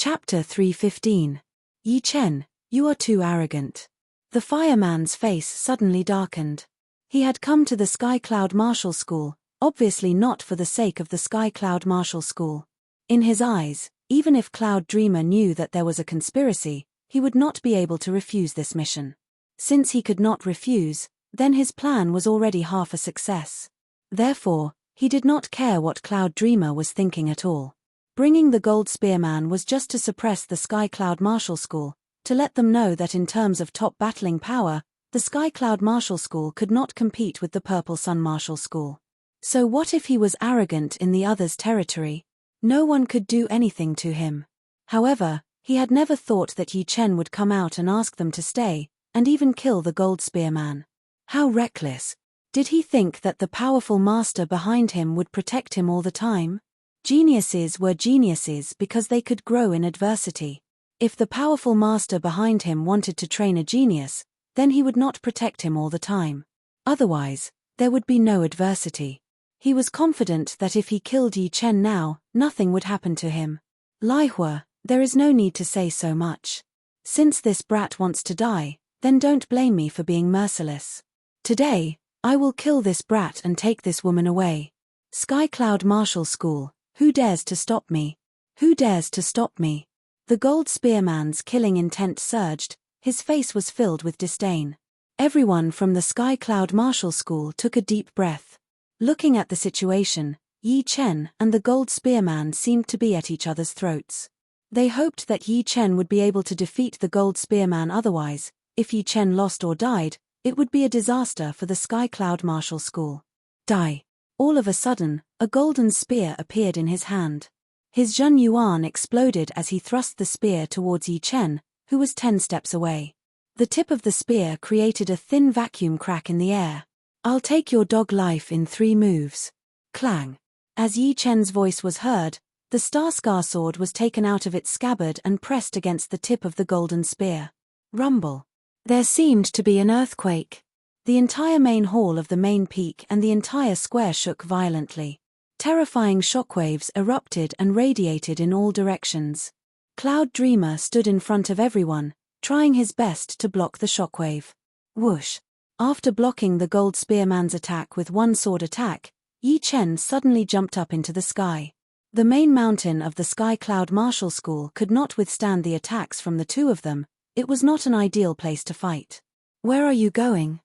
Chapter 315. Yi Chen, you are too arrogant. The fireman's face suddenly darkened. He had come to the Sky Cloud Martial School, obviously not for the sake of the Sky Cloud Martial School. In his eyes, even if Cloud Dreamer knew that there was a conspiracy, he would not be able to refuse this mission. Since he could not refuse, then his plan was already half a success. Therefore, he did not care what Cloud Dreamer was thinking at all. Bringing the Gold Spearman was just to suppress the Sky Cloud Martial School, to let them know that in terms of top battling power, the Sky Cloud Martial School could not compete with the Purple Sun Martial School. So what if he was arrogant in the other's territory? No one could do anything to him. However, he had never thought that Yi Chen would come out and ask them to stay, and even kill the Gold Spearman. How reckless! Did he think that the powerful master behind him would protect him all the time? Geniuses were geniuses because they could grow in adversity. If the powerful master behind him wanted to train a genius, then he would not protect him all the time. Otherwise, there would be no adversity. He was confident that if he killed Yi Chen now, nothing would happen to him. Lai Hua, there is no need to say so much. Since this brat wants to die, then don't blame me for being merciless. Today, I will kill this brat and take this woman away. Sky Cloud Martial School, who dares to stop me? Who dares to stop me? The Gold Spearman's killing intent surged, his face was filled with disdain. Everyone from the Sky Cloud Martial School took a deep breath. Looking at the situation, Yi Chen and the Gold Spearman seemed to be at each other's throats. They hoped that Yi Chen would be able to defeat the Gold Spearman, otherwise, if Yi Chen lost or died, it would be a disaster for the Sky Cloud Martial School. Die. All of a sudden, a golden spear appeared in his hand. His Zhen Yuan exploded as he thrust the spear towards Yi Chen, who was 10 steps away. The tip of the spear created a thin vacuum crack in the air. I'll take your dog life in 3 moves. Clang. As Yi Chen's voice was heard, the Star Scar sword was taken out of its scabbard and pressed against the tip of the golden spear. Rumble. There seemed to be an earthquake. The entire main hall of the main peak and the entire square shook violently. Terrifying shockwaves erupted and radiated in all directions. Cloud Dreamer stood in front of everyone, trying his best to block the shockwave. Whoosh! After blocking the Gold Spearman's attack with one sword attack, Yi Chen suddenly jumped up into the sky. The main mountain of the Sky Cloud Martial School could not withstand the attacks from the two of them. It was not an ideal place to fight. Where are you going?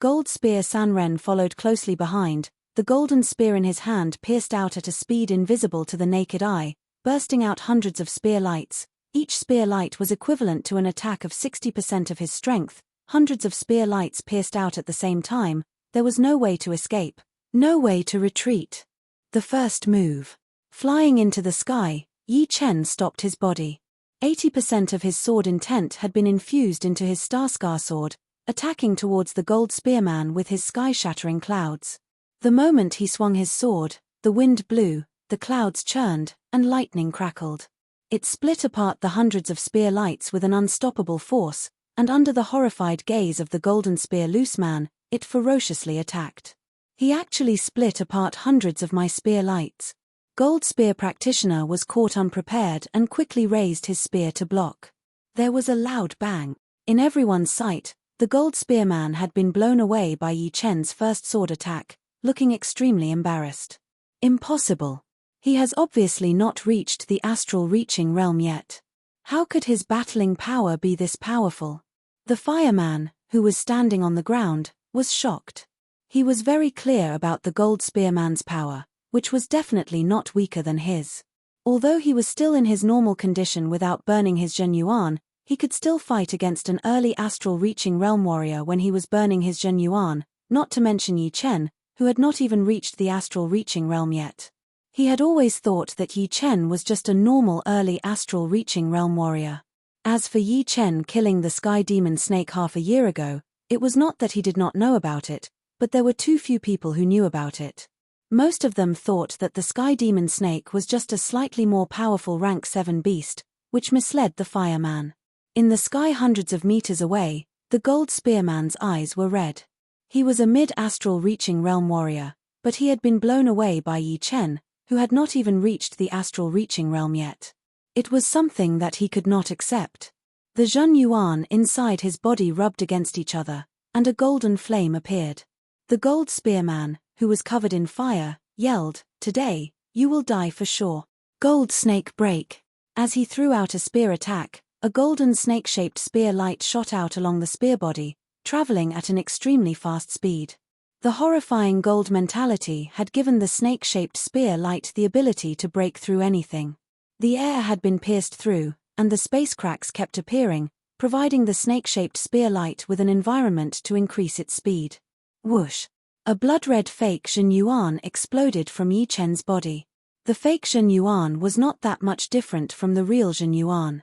Gold Spear Sanren followed closely behind, the golden spear in his hand pierced out at a speed invisible to the naked eye, bursting out hundreds of spear lights. Each spear light was equivalent to an attack of 60% of his strength. Hundreds of spear lights pierced out at the same time. There was no way to escape, no way to retreat. The first move. Flying into the sky, Yi Chen stopped his body. 80% of his sword intent had been infused into his Star Scar sword, attacking towards the Gold Spearman with his sky-shattering clouds. The moment he swung his sword, the wind blew, the clouds churned, and lightning crackled. It split apart the hundreds of spear lights with an unstoppable force, and under the horrified gaze of the Golden Spear Loose Man, it ferociously attacked. He actually split apart hundreds of my spear lights. Gold Spear Practitioner was caught unprepared and quickly raised his spear to block. There was a loud bang. In everyone's sight, the Gold Spearman had been blown away by Yi Chen's first sword attack, looking extremely embarrassed. Impossible. He has obviously not reached the astral reaching realm yet. How could his battling power be this powerful? The fireman, who was standing on the ground, was shocked. He was very clear about the Gold Spearman's power, which was definitely not weaker than his. Although he was still in his normal condition without burning his Zhen Yuan, he could still fight against an early astral reaching realm warrior when he was burning his Zhen Yuan, not to mention Yi Chen, who had not even reached the astral reaching realm yet. He had always thought that Yi Chen was just a normal early astral reaching realm warrior. As for Yi Chen killing the Sky Demon Snake half a year ago, it was not that he did not know about it, but there were too few people who knew about it. Most of them thought that the Sky Demon Snake was just a slightly more powerful rank 7 beast, which misled the fireman. In the sky hundreds of meters away, the Gold Spearman's eyes were red. He was a mid-astral reaching realm warrior, but he had been blown away by Yi Chen, who had not even reached the astral reaching realm yet. It was something that he could not accept. The Zhen Yuan inside his body rubbed against each other, and a golden flame appeared. The gold spearman, who was covered in fire, yelled, "Today, you will die for sure." Gold snake break. As he threw out a spear attack, a golden snake-shaped spear light shot out along the spear body, traveling at an extremely fast speed. The horrifying gold mentality had given the snake-shaped spear light the ability to break through anything. The air had been pierced through, and the space cracks kept appearing, providing the snake-shaped spear light with an environment to increase its speed. Whoosh! A blood-red fake Zhen Yuan exploded from Yi Chen's body. The fake Zhen Yuan was not that much different from the real Zhen Yuan.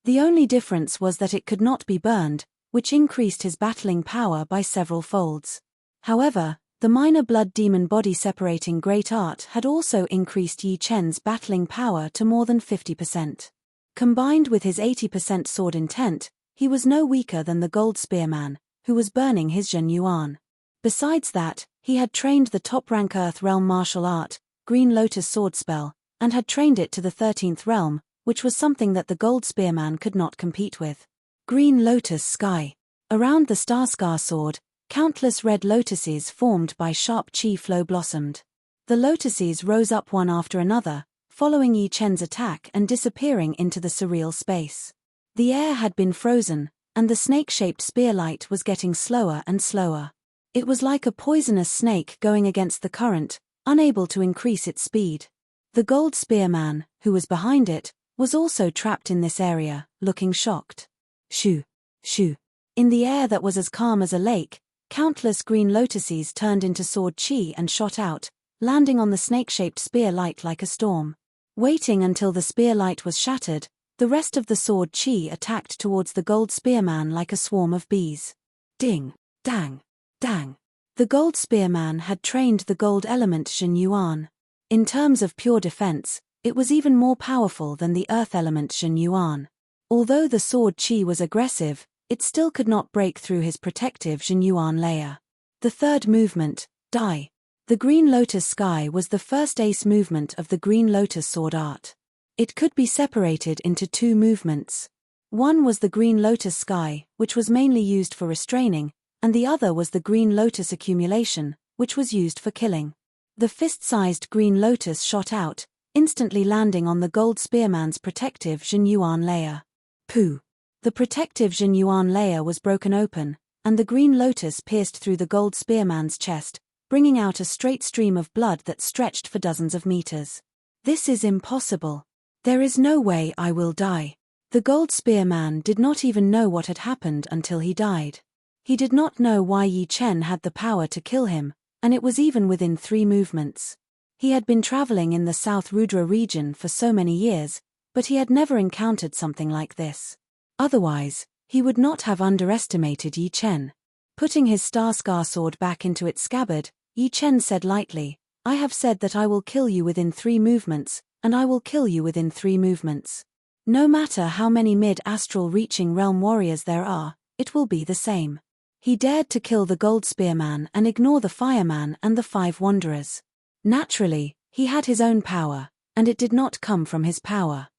The only difference was that it could not be burned, which increased his battling power by several folds. However, the minor blood demon body separating great art had also increased Yi Chen's battling power to more than 50%. Combined with his 80% sword intent, he was no weaker than the gold spearman, who was burning his Zhen Yuan. Besides that, he had trained the top-rank Earth Realm martial art, Green Lotus sword spell, and had trained it to the 13th realm, which was something that the gold spearman could not compete with. Green Lotus sky. Around the Starscar sword, countless red lotuses formed by sharp chi flow blossomed. The lotuses rose up one after another, following Yi Chen's attack and disappearing into the surreal space. The air had been frozen, and the snake-shaped spear light was getting slower and slower. It was like a poisonous snake going against the current, unable to increase its speed. The gold spearman, who was behind it, was also trapped in this area, looking shocked. Shoo! Shoo! In the air that was as calm as a lake, countless green lotuses turned into sword chi and shot out, landing on the snake-shaped spear light like a storm. Waiting until the spear light was shattered, the rest of the sword chi attacked towards the gold spearman like a swarm of bees. Ding! Dang! Dang! The gold spearman had trained the gold element Zhen Yuan. In terms of pure defense, it was even more powerful than the earth element Zhen Yuan. Although the sword chi was aggressive, it still could not break through his protective Zhen Yuan layer. The third movement, die. The Green Lotus sky was the first ace movement of the Green Lotus sword art. It could be separated into two movements. One was the Green Lotus sky, which was mainly used for restraining, and the other was the Green Lotus accumulation, which was used for killing. The fist-sized Green Lotus shot out, instantly landing on the gold spearman's protective Zhen Yuan layer. Pooh! The protective Zhen Yuan layer was broken open, and the Green Lotus pierced through the gold spearman's chest, bringing out a straight stream of blood that stretched for dozens of meters. This is impossible. There is no way I will die. The gold spearman did not even know what had happened until he died. He did not know why Yi Chen had the power to kill him, and it was even within 3 movements. He had been traveling in the South Rudra region for so many years, but he had never encountered something like this. Otherwise, he would not have underestimated Yi Chen. Putting his Starscar sword back into its scabbard, Yi Chen said lightly, "I have said that I will kill you within 3 movements, and I will kill you within 3 movements. No matter how many mid-astral reaching realm warriors there are, it will be the same." He dared to kill the gold spearman and ignore the fireman and the 5 wanderers. Naturally, he had his own power, and it did not come from his power.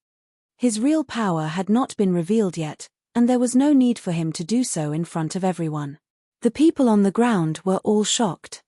His real power had not been revealed yet, and there was no need for him to do so in front of everyone. The people on the ground were all shocked.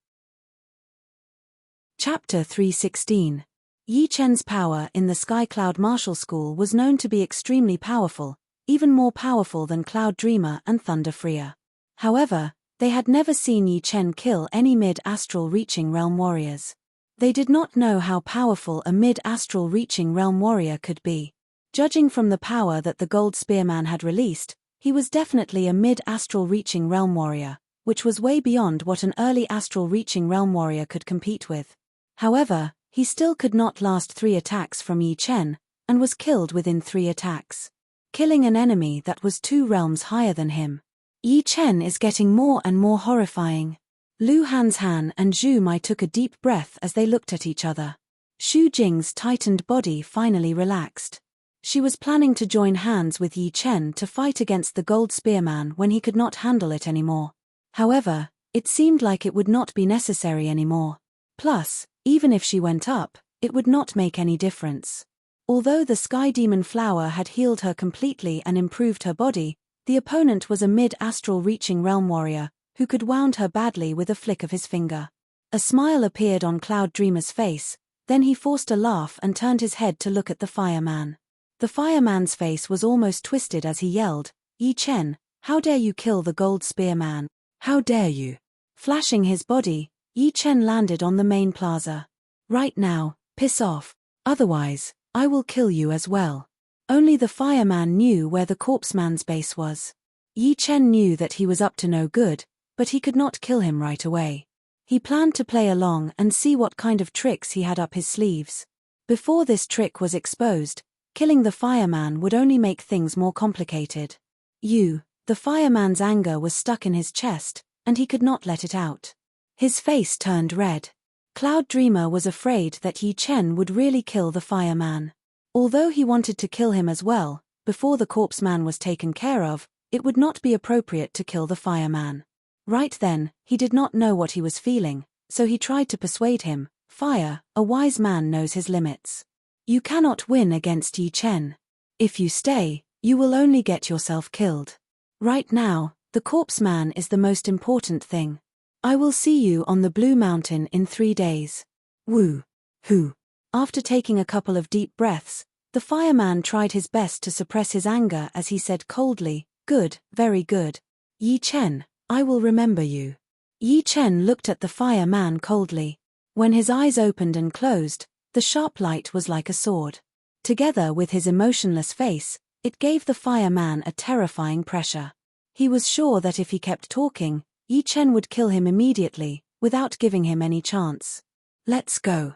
Chapter 316. Yi Chen's power in the Sky Cloud Martial School was known to be extremely powerful, even more powerful than Cloud Dreamer and Thunder Freer. However, they had never seen Yi Chen kill any mid-astral reaching realm warriors. They did not know how powerful a mid-astral reaching realm warrior could be. Judging from the power that the gold spearman had released, he was definitely a mid-astral reaching realm warrior, which was way beyond what an early astral reaching realm warrior could compete with. However, he still could not last 3 attacks from Yi Chen, and was killed within 3 attacks. Killing an enemy that was 2 realms higher than him. Yi Chen is getting more and more horrifying. Lu Hanshan and Zhu Mai took a deep breath as they looked at each other. Xu Jing's tightened body finally relaxed. She was planning to join hands with Yi Chen to fight against the gold spearman when he could not handle it anymore. However, it seemed like it would not be necessary anymore. Plus, even if she went up, it would not make any difference. Although the Sky Demon flower had healed her completely and improved her body, the opponent was a mid-astral reaching realm warrior, who could wound her badly with a flick of his finger. A smile appeared on Cloud Dreamer's face, then he forced a laugh and turned his head to look at the fireman. The fireman's face was almost twisted as he yelled, "Yi Chen, how dare you kill the gold spear man? How dare you?" Flashing his body, Yi Chen landed on the main plaza. "Right now, piss off. Otherwise, I will kill you as well." Only the fireman knew where the corpseman's base was. Yi Chen knew that he was up to no good, but he could not kill him right away. He planned to play along and see what kind of tricks he had up his sleeves. Before this trick was exposed, killing the fireman would only make things more complicated. The fireman's anger was stuck in his chest, and he could not let it out. His face turned red. Cloud Dreamer was afraid that Yi Chen would really kill the fireman. Although he wanted to kill him as well, before the corpseman was taken care of, it would not be appropriate to kill the fireman. Right then, he did not know what he was feeling, so he tried to persuade him. "Fire, a wise man knows his limits. You cannot win against Yi Chen. If you stay, you will only get yourself killed. Right now, the corpseman is the most important thing. I will see you on the Blue Mountain in 3 days. Woo. Hoo." After taking a couple of deep breaths, the fireman tried his best to suppress his anger as he said coldly, "Good, very good. Yi Chen, I will remember you." Yi Chen looked at the fireman coldly. When his eyes opened and closed, the sharp light was like a sword. Together with his emotionless face, it gave the fireman a terrifying pressure. He was sure that if he kept talking, Yi Chen would kill him immediately, without giving him any chance. "Let's go."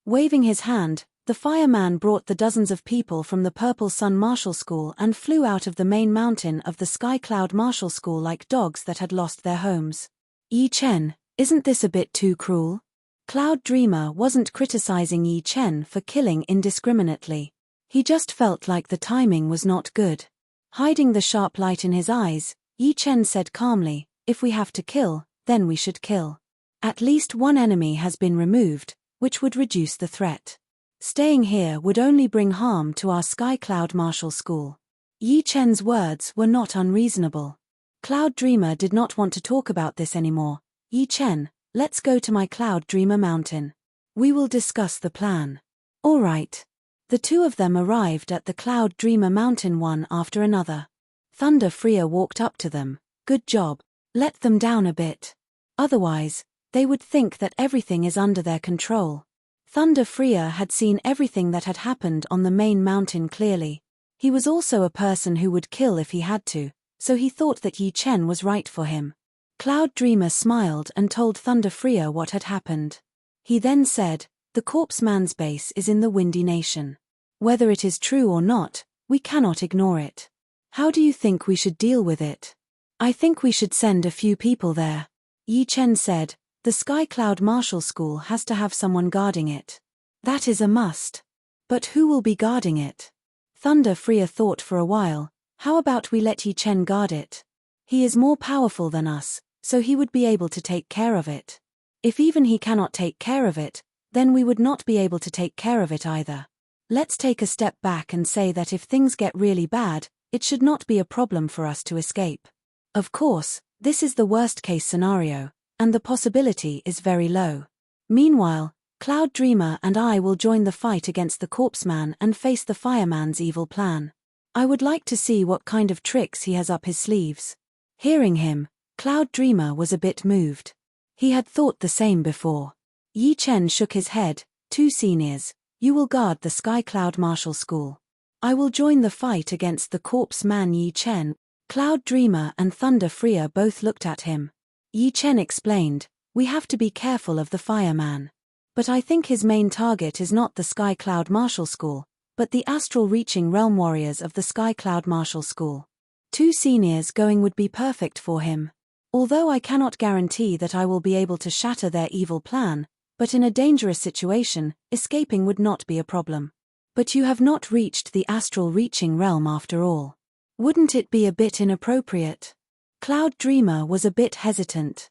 Waving his hand, the fireman brought the dozens of people from the Purple Sun Martial School and flew out of the main mountain of the Sky Cloud Martial School like dogs that had lost their homes. "Yi Chen, isn't this a bit too cruel?" Cloud Dreamer wasn't criticizing Yi Chen for killing indiscriminately. He just felt like the timing was not good. Hiding the sharp light in his eyes, Yi Chen said calmly, "If we have to kill, then we should kill. At least one enemy has been removed, which would reduce the threat. Staying here would only bring harm to our Sky Cloud Martial School." Yi Chen's words were not unreasonable. Cloud Dreamer did not want to talk about this anymore. "Yi Chen, let's go to my Cloud Dreamer Mountain. We will discuss the plan." "All right." The two of them arrived at the Cloud Dreamer Mountain one after another. Thunder Freya walked up to them. "Good job. Let them down a bit. Otherwise, they would think that everything is under their control." Thunder Freya had seen everything that had happened on the main mountain clearly. He was also a person who would kill if he had to, so he thought that Yi Chen was right for him. Cloud Dreamer smiled and told Thunder Freya what had happened. He then said, "The corpseman's base is in the Windy Nation. Whether it is true or not, we cannot ignore it. How do you think we should deal with it?" "I think we should send a few people there." Yi Chen said, "The Sky Cloud Martial School has to have someone guarding it. That is a must. But who will be guarding it?" Thunder Freya thought for a while. "How about we let Yi Chen guard it? He is more powerful than us, so he would be able to take care of it. If even he cannot take care of it, then we would not be able to take care of it either. Let's take a step back and say that if things get really bad, it should not be a problem for us to escape. Of course, this is the worst-case scenario, and the possibility is very low. Meanwhile, Cloud Dreamer and I will join the fight against the corpseman and face the fireman's evil plan. I would like to see what kind of tricks he has up his sleeves." Hearing him, Cloud Dreamer was a bit moved. He had thought the same before. Yi Chen shook his head. "2 seniors, you will guard the Sky Cloud Martial School. I will join the fight against the corpseman Yi Chen." Cloud Dreamer and Thunder Freya both looked at him. Yi Chen explained, "We have to be careful of the fireman. But I think his main target is not the Sky Cloud Martial School, but the astral-reaching realm warriors of the Sky Cloud Martial School. 2 seniors going would be perfect for him. Although I cannot guarantee that I will be able to shatter their evil plan, but in a dangerous situation, escaping would not be a problem. But you have not reached the astral-reaching realm after all. Wouldn't it be a bit inappropriate?" Cloud Dreamer was a bit hesitant.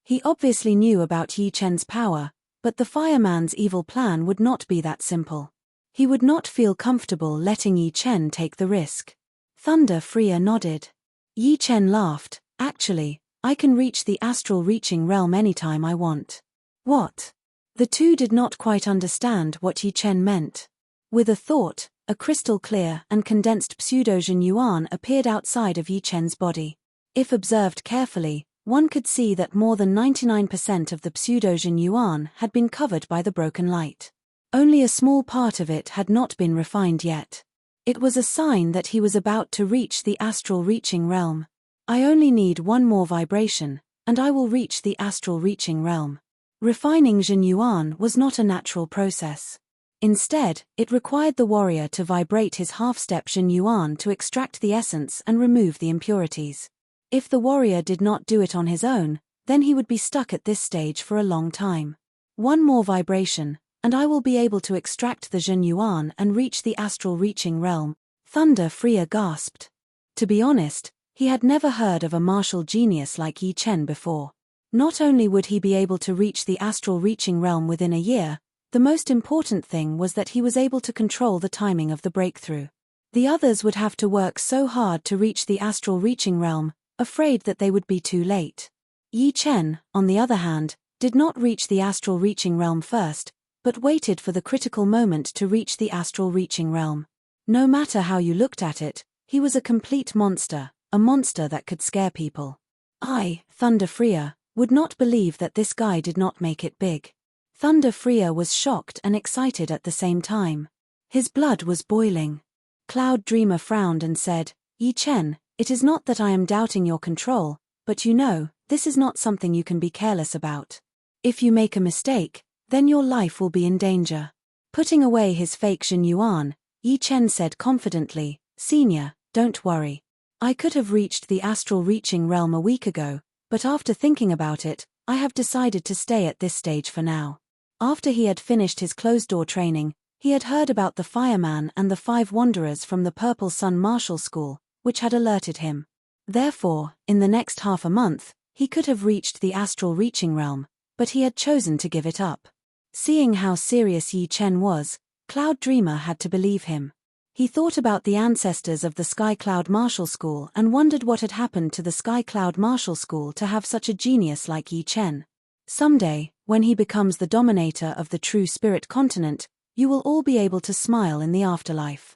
He obviously knew about Yi Chen's power, but the fireman's evil plan would not be that simple. He would not feel comfortable letting Yi Chen take the risk. Thunder Freya nodded. Yi Chen laughed. Actually, I can reach the astral reaching realm anytime I want. What? The two did not quite understand what Yi Chen meant. With a thought, a crystal clear and condensed pseudo-Jin Yuan appeared outside of Yi Chen's body. If observed carefully, one could see that more than 99% of the pseudo-Jin Yuan had been covered by the broken light. Only a small part of it had not been refined yet. It was a sign that he was about to reach the astral reaching realm. I only need one more vibration, and I will reach the astral reaching realm. Refining Jin Yuan was not a natural process. Instead, it required the warrior to vibrate his half-step Jin Yuan to extract the essence and remove the impurities. If the warrior did not do it on his own, then he would be stuck at this stage for a long time. One more vibration, and I will be able to extract the Jin Yuan and reach the astral reaching realm. Thunder Freya gasped. To be honest, he had never heard of a martial genius like Yi Chen before. Not only would he be able to reach the astral reaching realm within a year, the most important thing was that he was able to control the timing of the breakthrough. The others would have to work so hard to reach the astral reaching realm, afraid that they would be too late. Yi Chen, on the other hand, did not reach the astral reaching realm first, but waited for the critical moment to reach the astral reaching realm. No matter how you looked at it, he was a complete monster, a monster that could scare people. I, Thunder Freya, would not believe that this guy did not make it big. Thunder Freya was shocked and excited at the same time. His blood was boiling. Cloud Dreamer frowned and said, Yi Chen, it is not that I am doubting your control, but you know, this is not something you can be careless about. If you make a mistake, then your life will be in danger. Putting away his fake Jin Yuan, Yi Chen said confidently, Senior, don't worry. I could have reached the astral reaching realm a week ago, but after thinking about it, I have decided to stay at this stage for now. After he had finished his closed-door training, he had heard about the fireman and the 5 wanderers from the Purple Sun Martial School, which had alerted him. Therefore, in the next half a month, he could have reached the astral reaching realm, but he had chosen to give it up. Seeing how serious Yi Chen was, Cloud Dreamer had to believe him. He thought about the ancestors of the Sky Cloud Martial School and wondered what had happened to the Sky Cloud Martial School to have such a genius like Yi Chen. Someday, when he becomes the dominator of the true spirit continent, you will all be able to smile in the afterlife.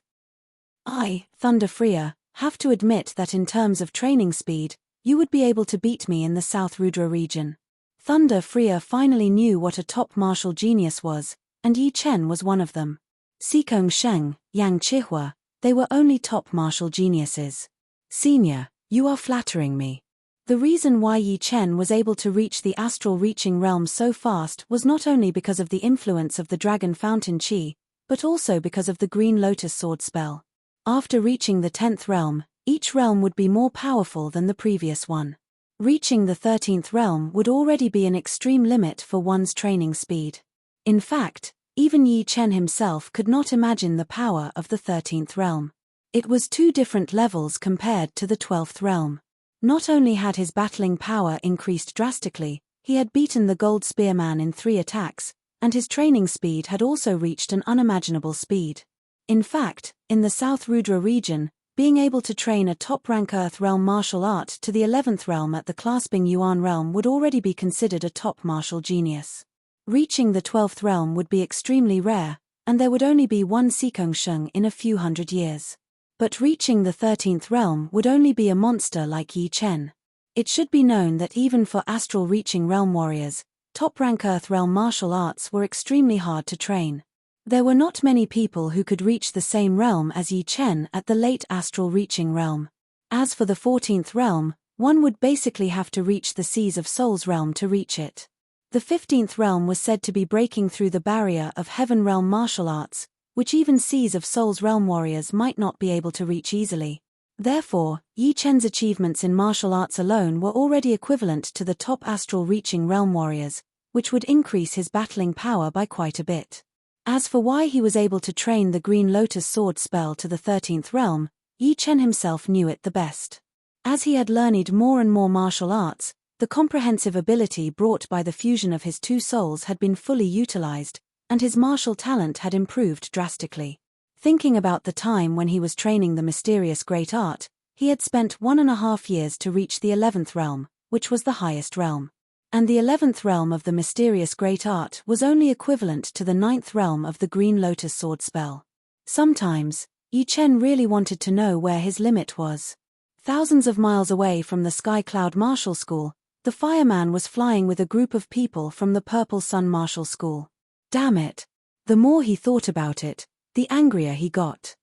I, Thunder Freya, have to admit that in terms of training speed, you would be able to beat me in the South Rudra region. Thunder Freya finally knew what a top martial genius was, and Yi Chen was one of them. Sikong Sheng, Yang Chihua, they were only top martial geniuses. Senior, you are flattering me. The reason why Yi Chen was able to reach the astral reaching realm so fast was not only because of the influence of the Dragon Fountain Qi, but also because of the Green Lotus Sword spell. After reaching the 10th realm, each realm would be more powerful than the previous one. Reaching the 13th realm would already be an extreme limit for one's training speed. In fact, even Yi Chen himself could not imagine the power of the 13th realm. It was 2 different levels compared to the 12th realm. Not only had his battling power increased drastically, he had beaten the Gold Spearman in 3 attacks, and his training speed had also reached an unimaginable speed. In fact, in the South Rudra region, being able to train a top-rank Earth realm martial art to the 11th realm at the clasping Yuan realm would already be considered a top martial genius. Reaching the 12th realm would be extremely rare, and there would only be one Sikong Sheng in a few hundred years. But reaching the 13th realm would only be a monster like Yi Chen. It should be known that even for astral reaching realm warriors, top-rank Earth realm martial arts were extremely hard to train. There were not many people who could reach the same realm as Yi Chen at the late astral reaching realm. As for the 14th realm, one would basically have to reach the Seas of Souls realm to reach it. The 15th realm was said to be breaking through the barrier of Heaven realm martial arts, which even Seas of Souls realm warriors might not be able to reach easily. Therefore, Yi Chen's achievements in martial arts alone were already equivalent to the top astral reaching realm warriors, which would increase his battling power by quite a bit. As for why he was able to train the Green Lotus Sword spell to the 13th realm, Yi Chen himself knew it the best. As he had learned more and more martial arts, the comprehensive ability brought by the fusion of his 2 souls had been fully utilized, and his martial talent had improved drastically. Thinking about the time when he was training the mysterious great art, he had spent 1.5 years to reach the 11th realm, which was the highest realm. And the 11th realm of the mysterious great art was only equivalent to the 9th realm of the Green Lotus sword spell. Sometimes, Yi Chen really wanted to know where his limit was. Thousands of miles away from the Sky Cloud Martial School, the fireman was flying with a group of people from the Purple Sun Martial School. Damn it! The more he thought about it, the angrier he got.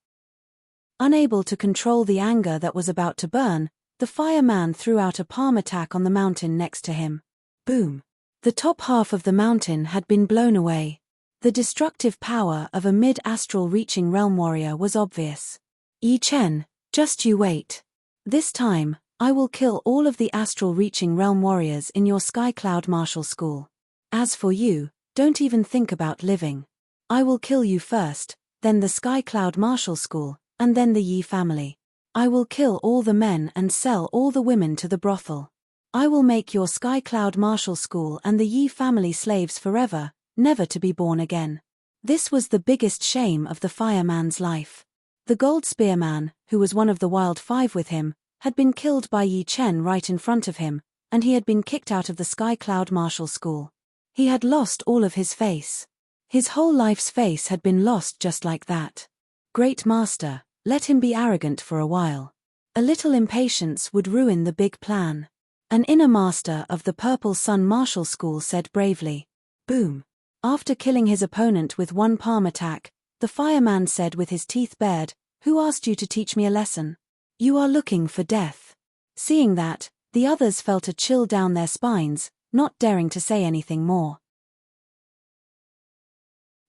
Unable to control the anger that was about to burn, the fireman threw out a palm attack on the mountain next to him. Boom! The top half of the mountain had been blown away. The destructive power of a mid-astral reaching realm warrior was obvious. Yi Chen, just you wait. This time, I will kill all of the astral reaching realm warriors in your Sky Cloud Martial School. As for you, don't even think about living. I will kill you first, then the Sky Cloud Martial School, and then the Yi family. I will kill all the men and sell all the women to the brothel. I will make your Sky Cloud Martial School and the Yi family slaves forever, never to be born again. This was the biggest shame of the fireman's life. The gold spearman, who was one of the Wild Five with him, had been killed by Yi Chen right in front of him, and he had been kicked out of the Sky Cloud Martial School. He had lost all of his face. His whole life's face had been lost just like that. Great master, let him be arrogant for a while. A little impatience would ruin the big plan. An inner master of the Purple Sun Martial School said bravely. Boom. After killing his opponent with one palm attack, the fireman said with his teeth bared, "Who asked you to teach me a lesson? You are looking for death." Seeing that, the others felt a chill down their spines, not daring to say anything more.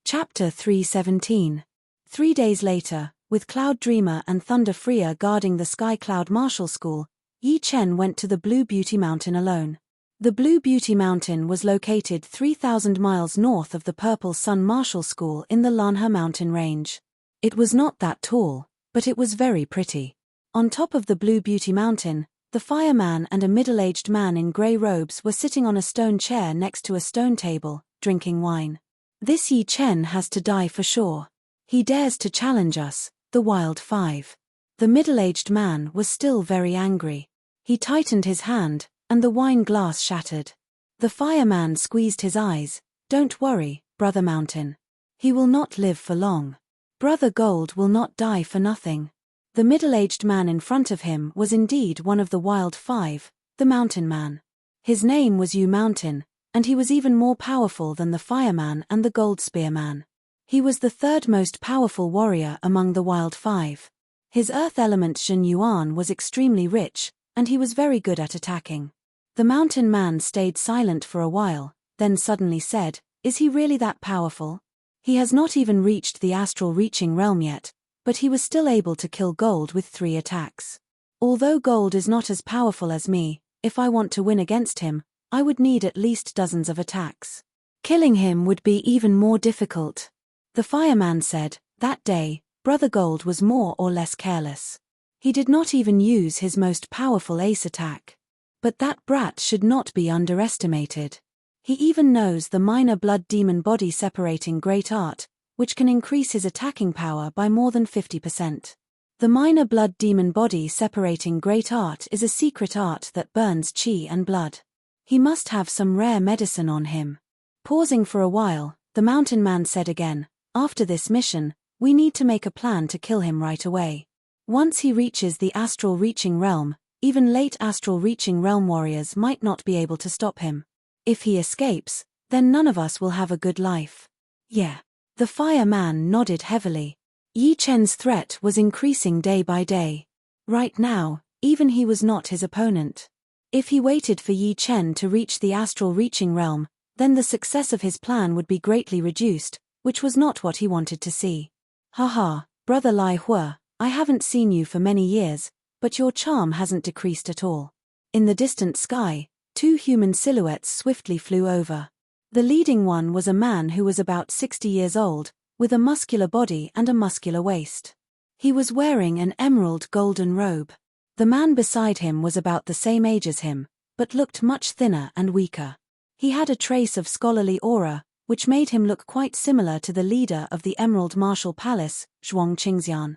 Chapter 317. 3 days later, with Cloud Dreamer and Thunder Freer guarding the Sky Cloud Martial School, Yi Chen went to the Blue Beauty Mountain alone. The Blue Beauty Mountain was located 3,000 miles north of the Purple Sun Martial School in the Lanhe mountain range. It was not that tall, but it was very pretty. On top of the Blue Beauty Mountain, the fireman and a middle-aged man in grey robes were sitting on a stone chair next to a stone table, drinking wine. This Yi Chen has to die for sure. He dares to challenge us, the Wild Five. The middle-aged man was still very angry. He tightened his hand, and the wine glass shattered. The fireman squeezed his eyes. Don't worry, Brother Mountain. He will not live for long. Brother Gold will not die for nothing. The middle-aged man in front of him was indeed one of the Wild Five, the Mountain Man. His name was Yu Mountain, and he was even more powerful than the fireman and the Gold Spearman. He was the third most powerful warrior among the Wild Five. His earth element Shen Yuan was extremely rich, and he was very good at attacking. The Mountain Man stayed silent for a while, then suddenly said, "Is he really that powerful? He has not even reached the astral reaching realm yet, but he was still able to kill Gold with 3 attacks. Although Gold is not as powerful as me, if I want to win against him, I would need at least dozens of attacks. Killing him would be even more difficult." The fireman said, that day, Brother Gold was more or less careless. He did not even use his most powerful ace attack. But that brat should not be underestimated. He even knows the minor blood demon body separating great art, which can increase his attacking power by more than 50%. The minor blood demon body separating great art is a secret art that burns chi and blood. He must have some rare medicine on him. Pausing for a while, the Mountain Man said again, "After this mission, we need to make a plan to kill him right away. Once he reaches the astral reaching realm, even late astral reaching realm warriors might not be able to stop him. If he escapes, then none of us will have a good life." Yeah. The fireman nodded heavily. Yi Chen's threat was increasing day by day. Right now, even he was not his opponent. If he waited for Yi Chen to reach the astral reaching realm, then the success of his plan would be greatly reduced, which was not what he wanted to see. Haha, Brother Lai Hua, I haven't seen you for many years, but your charm hasn't decreased at all. In the distant sky, 2 human silhouettes swiftly flew over. The leading one was a man who was about 60 years old, with a muscular body and a muscular waist. He was wearing an emerald golden robe. The man beside him was about the same age as him, but looked much thinner and weaker. He had a trace of scholarly aura, which made him look quite similar to the leader of the Emerald Martial Palace, Zhuang Qingxian.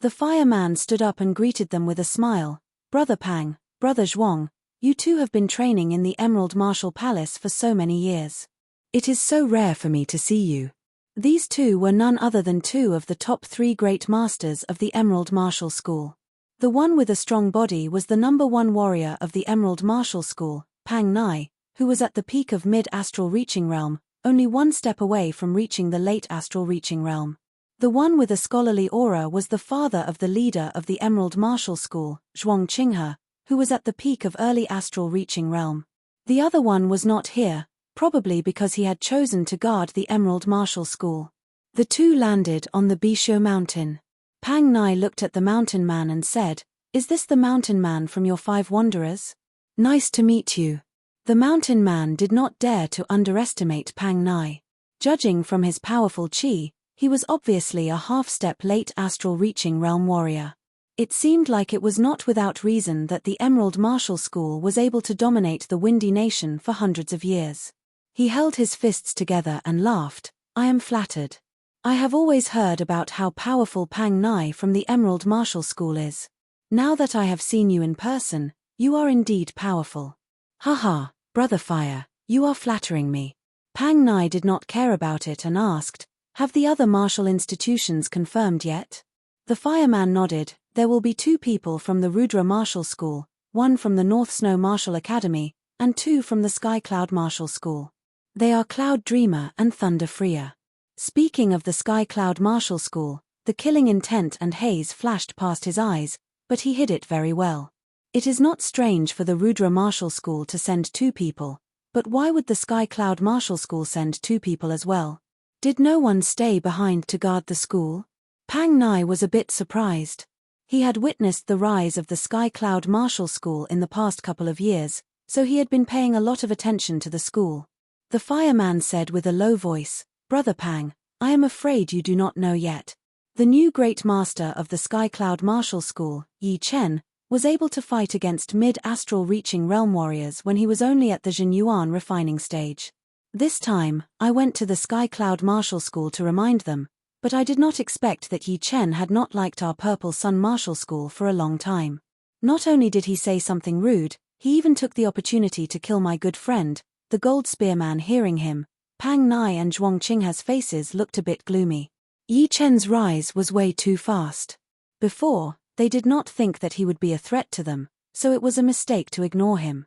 The fireman stood up and greeted them with a smile. "Brother Pang, Brother Zhuang, you two have been training in the Emerald Martial Palace for so many years. It is so rare for me to see you." These two were none other than two of the top 3 great masters of the Emerald Martial School. The one with a strong body was the #1 warrior of the Emerald Martial School, Pang Nai, who was at the peak of mid-astral reaching realm, only one step away from reaching the late astral reaching realm. The one with a scholarly aura was the father of the leader of the Emerald Martial School, Zhuang Qinghe, who was at the peak of early astral reaching realm. The other one was not here, probably because he had chosen to guard the Emerald Martial School. The two landed on the Bisho Mountain. Pang Nai looked at the mountain man and said, "Is this the mountain man from your 5 wanderers? Nice to meet you." The mountain man did not dare to underestimate Pang Nai. Judging from his powerful chi, he was obviously a half-step late astral reaching realm warrior. It seemed like it was not without reason that the Emerald Martial School was able to dominate the Windy Nation for hundreds of years. He held his fists together and laughed. "I am flattered. I have always heard about how powerful Pang Nai from the Emerald Martial School is. Now that I have seen you in person, you are indeed powerful." "Haha, Brother Fire, you are flattering me." Pang Nai did not care about it and asked, "Have the other martial institutions confirmed yet?" The fireman nodded. "There will be 2 people from the Rudra Martial School, 1 from the North Snow Martial Academy, and 2 from the Sky Cloud Martial School. They are Cloud Dreamer and Thunder Freer." Speaking of the Sky Cloud Martial School, the killing intent and haze flashed past his eyes, but he hid it very well. It is not strange for the Rudra Martial School to send 2 people, but why would the Sky Cloud Martial School send 2 people as well? Did no one stay behind to guard the school? Pang Nai was a bit surprised. He had witnessed the rise of the Sky Cloud Martial School in the past couple of years, so he had been paying a lot of attention to the school. The fireman said with a low voice, "Brother Pang, I am afraid you do not know yet. The new Great Master of the Sky Cloud Martial School, Yi Chen, was able to fight against mid-astral reaching realm warriors when he was only at the Jinyuan refining stage. This time, I went to the Sky Cloud Martial School to remind them, but I did not expect that Yi Chen had not liked our Purple Sun Martial School for a long time. Not only did he say something rude, he even took the opportunity to kill my good friend, the Gold Spearman." Hearing him, Pang Nai and Zhuang Qinghe's faces looked a bit gloomy. Yi Chen's rise was way too fast. Before, they did not think that he would be a threat to them, so it was a mistake to ignore him.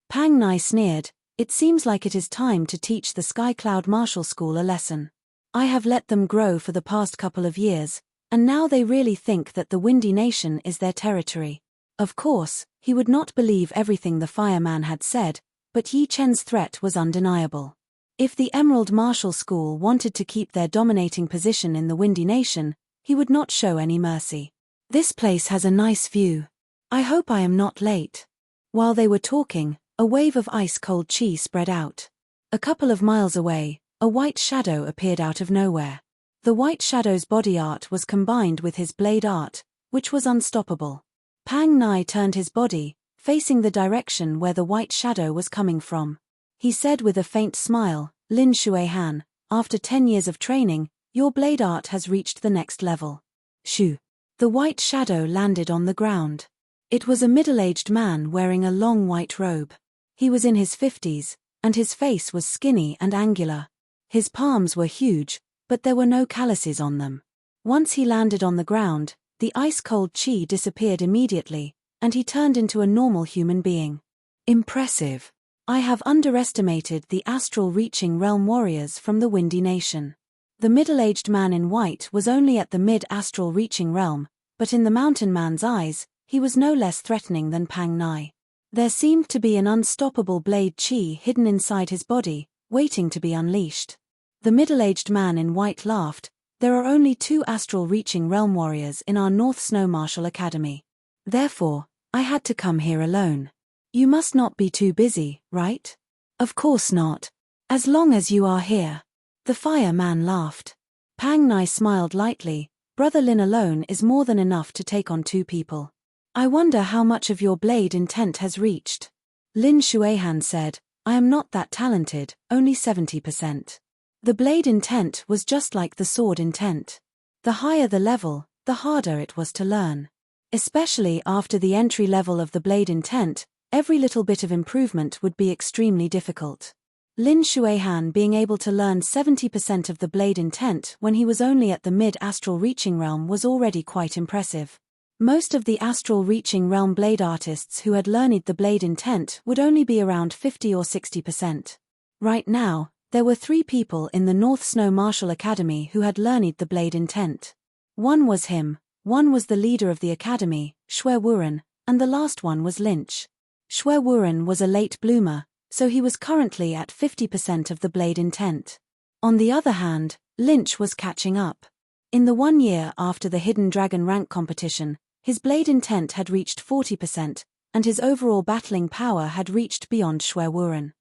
Pang Nai sneered, "It seems like it is time to teach the Sky Cloud Martial School a lesson. I have let them grow for the past couple of years, and now they really think that the Windy Nation is their territory." Of course, he would not believe everything the fireman had said, but Yi Chen's threat was undeniable. If the Emerald Martial School wanted to keep their dominating position in the Windy Nation, he would not show any mercy. "This place has a nice view. I hope I am not late." While they were talking, a wave of ice-cold chi spread out. A couple of miles away, a white shadow appeared out of nowhere. The white shadow's body art was combined with his blade art, which was unstoppable. Pang Nai turned his body, facing the direction where the white shadow was coming from. He said with a faint smile, "Lin Shuihan, after 10 years of training, your blade art has reached the next level." Shu. The white shadow landed on the ground. It was a middle-aged man wearing a long white robe. He was in his 50s, and his face was skinny and angular. His palms were huge, but there were no calluses on them. Once he landed on the ground, the ice-cold chi disappeared immediately, and he turned into a normal human being. Impressive. I have underestimated the astral reaching realm warriors from the Windy Nation. The middle-aged man in white was only at the mid-astral reaching realm, but in the mountain man's eyes, he was no less threatening than Pang Nai. There seemed to be an unstoppable blade chi hidden inside his body, waiting to be unleashed. The middle-aged man in white laughed. "There are only 2 astral reaching realm warriors in our North Snow Martial Academy. Therefore, I had to come here alone. You must not be too busy, right?" "Of course not. As long as you are here." The fireman laughed. Pang Nai smiled lightly. "Brother Lin alone is more than enough to take on 2 people. I wonder how much of your blade intent has reached." Lin Shuihan said, I am not that talented, only 70%. The blade intent was just like the sword intent. The higher the level, the harder it was to learn. Especially after the entry level of the blade intent, every little bit of improvement would be extremely difficult. Lin Shuihan being able to learn 70% of the blade intent when he was only at the mid-astral reaching realm was already quite impressive. Most of the astral reaching realm blade artists who had learned the blade intent would only be around 50 or 60%. Right now, there were 3 people in the North Snow Martial Academy who had learned the blade intent. One was him, one was the leader of the academy, Xue Wuren, and the last one was Lynch. Xue Wuren was a late bloomer, so he was currently at 50% of the blade intent. On the other hand, Lynch was catching up. In the 1 year after the Hidden Dragon rank competition, his blade intent had reached 40%, and his overall battling power had reached beyond Xue Wuren.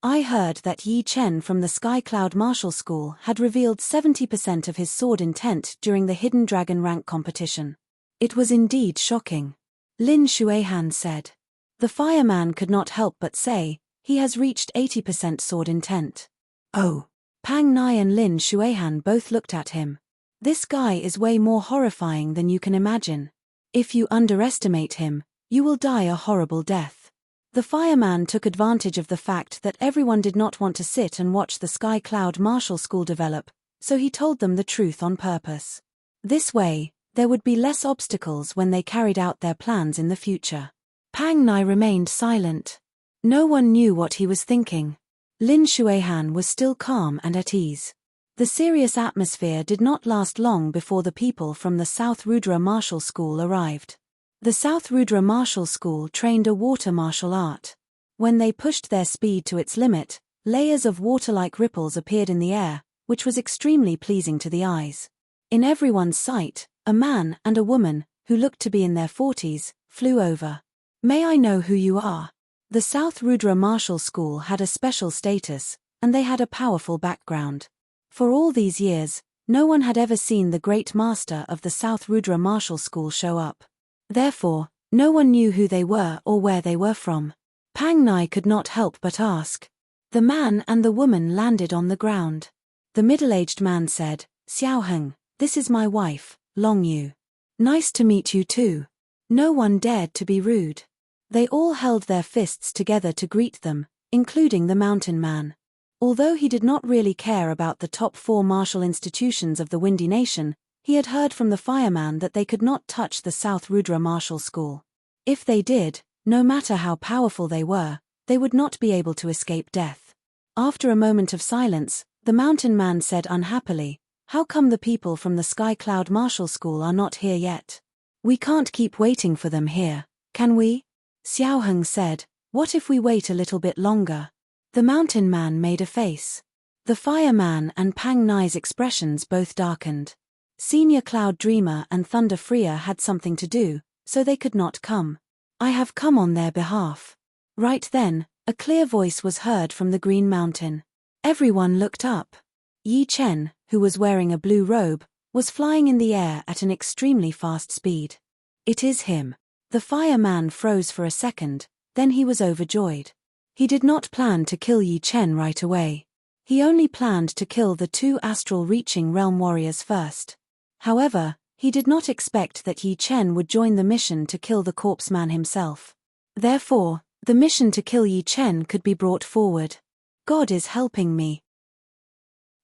I heard that Yi Chen from the Sky Cloud Martial School had revealed 70% of his sword intent during the Hidden Dragon rank competition. It was indeed shocking. Lin Shuihan said. The fireman could not help but say, he has reached 80% sword intent. Oh. Pang Nai and Lin Shuihan both looked at him. This guy is way more horrifying than you can imagine. If you underestimate him, you will die a horrible death. The fireman took advantage of the fact that everyone did not want to sit and watch the Sky Cloud Martial School develop, so he told them the truth on purpose. This way, there would be less obstacles when they carried out their plans in the future. Pang Nai remained silent. No one knew what he was thinking. Lin Shuihan was still calm and at ease. The serious atmosphere did not last long before the people from the South Rudra Martial School arrived. The South Rudra Martial School trained a water martial art. When they pushed their speed to its limit, layers of water-like ripples appeared in the air, which was extremely pleasing to the eyes. In everyone's sight, a man and a woman, who looked to be in their 40s, flew over. May I know who you are? The South Rudra Martial School had a special status, and they had a powerful background. For all these years, no one had ever seen the great master of the South Rudra Martial School show up. Therefore, no one knew who they were or where they were from. Pang Nai could not help but ask. The man and the woman landed on the ground. The middle-aged man said, Xiao Heng, this is my wife, Long Yu. Nice to meet you too. No one dared to be rude. They all held their fists together to greet them, including the mountain man. Although he did not really care about the top 4 martial institutions of the Windy Nation, he had heard from the fireman that they could not touch the South Rudra Martial School. If they did, no matter how powerful they were, they would not be able to escape death. After a moment of silence, the mountain man said unhappily, How come the people from the Sky Cloud Martial School are not here yet? We can't keep waiting for them here, can we? Xiao Heng said, What if we wait a little bit longer? The mountain man made a face. The fireman and Pang Nai's expressions both darkened. Senior Cloud Dreamer and Thunder Freer had something to do, so they could not come. I have come on their behalf. Right then, a clear voice was heard from the Green Mountain. Everyone looked up. Yi Chen, who was wearing a blue robe, was flying in the air at an extremely fast speed. It is him. The fireman froze for a second, then he was overjoyed. He did not plan to kill Yi Chen right away. He only planned to kill the 2 astral reaching realm warriors first. However, he did not expect that Yi Chen would join the mission to kill the corpse man himself. Therefore, the mission to kill Yi Chen could be brought forward. God is helping me.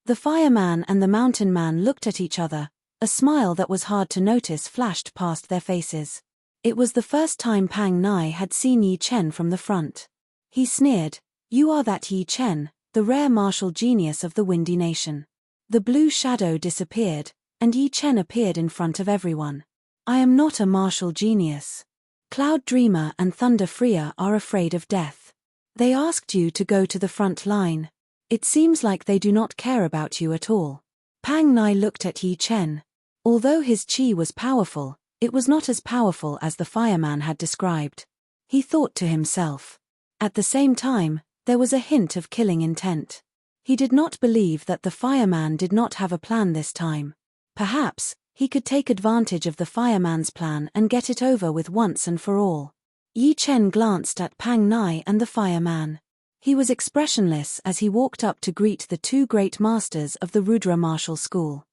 The fireman and the mountain man looked at each other. A smile that was hard to notice flashed past their faces. It was the first time Pang Nai had seen Yi Chen from the front. He sneered, You are that Yi Chen, the rare martial genius of the Windy Nation. The blue shadow disappeared, and Yi Chen appeared in front of everyone. I am not a martial genius. Cloud Dreamer and Thunder Freer are afraid of death. They asked you to go to the front line. It seems like they do not care about you at all. Pang Nai looked at Yi Chen. Although his chi was powerful, it was not as powerful as the fireman had described. He thought to himself. At the same time, there was a hint of killing intent. He did not believe that the fireman did not have a plan this time. Perhaps, he could take advantage of the fireman's plan and get it over with once and for all. Yi Chen glanced at Pang Nai and the fireman. He was expressionless as he walked up to greet the two great masters of the Rudra martial school.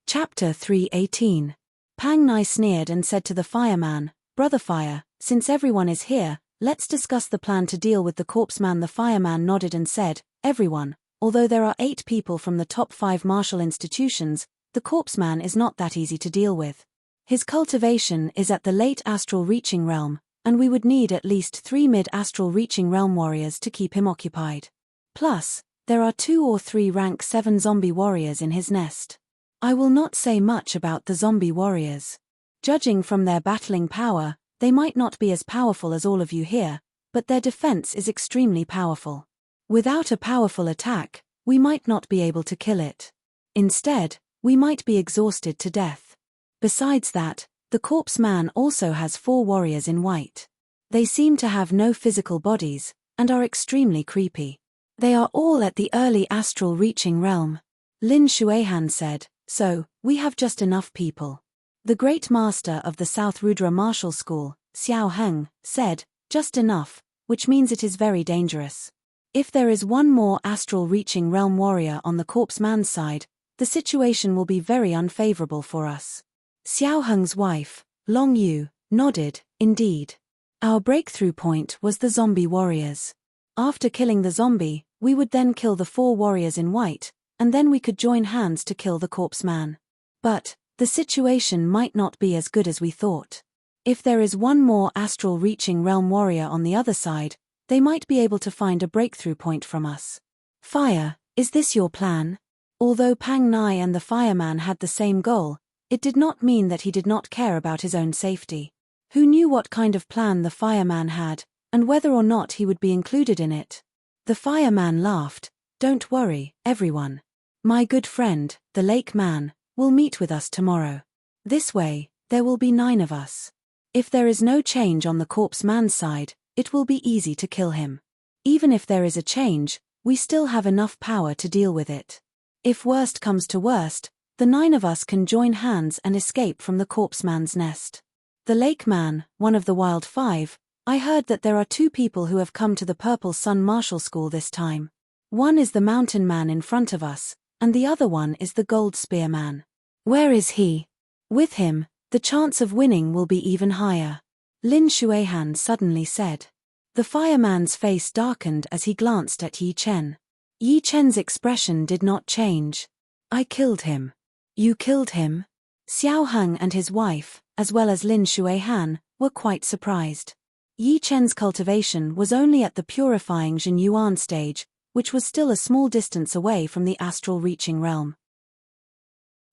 Chapter 318. Pang Nai sneered and said to the fireman, "Brother Fire, since everyone is here, let's discuss the plan to deal with the corpseman." The fireman nodded and said, "Everyone, although there are 8 people from the top 5 martial institutions, the corpseman is not that easy to deal with. His cultivation is at the late astral reaching realm, and we would need at least 3 mid-astral reaching realm warriors to keep him occupied. Plus, there are 2 or 3 rank 7 zombie warriors in his nest. I will not say much about the zombie warriors. Judging from their battling power, they might not be as powerful as all of you here, but their defense is extremely powerful. Without a powerful attack, we might not be able to kill it. Instead, we might be exhausted to death. Besides that, the corpse man also has 4 warriors in white. They seem to have no physical bodies, and are extremely creepy. They are all at the early astral reaching realm." Lin Shuihan said, "So, we have just enough people." The great master of the South Rudra martial school, Xiao Heng, said, "Just enough, which means it is very dangerous. If there is one more astral reaching realm warrior on the corpse man's side, the situation will be very unfavorable for us." Xiao Heng's wife, Long Yu, nodded, "Indeed. Our breakthrough point was the zombie warriors. After killing the zombie, we would then kill the 4 warriors in white, and then we could join hands to kill the corpse man. But the situation might not be as good as we thought. If there is one more astral reaching realm warrior on the other side, they might be able to find a breakthrough point from us." "Fire, is this your plan?" Although Pang Nai and the fireman had the same goal, it did not mean that he did not care about his own safety. Who knew what kind of plan the fireman had, and whether or not he would be included in it? The fireman laughed, "Don't worry, everyone. My good friend, the lake man, will meet with us tomorrow. This way, there will be 9 of us. If there is no change on the corpse man's side, it will be easy to kill him. Even if there is a change, we still have enough power to deal with it. If worst comes to worst, the 9 of us can join hands and escape from the corpse man's nest." The lake man, one of the wild 5, "I heard that there are 2 people who have come to the Purple Sun Martial School this time. One is the mountain man in front of us, and the other one is the gold spear man. Where is he? With him, the chance of winning will be even higher," Lin Shuihan suddenly said. The fireman's face darkened as he glanced at Yi Chen. Yi Chen's expression did not change. "I killed him." "You killed him?" Xiao Heng and his wife, as well as Lin Shuihan, were quite surprised. Yi Chen's cultivation was only at the purifying Zhen Yuan stage, which was still a small distance away from the astral reaching realm.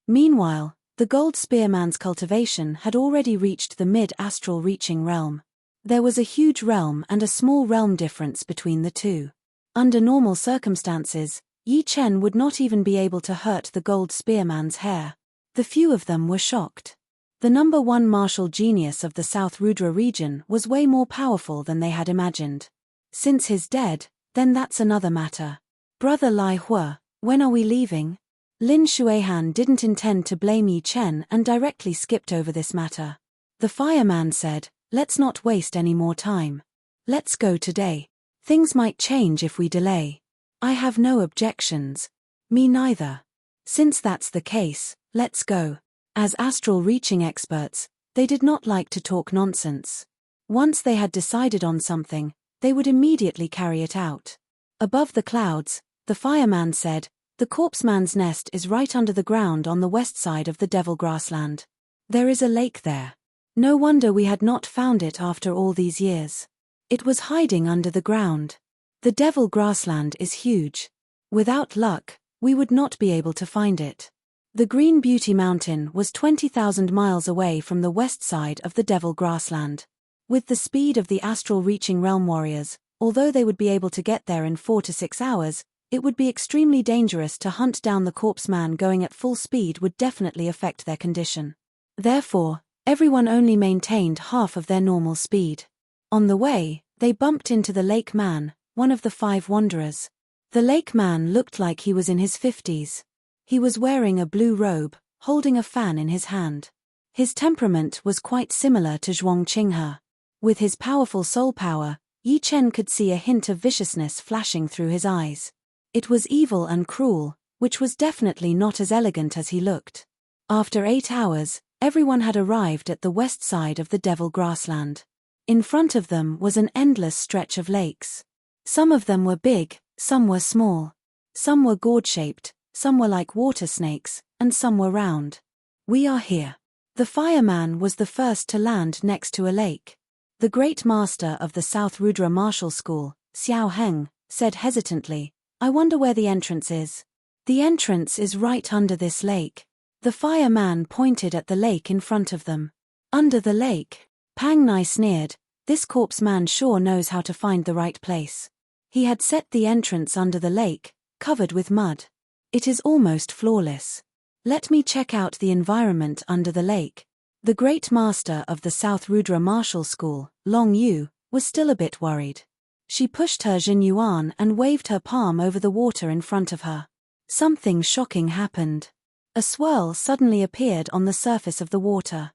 Meanwhile, the gold spearman's cultivation had already reached the mid-astral reaching realm. There was a huge realm and a small realm difference between the two. Under normal circumstances, Yi Chen would not even be able to hurt the gold spearman's hair. The few of them were shocked. The number 1 martial genius of the South Rudra region was way more powerful than they had imagined. Since he's dead, then that's another matter. "Brother Lai Hua, when are we leaving?" Lin Shuihan didn't intend to blame Yi Chen and directly skipped over this matter. The fireman said, "Let's not waste any more time. Let's go today. Things might change if we delay." "I have no objections." "Me neither. Since that's the case, let's go." As astral reaching experts, they did not like to talk nonsense. Once they had decided on something, they would immediately carry it out. Above the clouds, the fireman said, "The corpse man's nest is right under the ground on the west side of the Devil Grassland. There is a lake there. No wonder we had not found it after all these years. It was hiding under the ground. The Devil Grassland is huge. Without luck, we would not be able to find it." The Green Beauty Mountain was 20,000 miles away from the west side of the Devil Grassland. With the speed of the astral reaching realm warriors, although they would be able to get there in 4 to 6 hours, it would be extremely dangerous to hunt down the corpse man. Going at full speed would definitely affect their condition. Therefore, everyone only maintained half of their normal speed. On the way, they bumped into the lake man, one of the 5 wanderers. The lake man looked like he was in his 50s. He was wearing a blue robe, holding a fan in his hand. His temperament was quite similar to Zhuang Qinghe. With his powerful soul power, Yi Chen could see a hint of viciousness flashing through his eyes. It was evil and cruel, which was definitely not as elegant as he looked. After 8 hours, everyone had arrived at the west side of the Devil Grassland. In front of them was an endless stretch of lakes. Some of them were big, some were small. Some were gourd-shaped, some were like water snakes, and some were round. "We are here." The fireman was the first to land next to a lake. The great master of the South Rudra Martial School, Xiao Heng, said hesitantly, "I wonder where the entrance is." "The entrance is right under this lake." The fireman pointed at the lake in front of them. "Under the lake?" Pang Nai sneered, "This corpse man sure knows how to find the right place." He had set the entrance under the lake, covered with mud. It is almost flawless. Let me check out the environment under the lake. The great master of the South Rudra Martial School, Long Yu, was still a bit worried. She pushed her Jin Yuan and waved her palm over the water in front of her. Something shocking happened. A swirl suddenly appeared on the surface of the water.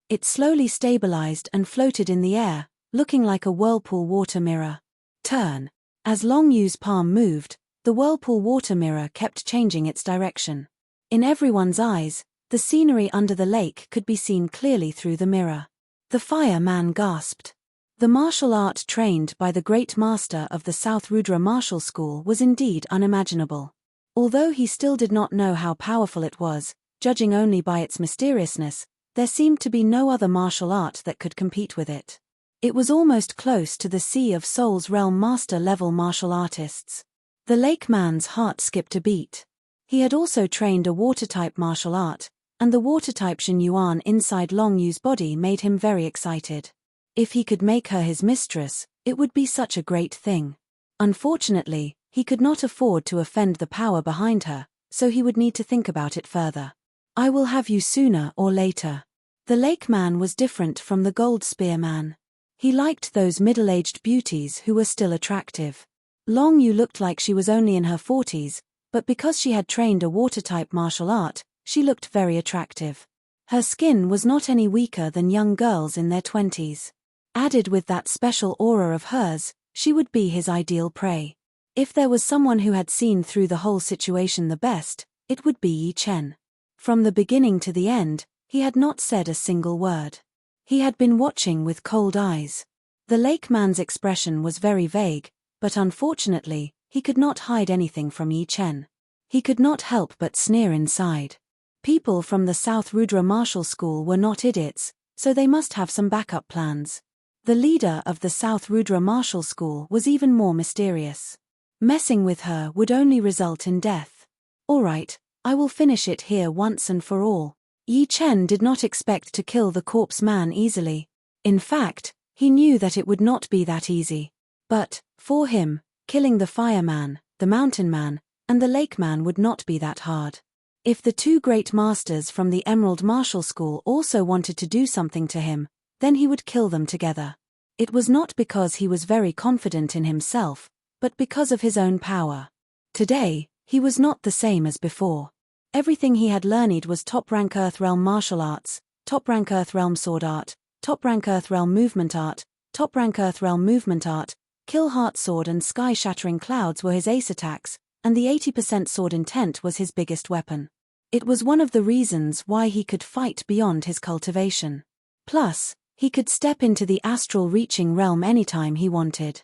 It slowly stabilized and floated in the air, looking like a whirlpool water mirror. Turn. As Long Yu's palm moved, the whirlpool water mirror kept changing its direction. In everyone's eyes, the scenery under the lake could be seen clearly through the mirror. The fireman gasped. The martial art trained by the great master of the South Rudra Martial School was indeed unimaginable. Although he still did not know how powerful it was, judging only by its mysteriousness, there seemed to be no other martial art that could compete with it. It was almost close to the Sea of Souls realm master-level martial artists. The lake man's heart skipped a beat. He had also trained a water-type martial art, and the water-type Jin Yuan inside Long Yu's body made him very excited. If he could make her his mistress, it would be such a great thing. Unfortunately, he could not afford to offend the power behind her, so he would need to think about it further. "I will have you sooner or later." The lake man was different from the gold spear man. He liked those middle-aged beauties who were still attractive. Long Yu looked like she was only in her 40s, but because she had trained a water-type martial art, she looked very attractive. Her skin was not any weaker than young girls in their 20s. Added with that special aura of hers, she would be his ideal prey. If there was someone who had seen through the whole situation the best, it would be Yi Chen. From the beginning to the end, he had not said a single word. He had been watching with cold eyes. The lake man's expression was very vague, but unfortunately, he could not hide anything from Yi Chen. He could not help but sneer inside. People from the South Rudra Martial School were not idiots, so they must have some backup plans. The leader of the South Rudra Martial School was even more mysterious. Messing with her would only result in death. "All right, I will finish it here once and for all." Yi Chen did not expect to kill the corpse man easily. In fact, he knew that it would not be that easy. But, for him, killing the fireman, the mountain man, and the lake man would not be that hard. If the two great masters from the Emerald Martial School also wanted to do something to him, then he would kill them together. It was not because he was very confident in himself, but because of his own power. Today, he was not the same as before. Everything he had learned was top-rank Earth Realm martial arts, top-rank Earth Realm sword art, top-rank Earth Realm movement art, top-rank Earth Realm movement art, kill heart sword and sky-shattering clouds were his ace attacks, and the 80% sword intent was his biggest weapon. It was one of the reasons why he could fight beyond his cultivation. Plus, he could step into the astral reaching realm anytime he wanted.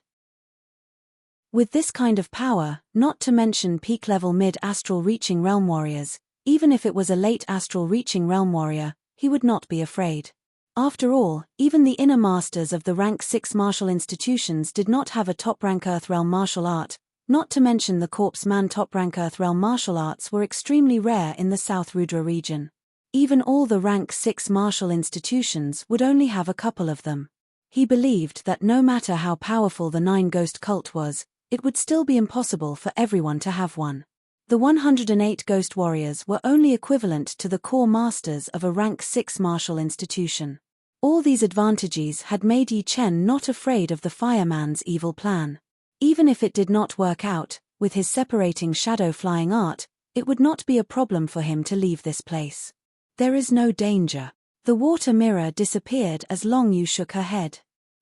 With this kind of power, not to mention peak-level mid-astral reaching realm warriors, even if it was a late astral reaching realm warrior, he would not be afraid. After all, even the inner masters of the rank 6 martial institutions did not have a top-rank Earth Realm martial art, not to mention the corpse man top-rank Earth Realm martial arts were extremely rare in the South Rudra region. Even all the rank 6 martial institutions would only have a couple of them. He believed that no matter how powerful the Nine Ghost cult was, it would still be impossible for everyone to have one. The 108 Ghost Warriors were only equivalent to the core masters of a rank 6 martial institution. All these advantages had made Yi Chen not afraid of the fireman's evil plan. Even if it did not work out, with his separating shadow flying art, it would not be a problem for him to leave this place. There is no danger. The water mirror disappeared as Long Yu shook her head.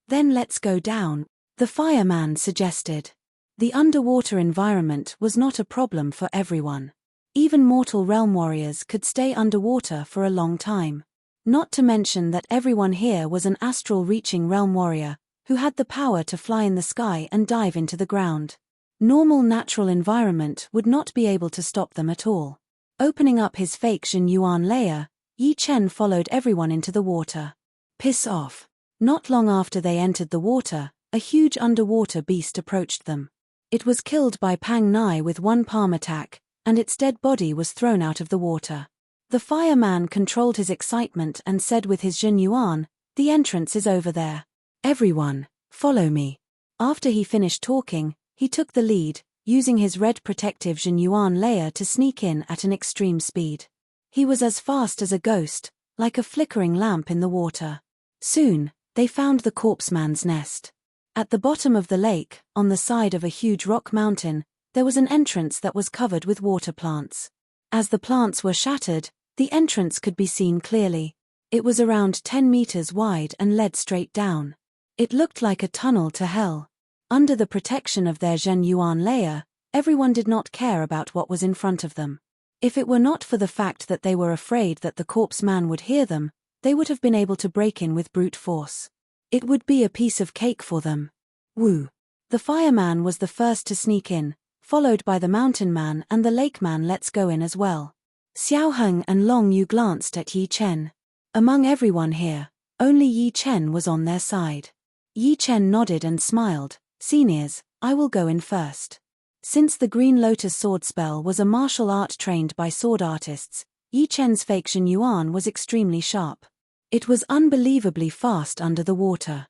Then let's go down, the fireman suggested. The underwater environment was not a problem for everyone. Even mortal realm warriors could stay underwater for a long time. Not to mention that everyone here was an astral-reaching realm warrior, who had the power to fly in the sky and dive into the ground. Normal natural environment would not be able to stop them at all. Opening up his fake Jin Yuan layer, Yi Chen followed everyone into the water. Piss off. Not long after they entered the water, a huge underwater beast approached them. It was killed by Pang Nai with one palm attack, and its dead body was thrown out of the water. The fireman controlled his excitement and said with his Jin Yuan, "The entrance is over there. Everyone, follow me." After he finished talking, he took the lead, using his red protective Jin Yuan layer to sneak in at an extreme speed. He was as fast as a ghost, like a flickering lamp in the water. Soon, they found the corpseman's nest. At the bottom of the lake, on the side of a huge rock mountain, there was an entrance that was covered with water plants. As the plants were shattered, the entrance could be seen clearly. It was around 10 meters wide and led straight down. It looked like a tunnel to hell. Under the protection of their Zhen Yuan layer, everyone did not care about what was in front of them. If it were not for the fact that they were afraid that the corpse man would hear them, they would have been able to break in with brute force. It would be a piece of cake for them. Woo! The fireman was the first to sneak in, followed by the mountain man and the lake man. Let's go in as well. Xiao Heng and Long Yu glanced at Yi Chen. Among everyone here, only Yi Chen was on their side. Yi Chen nodded and smiled. "Seniors, I will go in first." Since the Green Lotus sword spell was a martial art trained by sword artists, Yi Chen's fake Jin Yuan was extremely sharp. It was unbelievably fast under the water.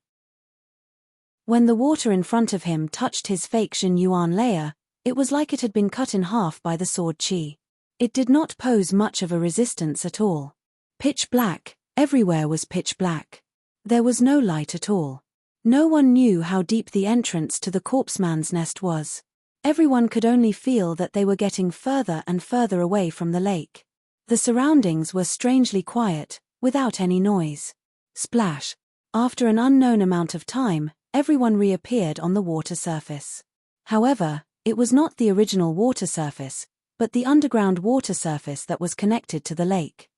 When the water in front of him touched his fake Jin Yuan layer, it was like it had been cut in half by the sword chi. It did not pose much of a resistance at all. Pitch black, everywhere was pitch black. There was no light at all. No one knew how deep the entrance to the corpseman's nest was. Everyone could only feel that they were getting further and further away from the lake. The surroundings were strangely quiet, without any noise. Splash! After an unknown amount of time, everyone reappeared on the water surface. However, it was not the original water surface, but the underground water surface that was connected to the lake.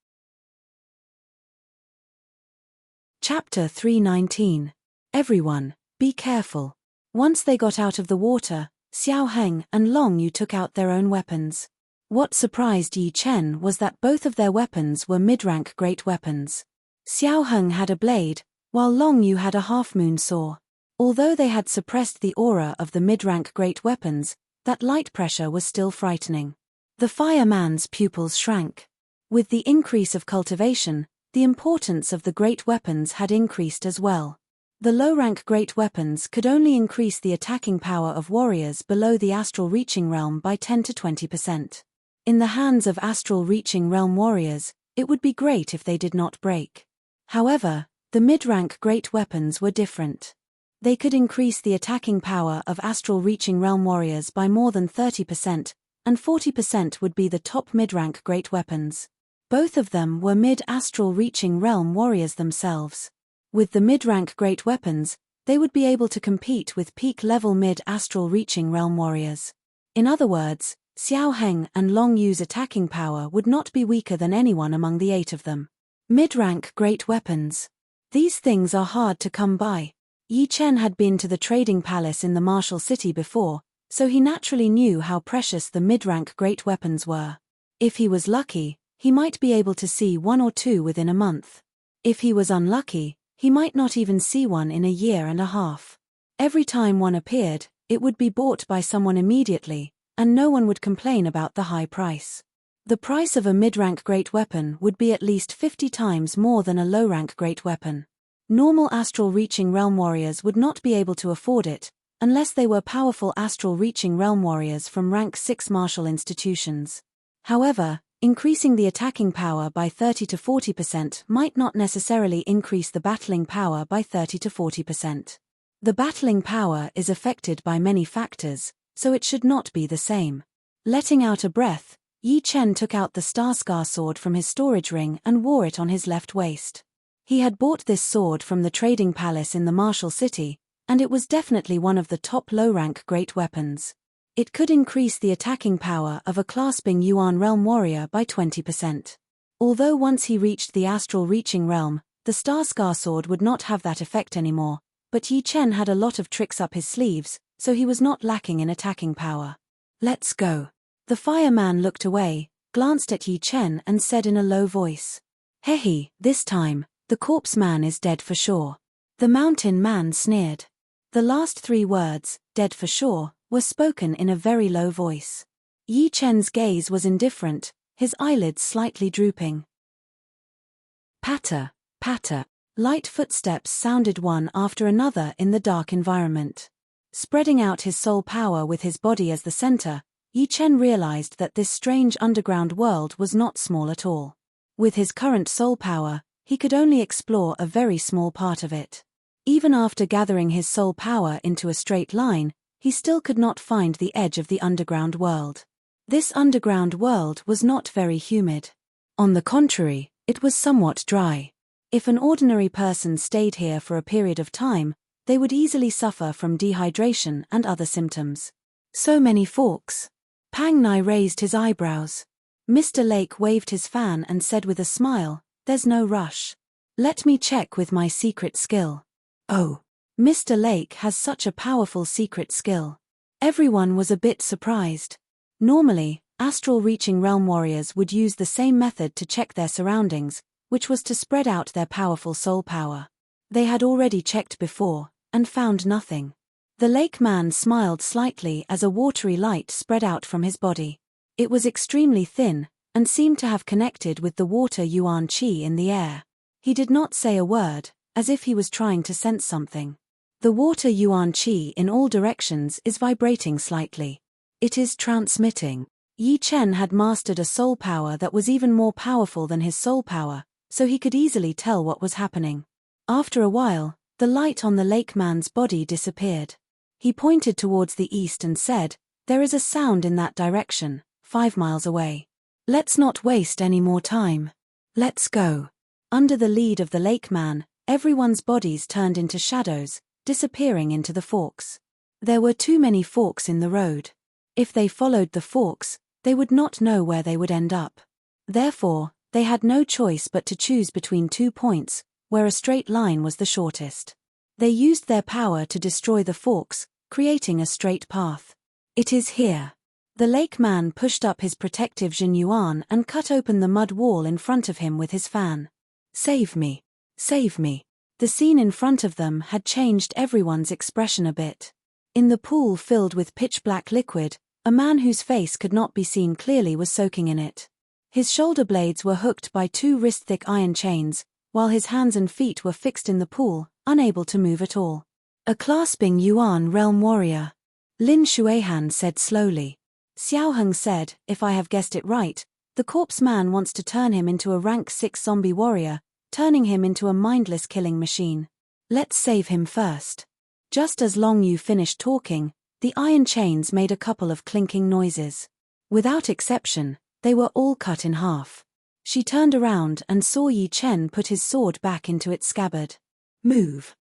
Chapter 319. Everyone, be careful. Once they got out of the water, Xiao Heng and Long Yu took out their own weapons. What surprised Yi Chen was that both of their weapons were mid-rank great weapons. Xiao Heng had a blade, while Long Yu had a half-moon saw. Although they had suppressed the aura of the mid-rank great weapons, that light pressure was still frightening. The fireman's pupils shrank. With the increase of cultivation, the importance of the great weapons had increased as well. The low-rank great weapons could only increase the attacking power of warriors below the astral reaching realm by 10 to 20%. In the hands of astral reaching realm warriors, it would be great if they did not break. However, the mid-rank great weapons were different. They could increase the attacking power of astral reaching realm warriors by more than 30%, and 40% would be the top mid-rank great weapons. Both of them were mid-astral reaching realm warriors themselves. With the mid-rank great weapons, they would be able to compete with peak-level mid-astral reaching realm warriors. In other words, Xiao Heng and Long Yu's attacking power would not be weaker than anyone among the 8 of them. Mid-rank great weapons. These things are hard to come by. Yi Chen had been to the trading palace in the martial city before, so he naturally knew how precious the mid-rank great weapons were. If he was lucky, he might be able to see 1 or 2 within a month. If he was unlucky, he might not even see one in a year and a half. Every time one appeared, it would be bought by someone immediately, and no one would complain about the high price. The price of a mid-rank great weapon would be at least 50 times more than a low-rank great weapon. Normal astral-reaching realm warriors would not be able to afford it, unless they were powerful astral-reaching realm warriors from rank 6 martial institutions. However, increasing the attacking power by 30 to 40% might not necessarily increase the battling power by 30 to 40%. The battling power is affected by many factors, so it should not be the same. Letting out a breath, Yi Chen took out the Star sword from his storage ring and wore it on his left waist. He had bought this sword from the trading palace in the martial city, and it was definitely one of the top low-rank great weapons. It could increase the attacking power of a clasping Yuan realm warrior by 20%. Although once he reached the astral reaching realm, the Star sword would not have that effect anymore, but Yi Chen had a lot of tricks up his sleeves, so he was not lacking in attacking power. Let's go. The fireman looked away, glanced at Yi Chen and said in a low voice. Hehe, this time, the corpse man is dead for sure. The mountain man sneered. The last 3 words, dead for sure, were spoken in a very low voice. Yi Chen's gaze was indifferent, his eyelids slightly drooping. Patter, patter. Light footsteps sounded one after another in the dark environment. Spreading out his soul power with his body as the center, Yi Chen realized that this strange underground world was not small at all. With his current soul power, he could only explore a very small part of it. Even after gathering his soul power into a straight line, he still could not find the edge of the underground world. This underground world was not very humid. On the contrary, it was somewhat dry. If an ordinary person stayed here for a period of time, they would easily suffer from dehydration and other symptoms. So many forks. Pang Nai raised his eyebrows. Mr. Lake waved his fan and said with a smile, "There's no rush. Let me check with my secret skill." Oh, Mr. Lake has such a powerful secret skill. Everyone was a bit surprised. Normally, astral reaching realm warriors would use the same method to check their surroundings, which was to spread out their powerful soul power. They had already checked before, and found nothing. The lake man smiled slightly as a watery light spread out from his body. It was extremely thin, and seemed to have connected with the water yuan qi in the air. He did not say a word, as if he was trying to sense something. The water yuan qi in all directions is vibrating slightly. It is transmitting. Yi Chen had mastered a soul power that was even more powerful than his soul power, so he could easily tell what was happening. After a while, the light on the lake man's body disappeared. He pointed towards the east and said, "There is a sound in that direction, 5 miles away. Let's not waste any more time. Let's go." Under the lead of the lake man, everyone's bodies turned into shadows, disappearing into the forks. There were too many forks in the road. If they followed the forks, they would not know where they would end up. Therefore, they had no choice but to choose between 2 points, where a straight line was the shortest. They used their power to destroy the forks, creating a straight path. "It is here." The lake man pushed up his protective Jin Yuan and cut open the mud wall in front of him with his fan. "Save me! Save me!" The scene in front of them had changed everyone's expression a bit. In the pool filled with pitch-black liquid, a man whose face could not be seen clearly was soaking in it. His shoulder blades were hooked by 2 wrist-thick iron chains, while his hands and feet were fixed in the pool, unable to move at all. "A clasping Yuan realm warrior," Lin Shuihan said slowly. Xiao Heng said, "If I have guessed it right, the corpse man wants to turn him into a rank 6 zombie warrior, turning him into a mindless killing machine. Let's save him first." Just as Long Yu finished talking, the iron chains made a couple of clinking noises. Without exception, they were all cut in half. She turned around and saw Yi Chen put his sword back into its scabbard. "Move."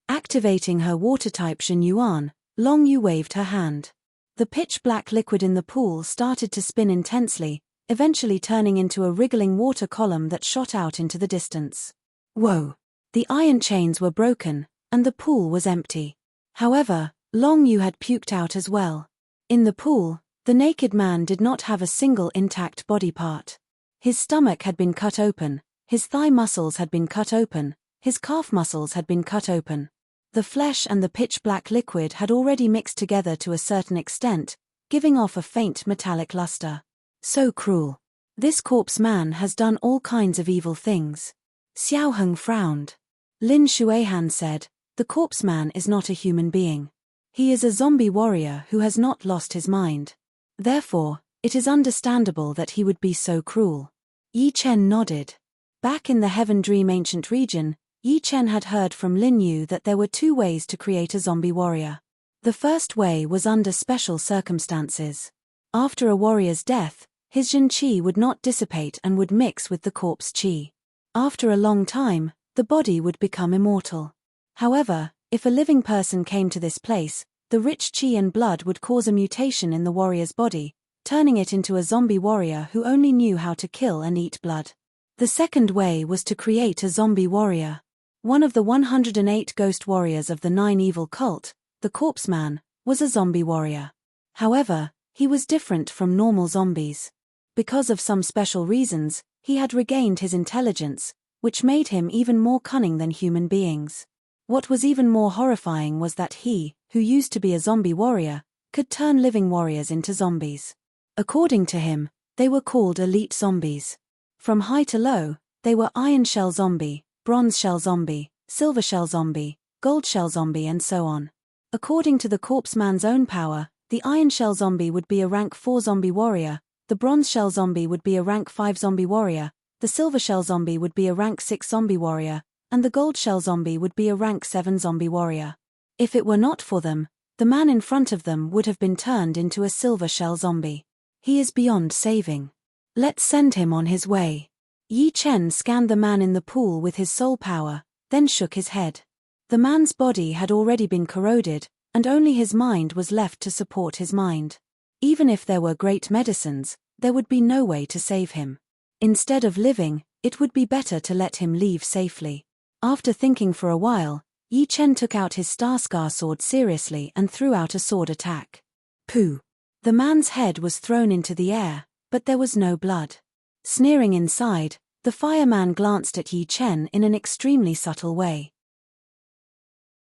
Activating her water-type Jin Yuan, Long Yu waved her hand. The pitch-black liquid in the pool started to spin intensely, eventually turning into a wriggling water column that shot out into the distance. Whoa! The iron chains were broken, and the pool was empty. However, Long Yu had puked out as well. In the pool, the naked man did not have a single intact body part. His stomach had been cut open, his thigh muscles had been cut open, his calf muscles had been cut open. The flesh and the pitch-black liquid had already mixed together to a certain extent, giving off a faint metallic luster. So cruel. This corpse man has done all kinds of evil things. Xiao Heng frowned. Lin Shuihan said, "The corpse man is not a human being. He is a zombie warrior who has not lost his mind. Therefore, it is understandable that he would be so cruel." Yi Chen nodded. Back in the Heaven Dream ancient region, Yi Chen had heard from Lin Yu that there were 2 ways to create a zombie warrior. The first way was under special circumstances. After a warrior's death, his Jin Qi would not dissipate and would mix with the corpse Qi. After a long time, the body would become immortal. However, if a living person came to this place, the rich Qi and blood would cause a mutation in the warrior's body, turning it into a zombie warrior who only knew how to kill and eat blood. The second way was to create a zombie warrior. One of the 108 ghost warriors of the 9 evil cult, the corpse man, was a zombie warrior. However, he was different from normal zombies. Because of some special reasons, he had regained his intelligence, which made him even more cunning than human beings. What was even more horrifying was that he, who used to be a zombie warrior, could turn living warriors into zombies. According to him, they were called elite zombies. From high to low, they were iron shell zombie, bronze shell zombie, silver shell zombie, gold shell zombie and so on. According to the corpse man's own power, the iron shell zombie would be a rank 4 zombie warrior, the bronze shell zombie would be a rank 5 zombie warrior, the silver shell zombie would be a rank 6 zombie warrior, and the gold shell zombie would be a rank 7 zombie warrior. If it were not for them, the man in front of them would have been turned into a silver shell zombie. He is beyond saving. Let's send him on his way. Yi Chen scanned the man in the pool with his soul power, then shook his head. The man's body had already been corroded, and only his mind was left to support his mind. Even if there were great medicines, there would be no way to save him. Instead of living, it would be better to let him leave safely. After thinking for a while, Yi Chen took out his Star-Scar sword seriously and threw out a sword attack. Pooh! The man's head was thrown into the air, but there was no blood. Sneering inside, the fireman glanced at Yi Chen in an extremely subtle way.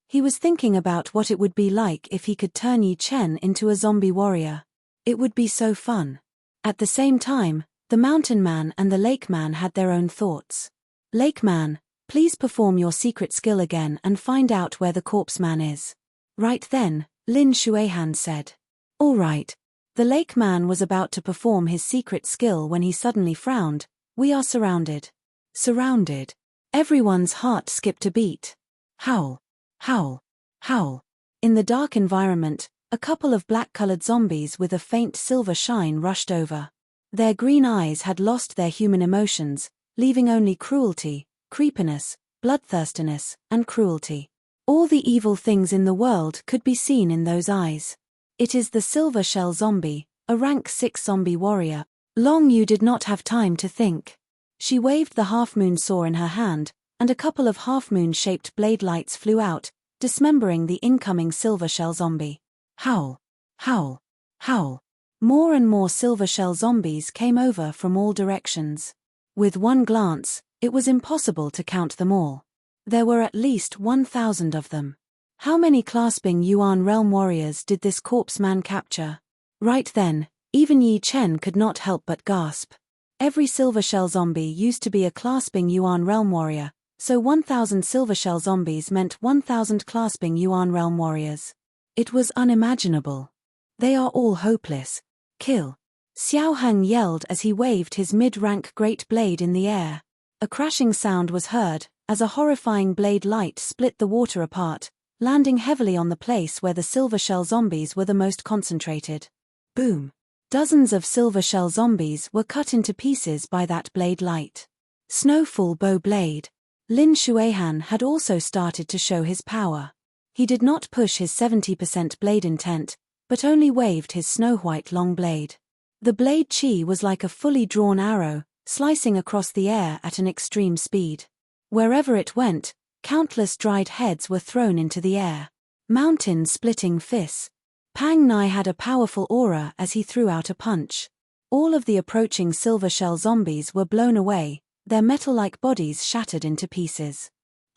He was thinking about what it would be like if he could turn Yi Chen into a zombie warrior. It would be so fun. At the same time, the mountain man and the lake man had their own thoughts. Lake man, please perform your secret skill again and find out where the corpse man is. Right then, Lin Shuihan said. All right. The lake man was about to perform his secret skill when he suddenly frowned. We are surrounded. Surrounded. Everyone's heart skipped a beat. Howl. Howl. Howl. In the dark environment, a couple of black-colored zombies with a faint silver shine rushed over. Their green eyes had lost their human emotions, leaving only cruelty, creepiness, bloodthirstiness, and cruelty. All the evil things in the world could be seen in those eyes. It is the silver shell zombie, a rank 6 zombie warrior. Long Yu did not have time to think. She waved the half-moon saw in her hand, and a couple of half-moon-shaped blade lights flew out, dismembering the incoming silver shell zombie. Howl. Howl. Howl. More and more silver shell zombies came over from all directions. With one glance, it was impossible to count them all. There were at least 1,000 of them. How many clasping Yuan realm warriors did this corpse man capture? Right then, even Yi Chen could not help but gasp. Every silver shell zombie used to be a clasping Yuan realm warrior, so 1,000 silver shell zombies meant 1,000 clasping Yuan realm warriors. It was unimaginable. They are all hopeless. Kill. Xiao Heng yelled as he waved his mid-rank great blade in the air. A crashing sound was heard, as a horrifying blade light split the water apart, landing heavily on the place where the silver shell zombies were the most concentrated. Boom. Dozens of silver shell zombies were cut into pieces by that blade light. Snowfall bow blade. Lin Shuihan had also started to show his power. He did not push his 70% blade intent, but only waved his snow-white long blade. The blade chi was like a fully drawn arrow, slicing across the air at an extreme speed. Wherever it went, countless dried heads were thrown into the air. Mountain-splitting fists. Pang Nai had a powerful aura as he threw out a punch. All of the approaching silver shell zombies were blown away, their metal-like bodies shattered into pieces.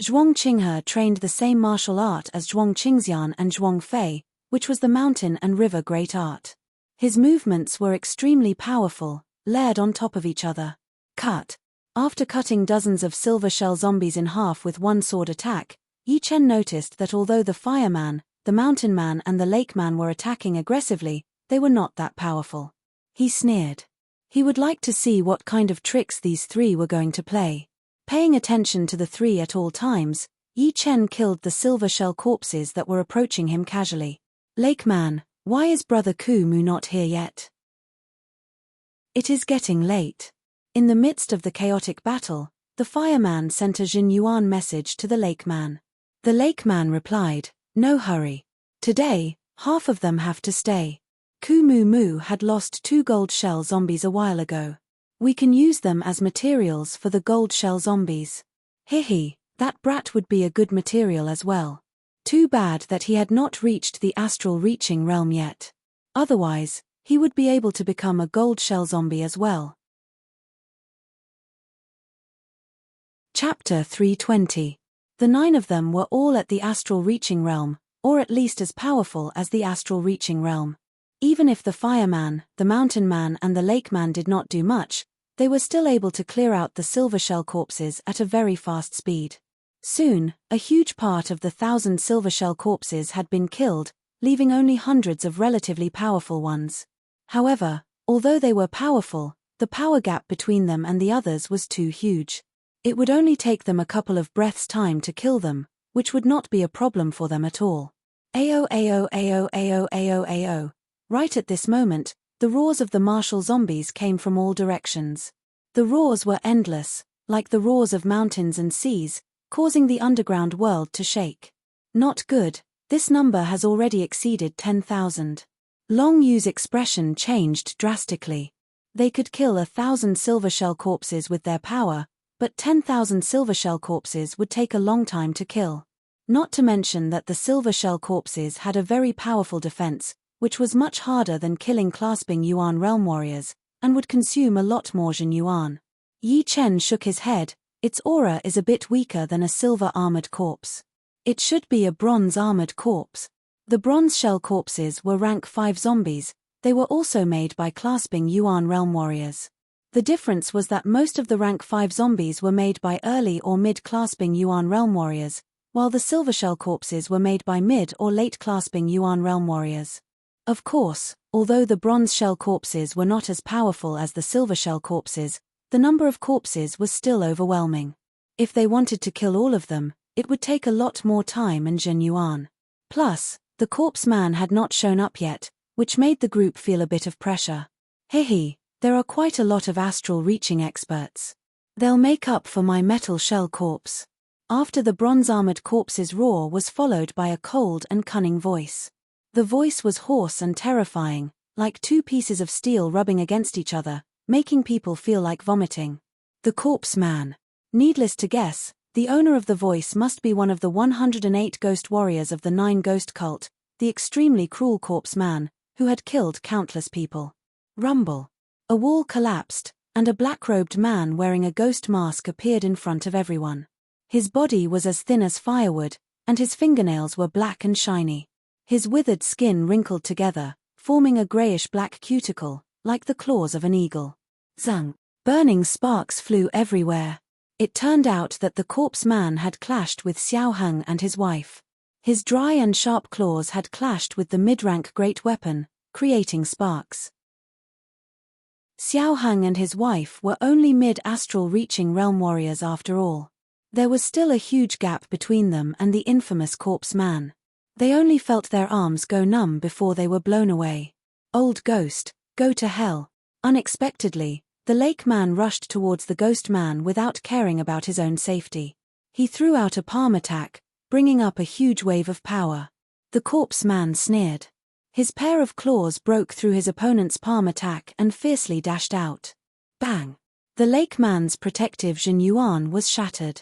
Zhuang Qinghe trained the same martial art as Zhuang Qingxian and Zhuang Fei, which was the mountain and river great art. His movements were extremely powerful, layered on top of each other. Cut. After cutting dozens of silver shell zombies in half with one sword attack, Yi Chen noticed that although the fireman, the mountain man and the lake man were attacking aggressively, they were not that powerful. He sneered. He would like to see what kind of tricks these three were going to play. Paying attention to the three at all times, Yi Chen killed the silver shell corpses that were approaching him casually. Lake man, why is Brother Ku Mu not here yet? It is getting late. In the midst of the chaotic battle, the fireman sent a Jin Yuan message to the lakeman. The lakeman replied, "No hurry. Today, half of them have to stay. Kumu Mu had lost 2 gold shell zombies a while ago. We can use them as materials for the gold shell zombies. Hihi, that brat would be a good material as well. Too bad that he had not reached the astral reaching realm yet. Otherwise, he would be able to become a gold shell zombie as well." Chapter 320. The 9 of them were all at the astral reaching realm, or at least as powerful as the astral reaching realm. Even if the fireman, the mountain man and the lakeman did not do much, they were still able to clear out the silver shell corpses at a very fast speed. Soon, a huge part of the 1,000 silver shell corpses had been killed, leaving only hundreds of relatively powerful ones. However, although they were powerful, the power gap between them and the others was too huge. It would only take them a couple of breaths' time to kill them, which would not be a problem for them at all. Ayo ayo ayo ayo ayo ayo. Right at this moment, the roars of the martial zombies came from all directions. The roars were endless, like the roars of mountains and seas, causing the underground world to shake. Not good, this number has already exceeded 10,000. Long Yu's expression changed drastically. They could kill 1,000 silver shell corpses with their power, but 10,000 silver shell corpses would take a long time to kill. Not to mention that the silver shell corpses had a very powerful defense, which was much harder than killing clasping Yuan realm warriors, and would consume a lot more Jin Yuan. Yi Chen shook his head. Its aura is a bit weaker than a silver armored corpse. It should be a bronze armored corpse. The bronze shell corpses were rank 5 zombies. They were also made by clasping Yuan realm warriors. The difference was that most of the rank 5 zombies were made by early or mid clasping Yuan realm warriors, while the silver shell corpses were made by mid or late clasping Yuan realm warriors. Of course, although the bronze shell corpses were not as powerful as the silver shell corpses, the number of corpses was still overwhelming. If they wanted to kill all of them, it would take a lot more time and Jin Yuan. Plus, the corpse man had not shown up yet, which made the group feel a bit of pressure. Hehe, there are quite a lot of astral reaching experts. They'll make up for my metal shell corpse. After the bronze armored corpse's roar was followed by a cold and cunning voice. The voice was hoarse and terrifying, like 2 pieces of steel rubbing against each other, making people feel like vomiting. The corpse man. Needless to guess, the owner of the voice must be one of the 108 ghost warriors of the 9 ghost cult, the extremely cruel corpse man, who had killed countless people. Rumble. A wall collapsed, and a black-robed man wearing a ghost mask appeared in front of everyone. His body was as thin as firewood, and his fingernails were black and shiny. His withered skin wrinkled together, forming a grayish-black cuticle, like the claws of an eagle. Zung. Burning sparks flew everywhere. It turned out that the corpse man had clashed with Xiao Heng and his wife. His dry and sharp claws had clashed with the mid-rank great weapon, creating sparks. Xiao Heng and his wife were only mid-astral reaching realm warriors after all. There was still a huge gap between them and the infamous corpse man. They only felt their arms go numb before they were blown away. Old ghost, go to hell. Unexpectedly, the lake man rushed towards the ghost man without caring about his own safety. He threw out a palm attack, bringing up a huge wave of power. The corpse man sneered. His pair of claws broke through his opponent's palm attack and fiercely dashed out. Bang! The lake man's protective Jin Yuan was shattered.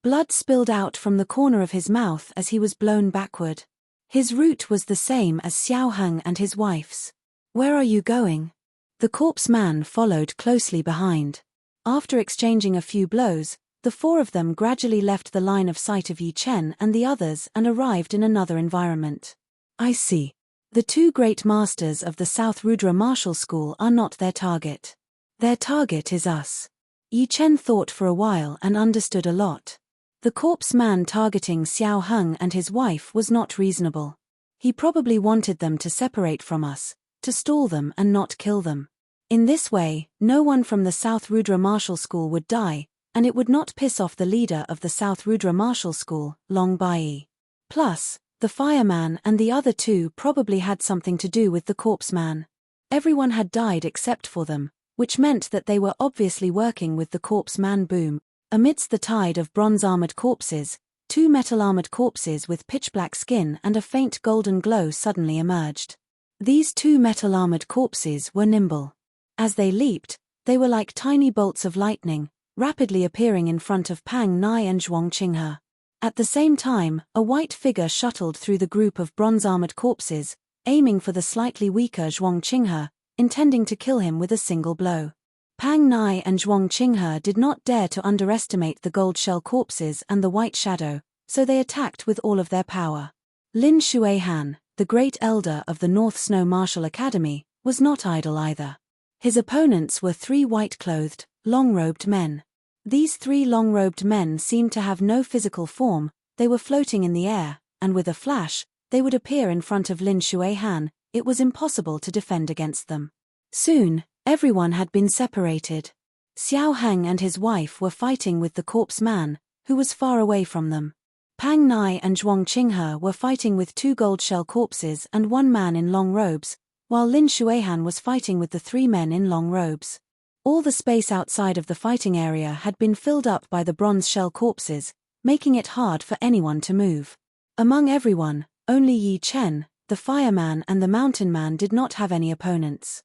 Blood spilled out from the corner of his mouth as he was blown backward. His route was the same as Xiao Heng and his wife's. Where are you going? The corpse man followed closely behind. After exchanging a few blows, the 4 of them gradually left the line of sight of Yi Chen and the others and arrived in another environment. I see. The 2 great masters of the South Rudra Martial School are not their target. Their target is us. Yi Chen thought for a while and understood a lot. The corpse man targeting Xiao Heng and his wife was not reasonable. He probably wanted them to separate from us, to stall them and not kill them. In this way, no one from the South Rudra Martial School would die, and it would not piss off the leader of the South Rudra Martial School, Long Bai. Plus, the fireman and the other 2 probably had something to do with the corpse man. Everyone had died except for them, which meant that they were obviously working with the corpse man boom. Amidst the tide of bronze-armored corpses, two metal-armored corpses with pitch-black skin and a faint golden glow suddenly emerged. These two metal-armored corpses were nimble. As they leaped, they were like tiny bolts of lightning, rapidly appearing in front of Pang Nai and Zhuang Qinghe. At the same time, a white figure shuttled through the group of bronze-armored corpses, aiming for the slightly weaker Zhuang Qinghe, intending to kill him with a single blow. Pang Nai and Zhuang Qinghe did not dare to underestimate the gold shell corpses and the white shadow, so they attacked with all of their power. Lin Xuehan, the great elder of the North Snow Martial Academy, was not idle either. His opponents were three white-clothed, long-robed men. These three long-robed men seemed to have no physical form, they were floating in the air, and with a flash, they would appear in front of Lin Xuehan. It was impossible to defend against them. Soon, everyone had been separated. Xiao Hang and his wife were fighting with the corpse man, who was far away from them. Pang Nai and Zhuang Qinghe were fighting with two gold shell corpses and one man in long robes, while Lin Xuehan was fighting with the three men in long robes. All the space outside of the fighting area had been filled up by the bronze shell corpses, making it hard for anyone to move. Among everyone, only Yi Chen, the fireman and the mountain man did not have any opponents.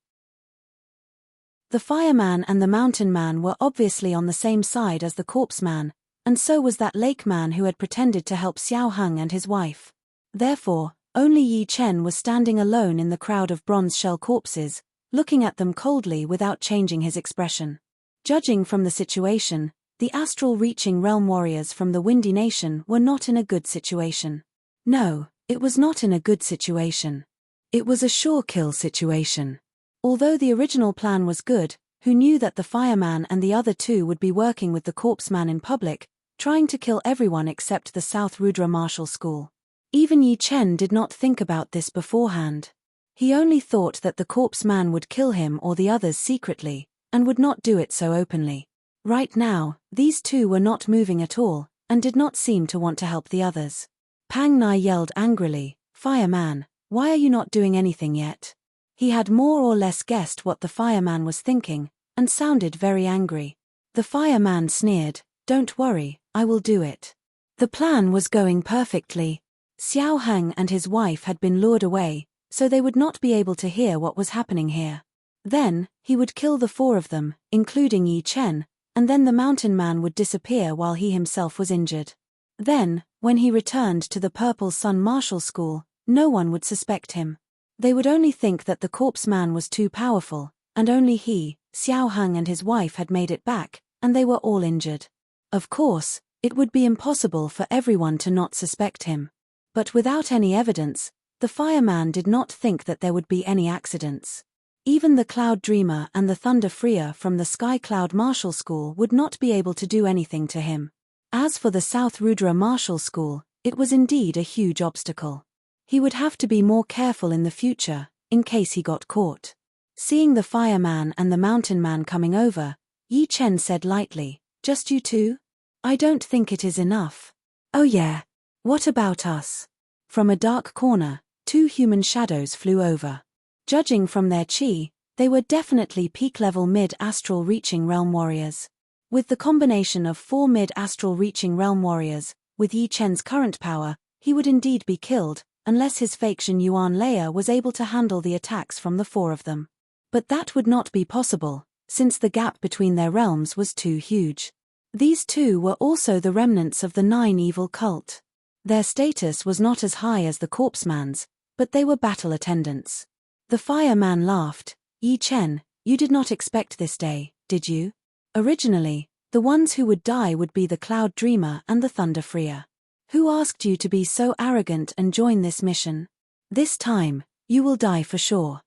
The fireman and the mountain man were obviously on the same side as the corpse man, and so was that lake man who had pretended to help Xiao Hang and his wife. Therefore, only Yi Chen was standing alone in the crowd of bronze shell corpses, looking at them coldly without changing his expression. Judging from the situation, the astral-reaching realm warriors from the Windy Nation were not in a good situation. No, it was not in a good situation. It was a sure-kill situation. Although the original plan was good, who knew that the fireman and the other two would be working with the corpse man in public, trying to kill everyone except the South Rudra Martial School. Even Yi Chen did not think about this beforehand. He only thought that the corpse man would kill him or the others secretly, and would not do it so openly. Right now, these two were not moving at all, and did not seem to want to help the others. Pang Nai yelled angrily, "Fireman, why are you not doing anything yet?" He had more or less guessed what the fireman was thinking, and sounded very angry. The fireman sneered, "Don't worry, I will do it." The plan was going perfectly. Xiao Hang and his wife had been lured away, so they would not be able to hear what was happening here. Then, he would kill the four of them, including Yi Chen, and then the mountain man would disappear while he himself was injured. Then, when he returned to the Purple Sun Martial School, no one would suspect him. They would only think that the corpse man was too powerful, and only he, Xiao Hang and his wife had made it back, and they were all injured. Of course, it would be impossible for everyone to not suspect him. But without any evidence, the fireman did not think that there would be any accidents. Even the Cloud Dreamer and the Thunder Freer from the Sky Cloud Martial School would not be able to do anything to him. As for the South Rudra Martial School, it was indeed a huge obstacle. He would have to be more careful in the future, in case he got caught. Seeing the fireman and the mountain man coming over, Yi Chen said lightly, "Just you two? I don't think it is enough." "Oh yeah. What about us?" From a dark corner, two human shadows flew over. Judging from their chi, they were definitely peak-level mid-astral reaching realm warriors. With the combination of 4 mid-astral reaching realm warriors, with Yi Chen's current power, he would indeed be killed, unless his fake Shen Yuan layer was able to handle the attacks from the 4 of them. But that would not be possible, since the gap between their realms was too huge. These two were also the remnants of the 9 evil cult. Their status was not as high as the corpseman's, but they were battle attendants. The fireman laughed. "Yi Chen, you did not expect this day, did you? Originally, the ones who would die would be the Cloud Dreamer and the Thunder Freer. Who asked you to be so arrogant and join this mission? This time, you will die for sure.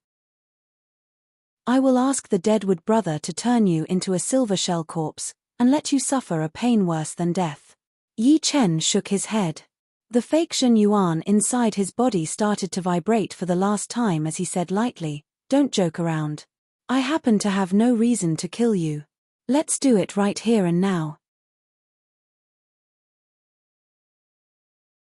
I will ask the Deadwood brother to turn you into a silver shell corpse, and let you suffer a pain worse than death." Yi Chen shook his head. The fake Shen Yuan inside his body started to vibrate for the last time as he said lightly, "Don't joke around. I happen to have no reason to kill you. Let's do it right here and now."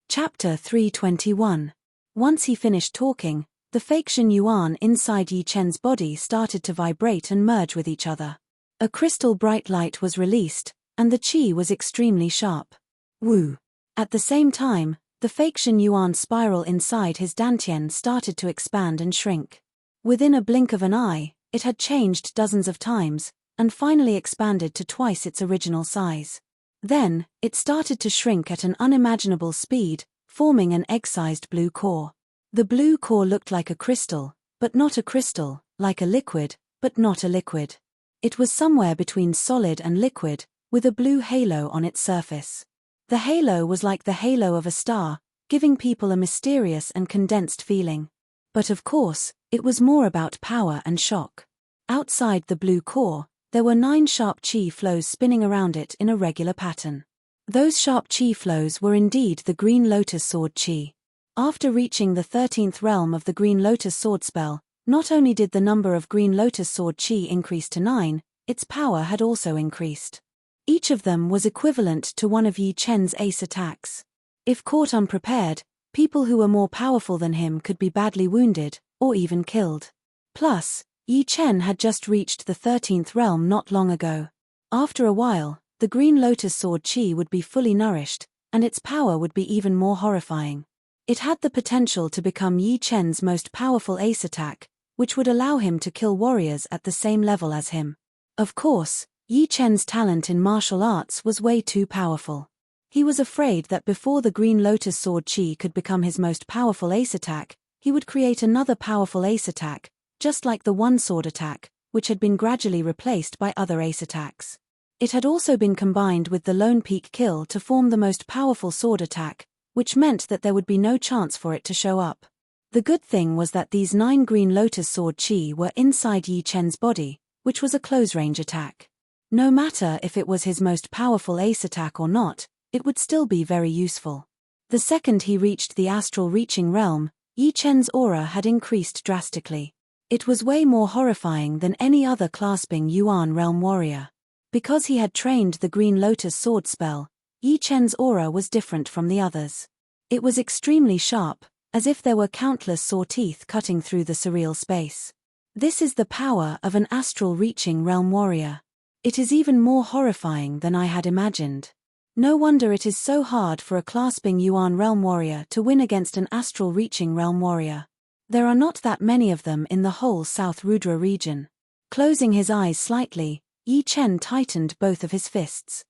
Chapter 321. Once he finished talking, the fake Jin Yuan inside Yi Chen's body started to vibrate and merge with each other. A crystal bright light was released, and the qi was extremely sharp. Woo! At the same time, the fake Jin Yuan spiral inside his dantian started to expand and shrink. Within a blink of an eye, it had changed dozens of times, and finally expanded to twice its original size. Then, it started to shrink at an unimaginable speed, forming an egg-sized blue core. The blue core looked like a crystal, but not a crystal, like a liquid, but not a liquid. It was somewhere between solid and liquid, with a blue halo on its surface. The halo was like the halo of a star, giving people a mysterious and condensed feeling. But of course, it was more about power and shock. Outside the blue core, there were 9 sharp qi flows spinning around it in a regular pattern. Those sharp qi flows were indeed the Green Lotus Sword qi. After reaching the 13th realm of the Green Lotus Sword spell, not only did the number of Green Lotus Sword qi increase to 9, its power had also increased. Each of them was equivalent to one of Yi Chen's ace attacks. If caught unprepared, people who were more powerful than him could be badly wounded, or even killed. Plus, Yi Chen had just reached the 13th realm not long ago. After a while, the Green Lotus Sword qi would be fully nourished, and its power would be even more horrifying. It had the potential to become Yi Chen's most powerful ace attack, which would allow him to kill warriors at the same level as him. Of course, Yi Chen's talent in martial arts was way too powerful. He was afraid that before the Green Lotus Sword qi could become his most powerful ace attack, he would create another powerful ace attack, just like the one sword attack, which had been gradually replaced by other ace attacks. It had also been combined with the Lone Peak Kill to form the most powerful sword attack, which meant that there would be no chance for it to show up. The good thing was that these 9 Green Lotus Sword qi were inside Yi Chen's body, which was a close-range attack. No matter if it was his most powerful ace attack or not, it would still be very useful. The second he reached the astral reaching realm, Yi Chen's aura had increased drastically. It was way more horrifying than any other clasping Yuan realm warrior. Because he had trained the Green Lotus Sword spell, Yi Chen's aura was different from the others. It was extremely sharp, as if there were countless saw teeth cutting through the surreal space. This is the power of an astral reaching realm warrior. It is even more horrifying than I had imagined. No wonder it is so hard for a clasping Yuan realm warrior to win against an astral reaching realm warrior. There are not that many of them in the whole South Rudra region. Closing his eyes slightly, Yi Chen tightened both of his fists.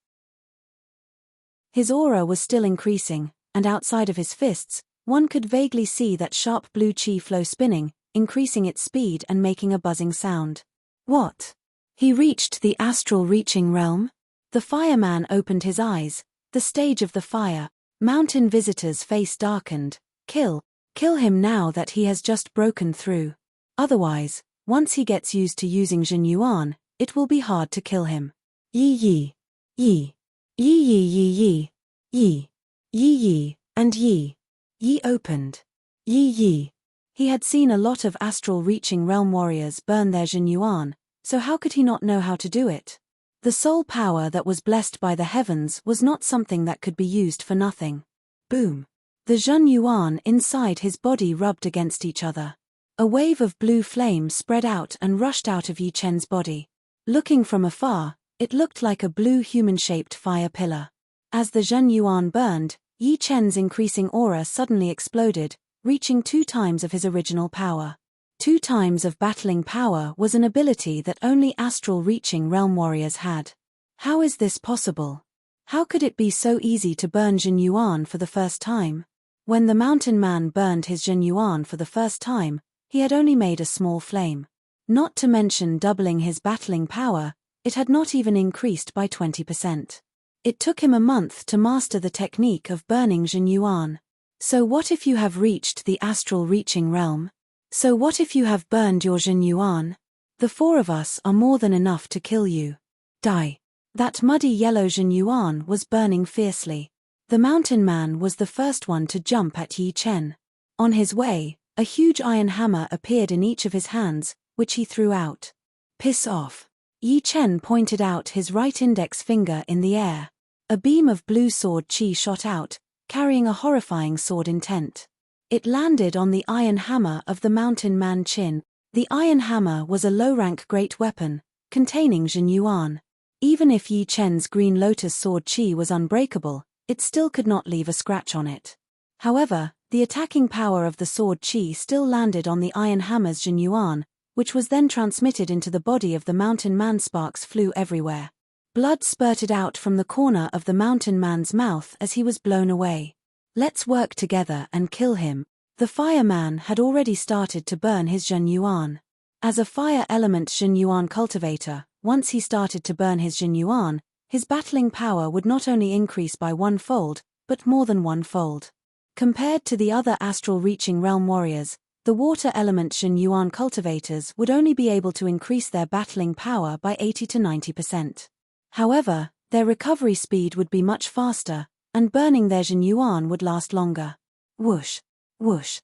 His aura was still increasing, and outside of his fists, one could vaguely see that sharp blue qi flow spinning, increasing its speed and making a buzzing sound. What? He reached the astral reaching realm? The fireman opened his eyes. The stage of the fire. Mountain visitor's face darkened. Kill him now that he has just broken through. Otherwise, once he gets used to using Jin Yuan, it will be hard to kill him. Yi yi. Yi. Yi yi yi yi. Yi. Yi yi, and yi. Yi opened. Yi yi. He had seen a lot of astral reaching realm warriors burn their Jin Yuan, so how could he not know how to do it? The soul power that was blessed by the heavens was not something that could be used for nothing. Boom. The Jin Yuan inside his body rubbed against each other. A wave of blue flame spread out and rushed out of Yi Chen's body. Looking from afar, it looked like a blue human-shaped fire pillar. As the Jin Yuan burned, Yi Chen's increasing aura suddenly exploded, reaching 2 times of his original power. 2 times of battling power was an ability that only astral reaching realm warriors had. How is this possible? How could it be so easy to burn Jin Yuan for the first time? When the mountain man burned his Jin Yuan for the first time, he had only made a small flame. Not to mention doubling his battling power, it had not even increased by 20%. It took him a month to master the technique of burning Jin Yuan. So what if you have reached the astral reaching realm? So what if you have burned your Jin Yuan? The 4 of us are more than enough to kill you. Die. That muddy yellow Jin Yuan was burning fiercely. The mountain man was the first one to jump at Yi Chen. On his way, a huge iron hammer appeared in each of his hands, which he threw out. Piss off. Yi Chen pointed out his right index finger in the air. A beam of blue sword qi shot out, carrying a horrifying sword intent. It landed on the iron hammer of the mountain man Qin. The iron hammer was a low-rank great weapon, containing Jin Yuan. Even if Yi Chen's green lotus sword qi was unbreakable, it still could not leave a scratch on it. However, the attacking power of the sword qi still landed on the iron hammer's Jin Yuan, which was then transmitted into the body of the mountain man. Sparks flew everywhere. Blood spurted out from the corner of the mountain man's mouth as he was blown away. Let's work together and kill him. The fireman had already started to burn his Jin Yuan. As a fire element Jin Yuan cultivator, once he started to burn his Jin Yuan, his battling power would not only increase by 1-fold, but more than 1-fold. Compared to the other astral-reaching realm warriors, the water element Jin Yuan cultivators would only be able to increase their battling power by 80 to 90%. However, their recovery speed would be much faster, and burning their Jin Yuan would last longer. Whoosh! Whoosh!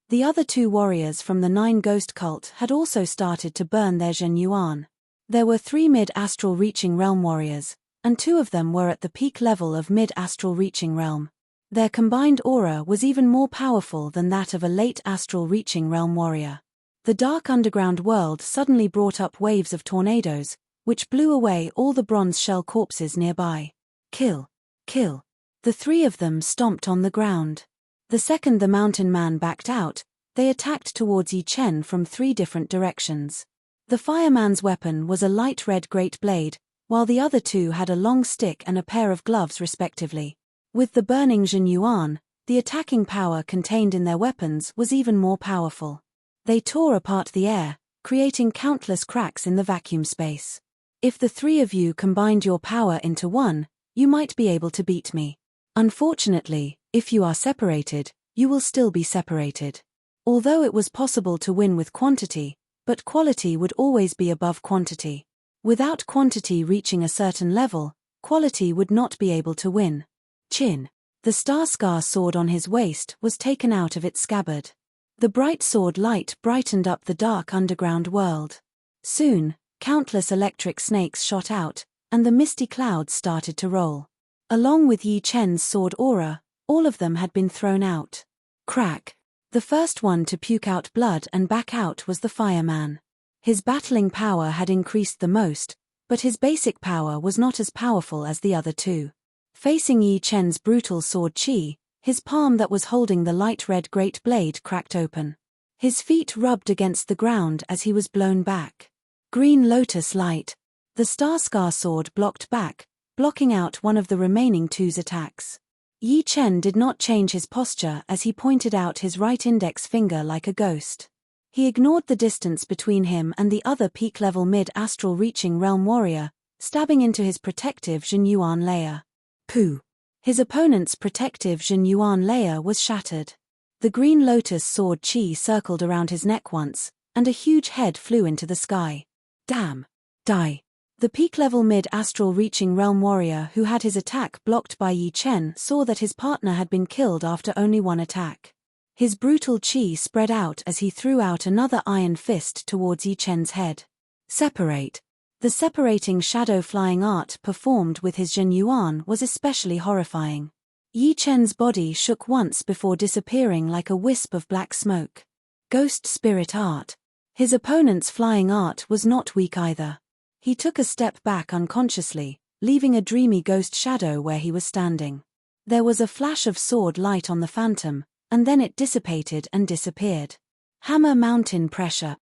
The other two warriors from the Nine Ghost cult had also started to burn their Jin Yuan. There were 3 mid-astral reaching realm warriors, and 2 of them were at the peak level of mid-astral reaching realm. Their combined aura was even more powerful than that of a late astral reaching realm warrior. The dark underground world suddenly brought up waves of tornadoes, which blew away all the bronze shell corpses nearby. Kill! Kill! The 3 of them stomped on the ground. The second the mountain man backed out, they attacked towards Yi Chen from 3 different directions. The fireman's weapon was a light red great blade, while the other 2 had a long stick and a pair of gloves respectively. With the burning Jin Yuan, the attacking power contained in their weapons was even more powerful. They tore apart the air, creating countless cracks in the vacuum space. If the 3 of you combined your power into one, you might be able to beat me. Unfortunately, if you are separated, you will still be separated. Although it was possible to win with quantity, but quality would always be above quantity. Without quantity reaching a certain level, quality would not be able to win. Qin. The star scar sword on his waist was taken out of its scabbard. The bright sword light brightened up the dark underground world. Soon, countless electric snakes shot out, and the misty clouds started to roll. Along with Yi Chen's sword aura, all of them had been thrown out. Crack! The first one to puke out blood and back out was the fireman. His battling power had increased the most, but his basic power was not as powerful as the other 2. Facing Yi Chen's brutal sword qi, his palm that was holding the light red great blade cracked open. His feet rubbed against the ground as he was blown back. Green lotus light. The star scar sword blocked back, blocking out one of the remaining 2's attacks. Yi Chen did not change his posture as he pointed out his right index finger like a ghost. He ignored the distance between him and the other peak-level mid-astral reaching realm warrior, stabbing into his protective Jin Yuan layer. Pooh! His opponent's protective Jin Yuan layer was shattered. The green lotus sword qi circled around his neck once, and a huge head flew into the sky. Damn! Die! The peak-level mid-astral reaching realm warrior who had his attack blocked by Yi Chen saw that his partner had been killed after only one attack. His brutal qi spread out as he threw out another iron fist towards Yi Chen's head. Separate! The separating shadow flying art performed with his Jin Yuan was especially horrifying. Yi Chen's body shook once before disappearing like a wisp of black smoke. Ghost spirit art. His opponent's flying art was not weak either. He took a step back unconsciously, leaving a dreamy ghost shadow where he was standing. There was a flash of sword light on the phantom, and then it dissipated and disappeared. Hammer mountain pressure.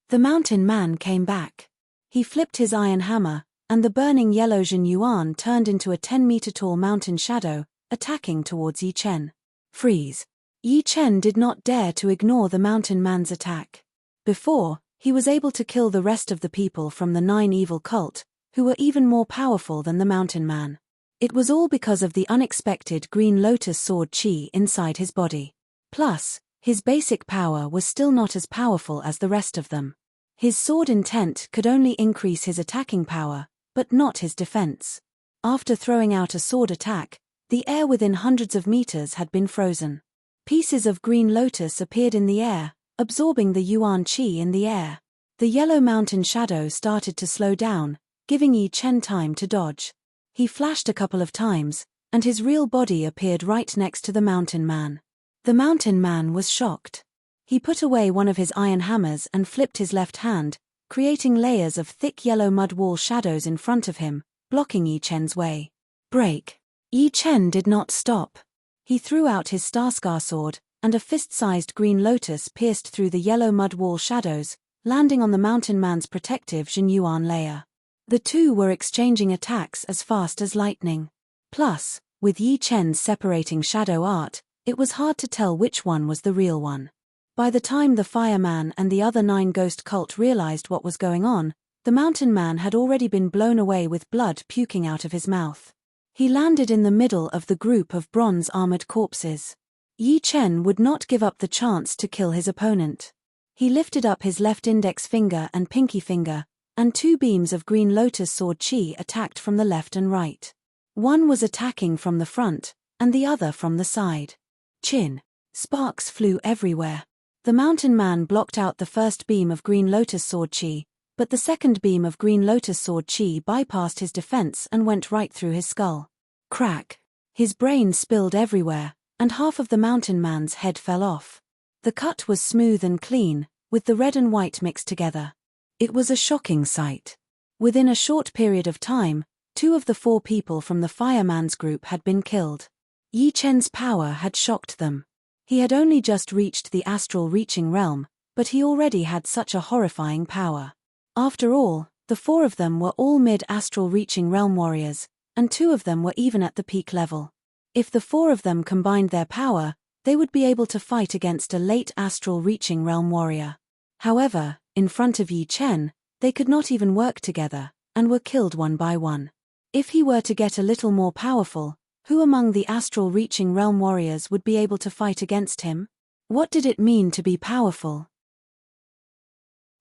The mountain man came back. He flipped his iron hammer, and the burning yellow Jin Yuan turned into a 10-meter-tall mountain shadow, attacking towards Yi Chen. Freeze! Yi Chen did not dare to ignore the mountain man's attack. Before, he was able to kill the rest of the people from the 9 evil cult, who were even more powerful than the mountain man. It was all because of the unexpected green lotus sword qi inside his body. Plus, his basic power was still not as powerful as the rest of them. His sword intent could only increase his attacking power, but not his defense. After throwing out a sword attack, the air within hundreds of meters had been frozen. Pieces of green lotus appeared in the air, absorbing the Yuan qi in the air. The yellow mountain shadow started to slow down, giving Yi Chen time to dodge. He flashed a couple of times, and his real body appeared right next to the mountain man. The mountain man was shocked. He put away one of his iron hammers and flipped his left hand, creating layers of thick yellow mud wall shadows in front of him, blocking Yi Chen's way. Break! Yi Chen did not stop. He threw out his Starscar sword, and a fist-sized green lotus pierced through the yellow mud wall shadows, landing on the mountain man's protective Jinyuan layer. The two were exchanging attacks as fast as lightning. Plus, with Yi Chen's separating shadow art, it was hard to tell which one was the real one. By the time the fireman and the other 9 ghost cult realized what was going on, the mountain man had already been blown away with blood puking out of his mouth. He landed in the middle of the group of bronze-armored corpses. Yi Chen would not give up the chance to kill his opponent. He lifted up his left index finger and pinky finger, and 2 beams of green lotus sword chi attacked from the left and right. One was attacking from the front, and the other from the side. Chin. Sparks flew everywhere. The mountain man blocked out the first beam of green lotus sword chi, but the second beam of green lotus sword chi bypassed his defense and went right through his skull. Crack! His brain spilled everywhere, and half of the mountain man's head fell off. The cut was smooth and clean, with the red and white mixed together. It was a shocking sight. Within a short period of time, 2 of the 4 people from the fireman's group had been killed. Yi Chen's power had shocked them. He had only just reached the astral reaching realm, but he already had such a horrifying power. After all, the 4 of them were all mid-astral reaching realm warriors, and 2 of them were even at the peak level. If the 4 of them combined their power, they would be able to fight against a late astral reaching realm warrior. However, in front of Yi Chen, they could not even work together, and were killed one by one. If he were to get a little more powerful, who among the astral reaching realm warriors would be able to fight against him? What did it mean to be powerful?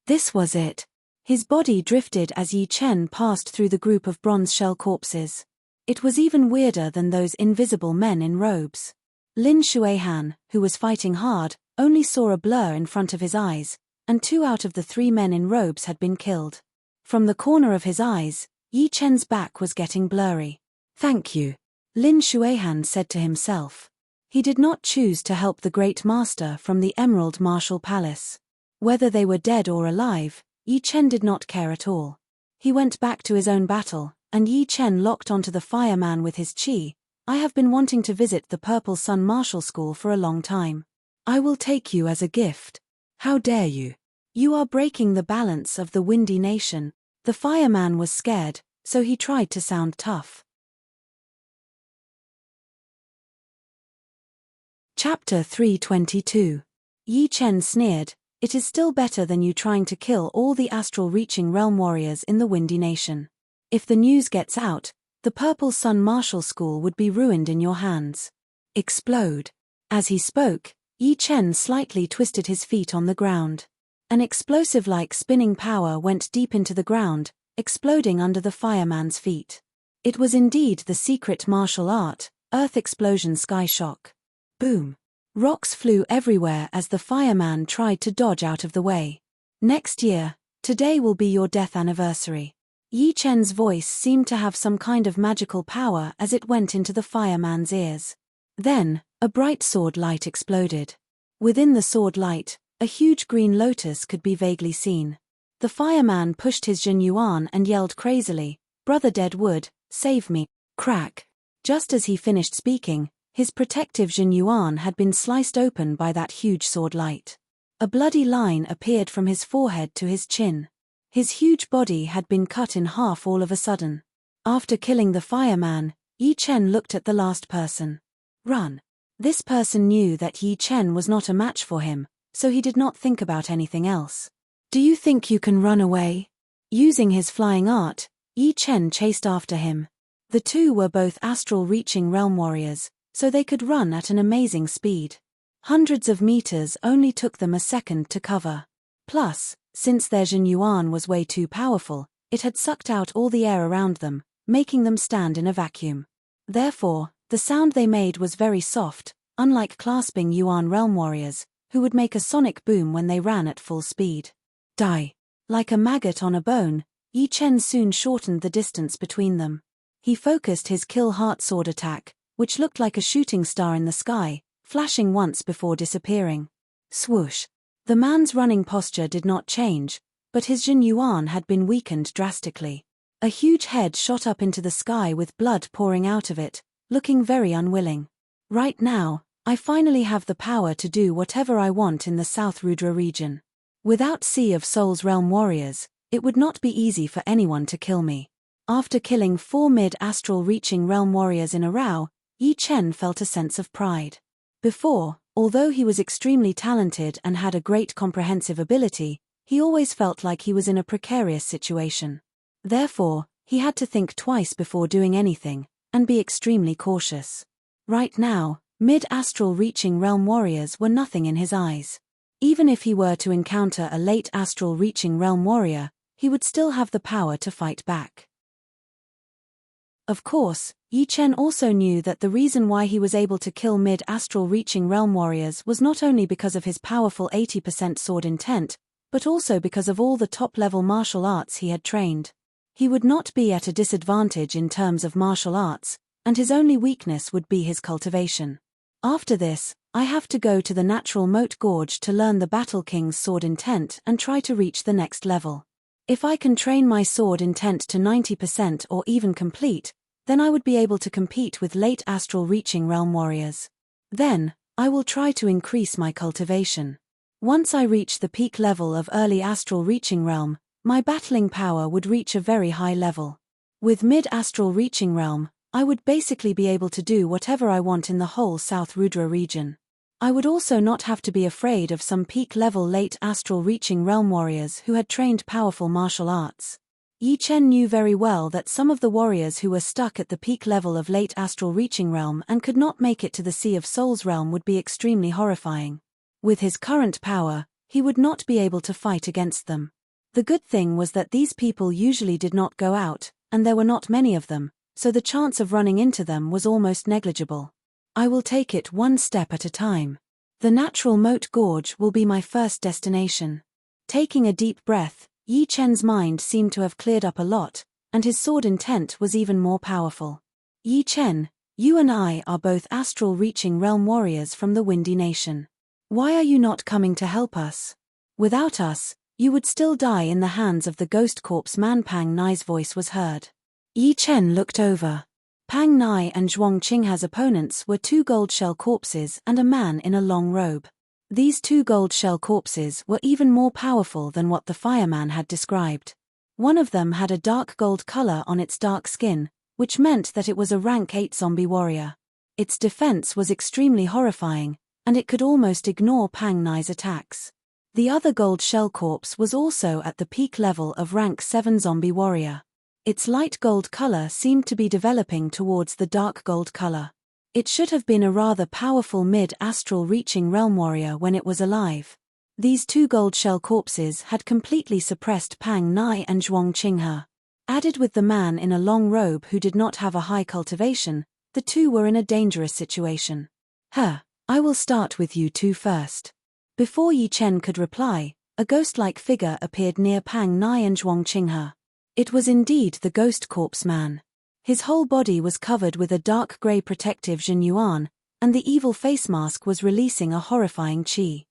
This was it. His body drifted as Yi Chen passed through the group of bronze shell corpses. It was even weirder than those invisible men in robes. Lin Shuihan, who was fighting hard, only saw a blur in front of his eyes, and 2 out of the 3 men in robes had been killed. From the corner of his eyes, Yi Chen's back was getting blurry. Thank you, Lin Shuihan said to himself. He did not choose to help the Great Master from the Emerald Martial Palace. Whether they were dead or alive, Yi Chen did not care at all. He went back to his own battle, and Yi Chen locked onto the fireman with his chi. I have been wanting to visit the Purple Sun Martial School for a long time. I will take you as a gift. How dare you? You are breaking the balance of the Windy Nation. The fireman was scared, so he tried to sound tough. Chapter 322. Yi Chen sneered, "It is still better than you trying to kill all the astral-reaching realm warriors in the Windy Nation. If the news gets out, the Purple Sun Martial School would be ruined in your hands." Explode. As he spoke, Yi Chen slightly twisted his feet on the ground. An explosive-like spinning power went deep into the ground, exploding under the fireman's feet. It was indeed the secret martial art, Earth Explosion Sky Shock. Boom. Rocks flew everywhere as the fireman tried to dodge out of the way. Next year, today will be your death anniversary. Yi Chen's voice seemed to have some kind of magical power as it went into the fireman's ears. Then, a bright sword light exploded. Within the sword light, a huge green lotus could be vaguely seen. The fireman pushed his Jinyuan and yelled crazily, "Brother Deadwood, save me." Crack. Just as he finished speaking, his protective Jinyuan had been sliced open by that huge sword light. A bloody line appeared from his forehead to his chin. His huge body had been cut in half all of a sudden. After killing the fireman, Yi Chen looked at the last person. Run. This person knew that Yi Chen was not a match for him, so he did not think about anything else. Do you think you can run away? Using his flying art, Yi Chen chased after him. The 2 were both astral-reaching realm warriors, so they could run at an amazing speed. Hundreds of meters only took them a second to cover. Plus, since their Jinyuan was way too powerful, it had sucked out all the air around them, making them stand in a vacuum. Therefore, the sound they made was very soft, unlike clasping Yuan realm warriors, who would make a sonic boom when they ran at full speed. Die. Like a maggot on a bone, Yi Chen soon shortened the distance between them. He focused his kill heart sword attack, which looked like a shooting star in the sky, flashing once before disappearing. Swoosh! The man's running posture did not change, but his Jin Yuan had been weakened drastically. A huge head shot up into the sky with blood pouring out of it, looking very unwilling. Right now, I finally have the power to do whatever I want in the South Rudra region. Without Sea of Souls realm warriors, it would not be easy for anyone to kill me. After killing 4 mid-astral reaching realm warriors in a row, Yi Chen felt a sense of pride. Before, although he was extremely talented and had a great comprehensive ability, he always felt like he was in a precarious situation. Therefore, he had to think twice before doing anything, and be extremely cautious. Right now, mid-astral reaching realm warriors were nothing in his eyes. Even if he were to encounter a late astral reaching realm warrior, he would still have the power to fight back. Of course, Yi Chen also knew that the reason why he was able to kill mid-astral reaching realm warriors was not only because of his powerful 80% sword intent, but also because of all the top-level martial arts he had trained. He would not be at a disadvantage in terms of martial arts, and his only weakness would be his cultivation. After this, I have to go to the natural moat gorge to learn the Battle King's sword intent and try to reach the next level. If I can train my sword intent to 90% or even complete, then I would be able to compete with late astral reaching realm warriors. Then, I will try to increase my cultivation. Once I reach the peak level of early astral reaching realm, my battling power would reach a very high level. With mid-astral reaching realm, I would basically be able to do whatever I want in the whole South Rudra region. I would also not have to be afraid of some peak-level late astral reaching realm warriors who had trained powerful martial arts. Yi Chen knew very well that some of the warriors who were stuck at the peak level of late astral reaching realm and could not make it to the Sea of Souls realm would be extremely horrifying. With his current power, he would not be able to fight against them. The good thing was that these people usually did not go out, and there were not many of them, so the chance of running into them was almost negligible. I will take it one step at a time. The natural moat gorge will be my first destination. Taking a deep breath, Yi Chen's mind seemed to have cleared up a lot, and his sword intent was even more powerful. Yi Chen, you and I are both astral reaching realm warriors from the Windy Nation. Why are you not coming to help us? Without us, you would still die in the hands of the ghost corpse man. Pang Nai's voice was heard. Yi Chen looked over. Pang Nai and Zhuang Qingha's opponents were 2 gold shell corpses and a man in a long robe. These 2 gold shell corpses were even more powerful than what the fireman had described. One of them had a dark gold color on its dark skin, which meant that it was a rank 8 zombie warrior. Its defense was extremely horrifying, and it could almost ignore Pang Nai's attacks. The other gold shell corpse was also at the peak level of rank 7 zombie warrior. Its light gold color seemed to be developing towards the dark gold color. It should have been a rather powerful mid-astral reaching realm warrior when it was alive. These 2 gold shell corpses had completely suppressed Pang Nai and Zhuang Qinghe. Added with the man in a long robe who did not have a high cultivation, the 2 were in a dangerous situation. I will start with you 2 first. Before Yi Chen could reply, a ghost-like figure appeared near Pang Nai and Zhuang Qinghe. It was indeed the ghost corpse man. His whole body was covered with a dark grey protective Jin Yuan, and the evil face mask was releasing a horrifying qi.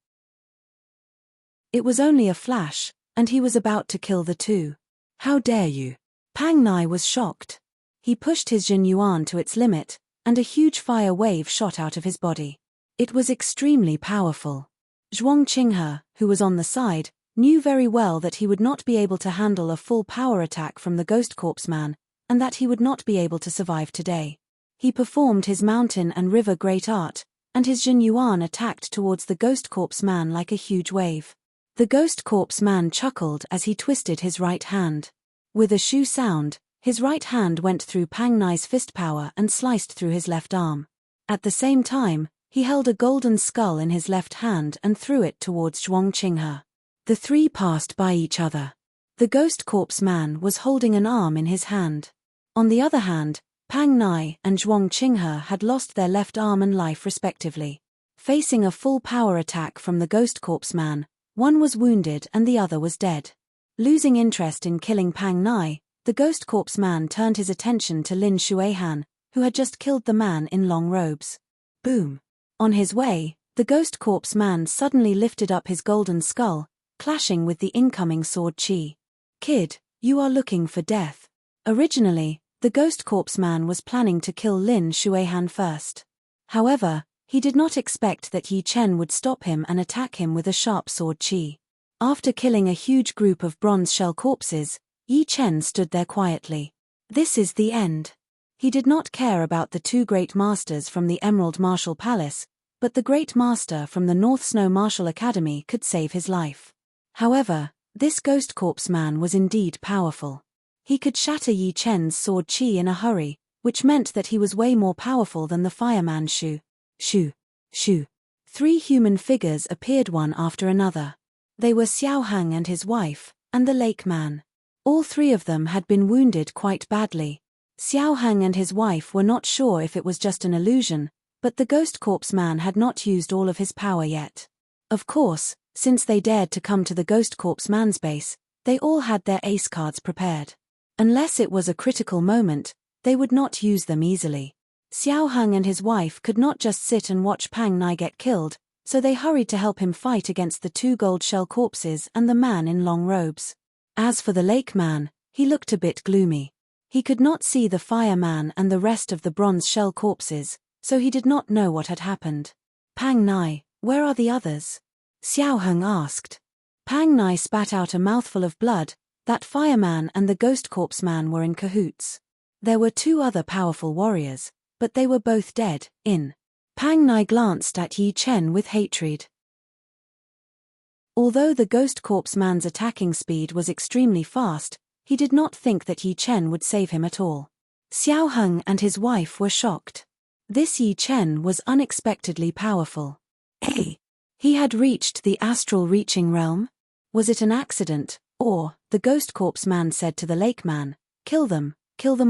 It was only a flash, and he was about to kill the 2. How dare you? Pang Nai was shocked. He pushed his Jin Yuan to its limit, and a huge fire wave shot out of his body. It was extremely powerful. Zhuang Qinghe, who was on the side, knew very well that he would not be able to handle a full power attack from the ghost corpse man, and that he would not be able to survive today. He performed his mountain and river great art, and his Jin Yuan attacked towards the ghost corpse man like a huge wave. The ghost corpse man chuckled as he twisted his right hand. With a shoo sound, his right hand went through Pang Nai's fist power and sliced through his left arm. At the same time, he held a golden skull in his left hand and threw it towards Zhuang Qinghe. The 3 passed by each other. The ghost corpse man was holding an arm in his hand. On the other hand, Pang Nai and Zhuang Qinghe had lost their left arm and life respectively. Facing a full power attack from the ghost corpse man, one was wounded and the other was dead. Losing interest in killing Pang Nai, the ghost corpse man turned his attention to Lin Xuehan, who had just killed the man in long robes. Boom! On his way, the ghost corpse man suddenly lifted up his golden skull, clashing with the incoming sword chi. Kid, you are looking for death. Originally, the ghost corpse man was planning to kill Lin Shuihan first. However, he did not expect that Yi Chen would stop him and attack him with a sharp sword chi. After killing a huge group of bronze shell corpses, Yi Chen stood there quietly. This is the end. He did not care about the two great masters from the Emerald Martial Palace, but the great master from the North Snow Martial Academy could save his life. However, this ghost corpse man was indeed powerful. He could shatter Yi Chen's sword chi in a hurry, which meant that he was way more powerful than the fireman Shu. Shu. 3 human figures appeared one after another. They were Xiao Hang and his wife, and the lake man. All 3 of them had been wounded quite badly. Xiao Hang and his wife were not sure if it was just an illusion, but the ghost corpse man had not used all of his power yet. Of course, since they dared to come to the ghost corpse man's base, they all had their ace cards prepared. Unless it was a critical moment, they would not use them easily. Xiao Hang and his wife could not just sit and watch Pang Nai get killed, so they hurried to help him fight against the 2 gold shell corpses and the man in long robes. As for the lake man, he looked a bit gloomy. He could not see the fireman and the rest of the bronze shell corpses, so he did not know what had happened. Pang Nai, where are the others? Xiao Hang asked. Pang Nai spat out a mouthful of blood. That fireman and the ghost corpse man were in cahoots. There were 2 other powerful warriors, but they were both dead. Pang Nai glanced at Yi Chen with hatred. Although the ghost corpse man's attacking speed was extremely fast, he did not think that Yi Chen would save him at all. Xiao Hang and his wife were shocked. This Yi Chen was unexpectedly powerful. Hey! He had reached the astral reaching realm? Was it an accident, or, the ghost corpse man said to the lake man, kill them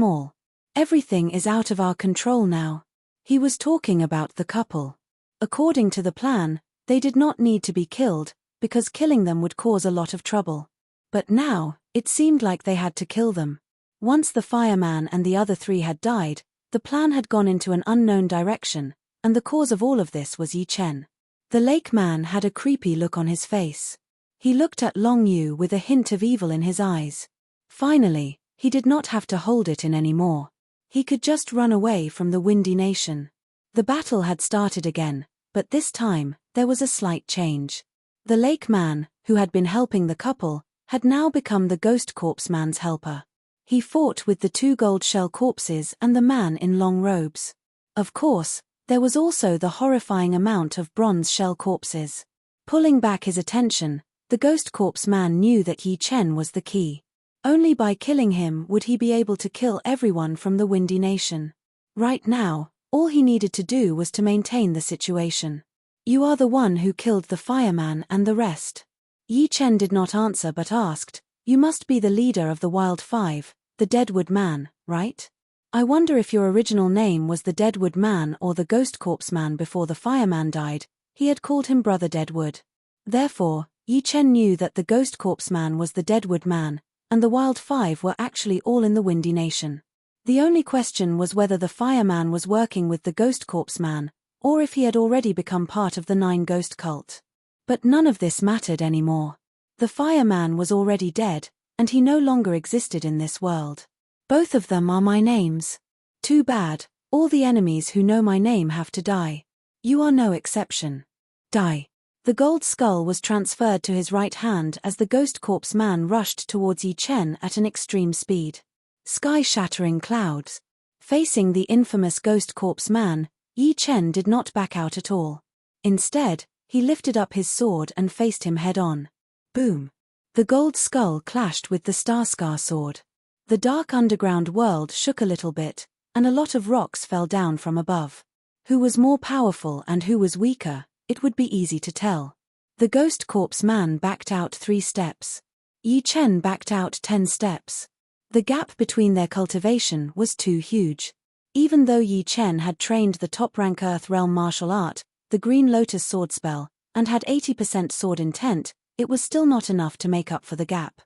all. Everything is out of our control now. He was talking about the couple. According to the plan, they did not need to be killed, because killing them would cause a lot of trouble. But now, it seemed like they had to kill them. Once the fireman and the other 3 had died, the plan had gone into an unknown direction, and the cause of all of this was Yi Chen. The lake man had a creepy look on his face. He looked at Long Yu with a hint of evil in his eyes. Finally, he did not have to hold it in anymore. He could just run away from the Windy Nation. The battle had started again, but this time, there was a slight change. The lake man, who had been helping the couple, had now become the ghost corpse man's helper. He fought with the 2 gold shell corpses and the man in long robes. Of course, there was also the horrifying amount of bronze shell corpses. Pulling back his attention, the ghost corpse man knew that Yi Chen was the key. Only by killing him would he be able to kill everyone from the Windy Nation. Right now, all he needed to do was to maintain the situation. You are the one who killed the fireman and the rest. Yi Chen did not answer but asked, you must be the leader of the Wild 5, the Deadwood Man, right? I wonder if your original name was the Deadwood Man or the Ghost Corpse Man before the fireman died. He had called him Brother Deadwood. Therefore, Yi Chen knew that the Ghost Corpse Man was the Deadwood Man, and the Wild 5 were actually all in the Windy Nation. The only question was whether the fireman was working with the Ghost Corpse Man, or if he had already become part of the 9 Ghost cult. But none of this mattered anymore. The fireman was already dead, and he no longer existed in this world. Both of them are my names. Too bad, all the enemies who know my name have to die. You are no exception. Die. The gold skull was transferred to his right hand as the Ghost Corpse Man rushed towards Yi Chen at an extreme speed. Sky-shattering clouds. Facing the infamous Ghost Corpse Man, Yi Chen did not back out at all. Instead, he lifted up his sword and faced him head-on. Boom! The gold skull clashed with the Starscar sword. The dark underground world shook a little bit, and a lot of rocks fell down from above. Who was more powerful and who was weaker, it would be easy to tell. The Ghost Corpse Man backed out 3 steps. Yi Chen backed out 10 steps. The gap between their cultivation was too huge. Even though Yi Chen had trained the top-rank Earth Realm martial art, the Green Lotus sword spell, and had 80% sword intent, it was still not enough to make up for the gap.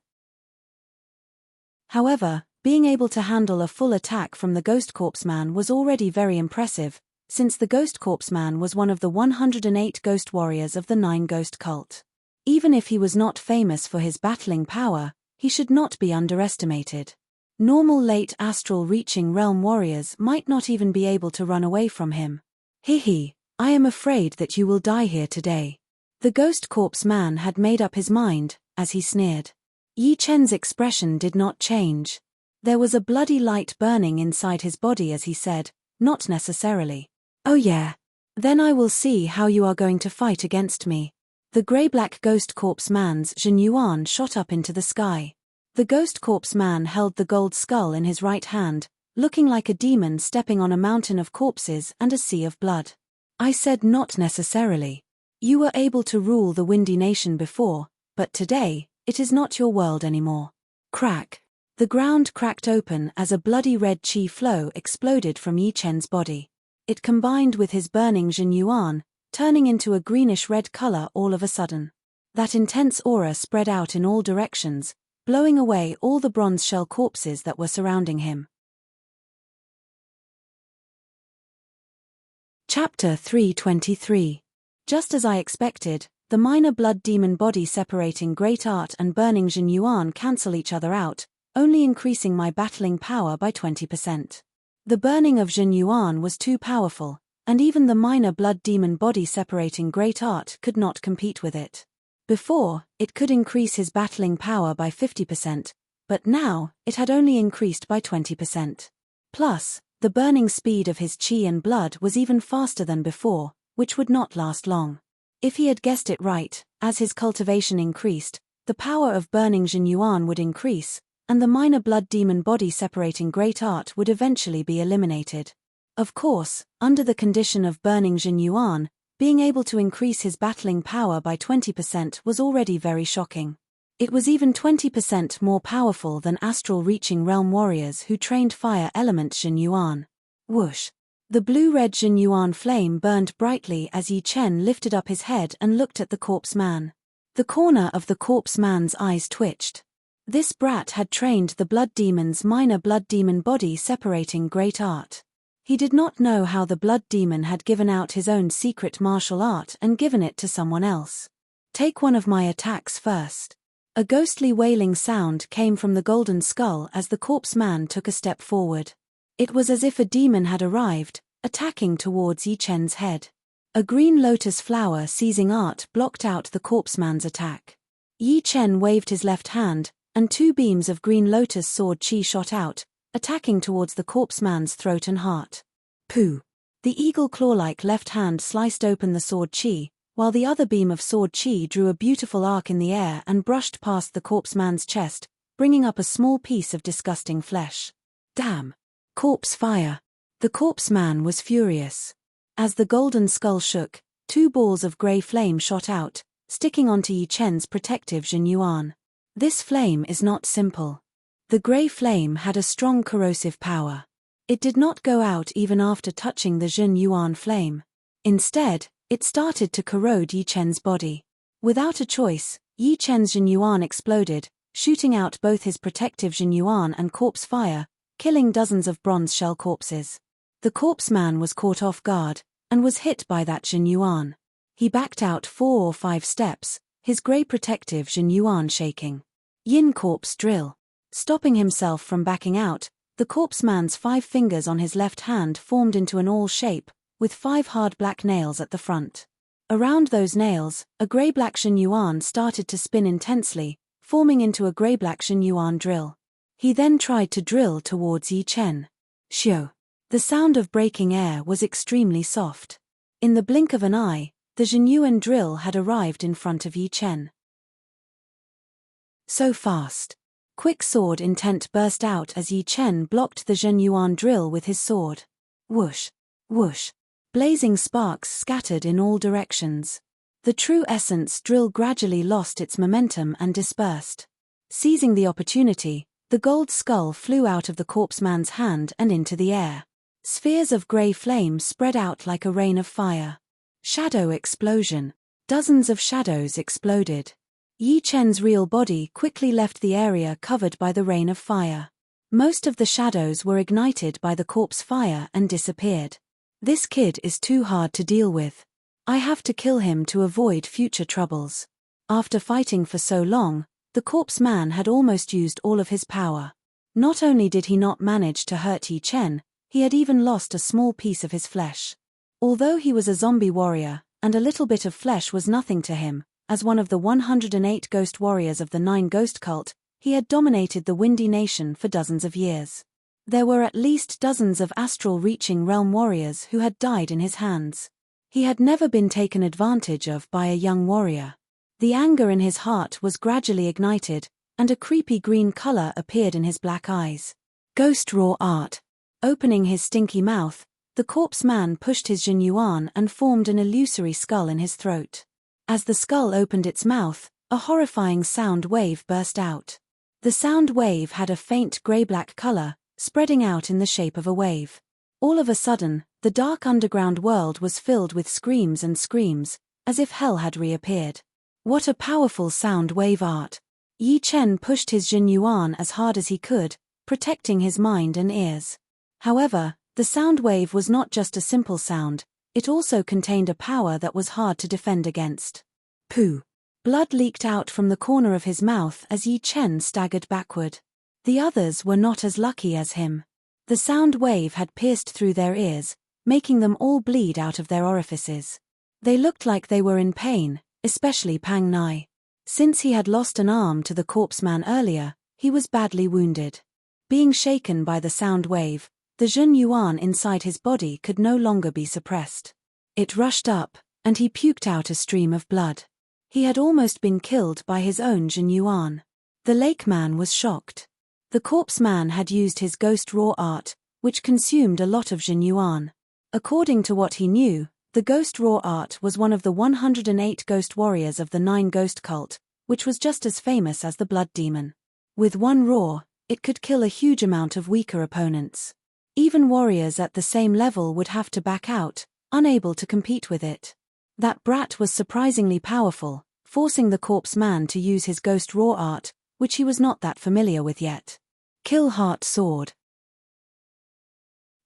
However, Being able to handle a full attack from the Ghost Corpse Man was already very impressive, since the Ghost Corpse Man was one of the 108 ghost warriors of the Nine Ghost cult. Even if he was not famous for his battling power, he should not be underestimated. Normal late astral reaching realm warriors might not even be able to run away from him. Hihi, I am afraid that you will die here today. The Ghost Corpse Man had made up his mind, as he sneered. Yi Chen's expression did not change. There was a bloody light burning inside his body as he said, not necessarily. Oh yeah. Then I will see how you are going to fight against me. The grey-black Ghost Corpse Man's Jin Yuan shot up into the sky. The Ghost Corpse Man held the gold skull in his right hand, looking like a demon stepping on a mountain of corpses and a sea of blood. I said not necessarily. You were able to rule the Windy Nation before, but today, it is not your world anymore. Crack. The ground cracked open as a bloody red chi flow exploded from Yi Chen's body. It combined with his burning Jin Yuan, turning into a greenish-red color all of a sudden. That intense aura spread out in all directions, blowing away all the bronze shell corpses that were surrounding him. Chapter 323. Just as I expected, the minor blood demon body separating Great Art and burning Jin Yuan cancel each other out, only increasing my battling power by 20%. The burning of Jin Yuan was too powerful, and even the minor blood demon body separating Great Art could not compete with it. Before, it could increase his battling power by 50%, but now, it had only increased by 20%. Plus, the burning speed of his chi and blood was even faster than before, which would not last long. If he had guessed it right, as his cultivation increased, the power of burning Jin Yuan would increase, and the minor blood demon body separating Great Art would eventually be eliminated. Of course, under the condition of burning Jin Yuan, being able to increase his battling power by 20% was already very shocking. It was even 20% more powerful than astral reaching realm warriors who trained fire element Jin Yuan. Whoosh! The blue-red Jin Yuan flame burned brightly as Yi Chen lifted up his head and looked at the corpse man. The corner of the corpse man's eyes twitched. This brat had trained the blood demon's minor blood demon body separating Great Art. He did not know how the blood demon had given out his own secret martial art and given it to someone else. Take one of my attacks first. A ghostly wailing sound came from the golden skull as the corpse man took a step forward. It was as if a demon had arrived, attacking towards Yi Chen's head. A green lotus flower seizing art blocked out the corpse man's attack. Yi Chen waved his left hand, and two beams of green lotus sword chi shot out, attacking towards the corpse man's throat and heart. Pooh! The eagle claw-like left hand sliced open the sword chi, while the other beam of sword chi drew a beautiful arc in the air and brushed past the corpse man's chest, bringing up a small piece of disgusting flesh. Damn! Corpse fire! The corpse man was furious. As the golden skull shook, two balls of grey flame shot out, sticking onto Yi Chen's protective Jin Yuan. This flame is not simple. The grey flame had a strong corrosive power. It did not go out even after touching the Jin Yuan flame. Instead, it started to corrode Yi Chen's body. Without a choice, Yi Chen's Jin Yuan exploded, shooting out both his protective Jin Yuan and corpse fire, killing dozens of bronze shell corpses. The corpse man was caught off guard, and was hit by that Jin Yuan. He backed out 4 or 5 steps, his grey protective Jin Yuan shaking. Yin corpse drill. Stopping himself from backing out, the corpse man's 5 fingers on his left hand formed into an awl shape, with 5 hard black nails at the front. Around those nails, a grey-black Jin Yuan started to spin intensely, forming into a grey-black Jin Yuan drill. He then tried to drill towards Yi Chen. Shio. The sound of breaking air was extremely soft. In the blink of an eye, the Jin Yuan drill had arrived in front of Yi Chen. So fast. Quick sword intent burst out as Yi Chen blocked the Jin Yuan drill with his sword. Whoosh! Whoosh! Blazing sparks scattered in all directions. The true essence drill gradually lost its momentum and dispersed. Seizing the opportunity, the gold skull flew out of the corpse man's hand and into the air. Spheres of grey flame spread out like a rain of fire. Shadow explosion. Dozens of shadows exploded. Yi Chen's real body quickly left the area covered by the rain of fire. Most of the shadows were ignited by the corpse fire and disappeared. This kid is too hard to deal with. I have to kill him to avoid future troubles. After fighting for so long, the corpse man had almost used all of his power. Not only did he not manage to hurt Yi Chen, he had even lost a small piece of his flesh. Although he was a zombie warrior, and a little bit of flesh was nothing to him, as one of the 108 ghost warriors of the 9 Ghost Cult, he had dominated the Windy Nation for dozens of years. There were at least dozens of astral-reaching realm warriors who had died in his hands. He had never been taken advantage of by a young warrior. The anger in his heart was gradually ignited, and a creepy green color appeared in his black eyes. Ghost raw art. Opening his stinky mouth, the corpse man pushed his Jin Yuan and formed an illusory skull in his throat. As the skull opened its mouth, a horrifying sound wave burst out. The sound wave had a faint gray-black color, spreading out in the shape of a wave. All of a sudden, the dark underground world was filled with screams and screams, as if hell had reappeared. What a powerful sound wave art! Yi Chen pushed his Jin Yuan as hard as he could, protecting his mind and ears. However, the sound wave was not just a simple sound, it also contained a power that was hard to defend against. Pooh! Blood leaked out from the corner of his mouth as Yi Chen staggered backward. The others were not as lucky as him. The sound wave had pierced through their ears, making them all bleed out of their orifices. They looked like they were in pain, especially Pang Nai. Since he had lost an arm to the corpse man earlier, he was badly wounded. Being shaken by the sound wave, the Jin Yuan inside his body could no longer be suppressed. It rushed up, and he puked out a stream of blood. He had almost been killed by his own Jin Yuan. The lake man was shocked. The corpse man had used his ghost raw art, which consumed a lot of Jin Yuan. According to what he knew, the ghost raw art was one of the 108 ghost warriors of the 9 Ghost Cult, which was just as famous as the blood demon. With one raw, it could kill a huge amount of weaker opponents. Even warriors at the same level would have to back out, unable to compete with it. That brat was surprisingly powerful, forcing the corpse man to use his ghost raw art, which he was not that familiar with yet. Kill Heart Sword.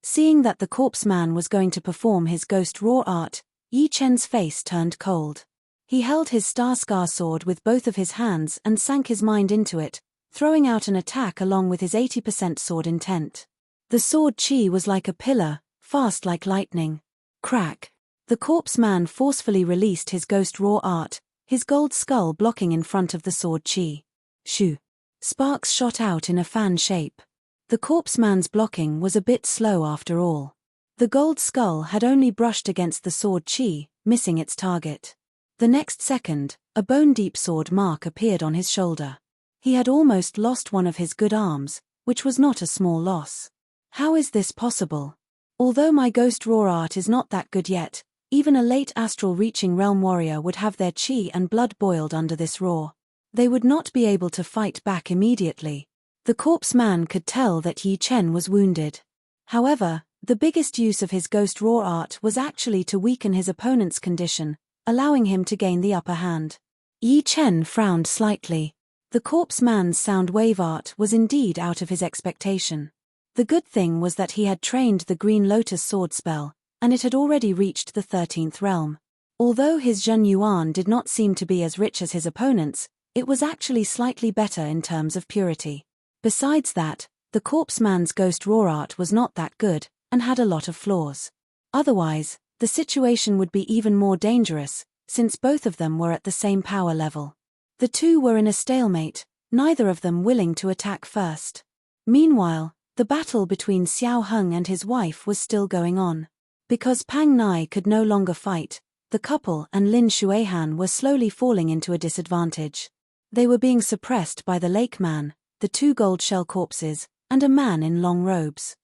Seeing that the corpse man was going to perform his ghost raw art, Yi Chen's face turned cold. He held his Star Scar sword with both of his hands and sank his mind into it, throwing out an attack along with his 80% sword intent. The sword chi was like a pillar, fast like lightning. Crack! The corpse man forcefully released his ghost raw art, his gold skull blocking in front of the sword chi. Shoo! Sparks shot out in a fan shape. The corpse man's blocking was a bit slow after all. The gold skull had only brushed against the sword chi, missing its target. The next second, a bone-deep sword mark appeared on his shoulder. He had almost lost one of his good arms, which was not a small loss. How is this possible? Although my ghost raw art is not that good yet, even a late astral-reaching realm warrior would have their chi and blood boiled under this raw. They would not be able to fight back immediately. The corpse man could tell that Yi Chen was wounded. However, the biggest use of his ghost raw art was actually to weaken his opponent's condition, allowing him to gain the upper hand. Yi Chen frowned slightly. The corpse man's sound wave art was indeed out of his expectation. The good thing was that he had trained the Green Lotus sword spell, and it had already reached the 13th realm. Although his Jin Yuan did not seem to be as rich as his opponent's, it was actually slightly better in terms of purity. Besides that, the corpse man's ghost raw art was not that good, and had a lot of flaws. Otherwise, the situation would be even more dangerous, since both of them were at the same power level. The two were in a stalemate, neither of them willing to attack first. Meanwhile, the battle between Xiao Heng and his wife was still going on. Because Pang Nai could no longer fight, the couple and Lin Shuihan were slowly falling into a disadvantage. They were being suppressed by the lake man, the 2 gold shell corpses, and a man in long robes.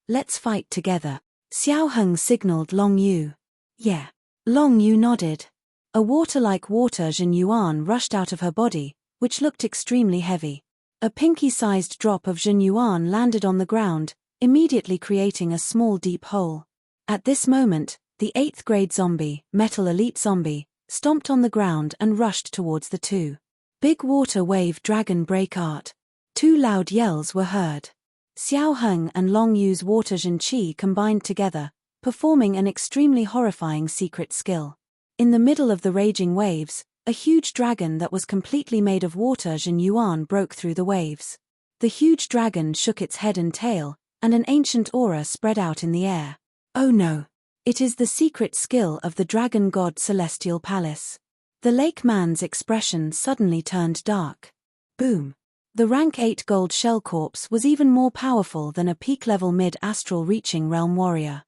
Let's fight together. Xiao Heng signaled Long Yu. Yeah. Long Yu nodded. A water-like water Jin Yuan rushed out of her body, which looked extremely heavy. A pinky-sized drop of Jin Yuan landed on the ground, immediately creating a small deep hole. At this moment, the 8th grade zombie, Metal Elite Zombie, stomped on the ground and rushed towards the two. Big water wave dragon break art. Two loud yells were heard. Xiao Heng and Long Yu's water Zhen combined together, performing an extremely horrifying secret skill. In the middle of the raging waves, a huge dragon that was completely made of water Zhen broke through the waves. The huge dragon shook its head and tail, and an ancient aura spread out in the air. Oh no! It is the secret skill of the dragon god Celestial Palace. The lake man's expression suddenly turned dark. Boom! The rank 8 gold shell corpse was even more powerful than a peak-level mid-astral reaching realm warrior.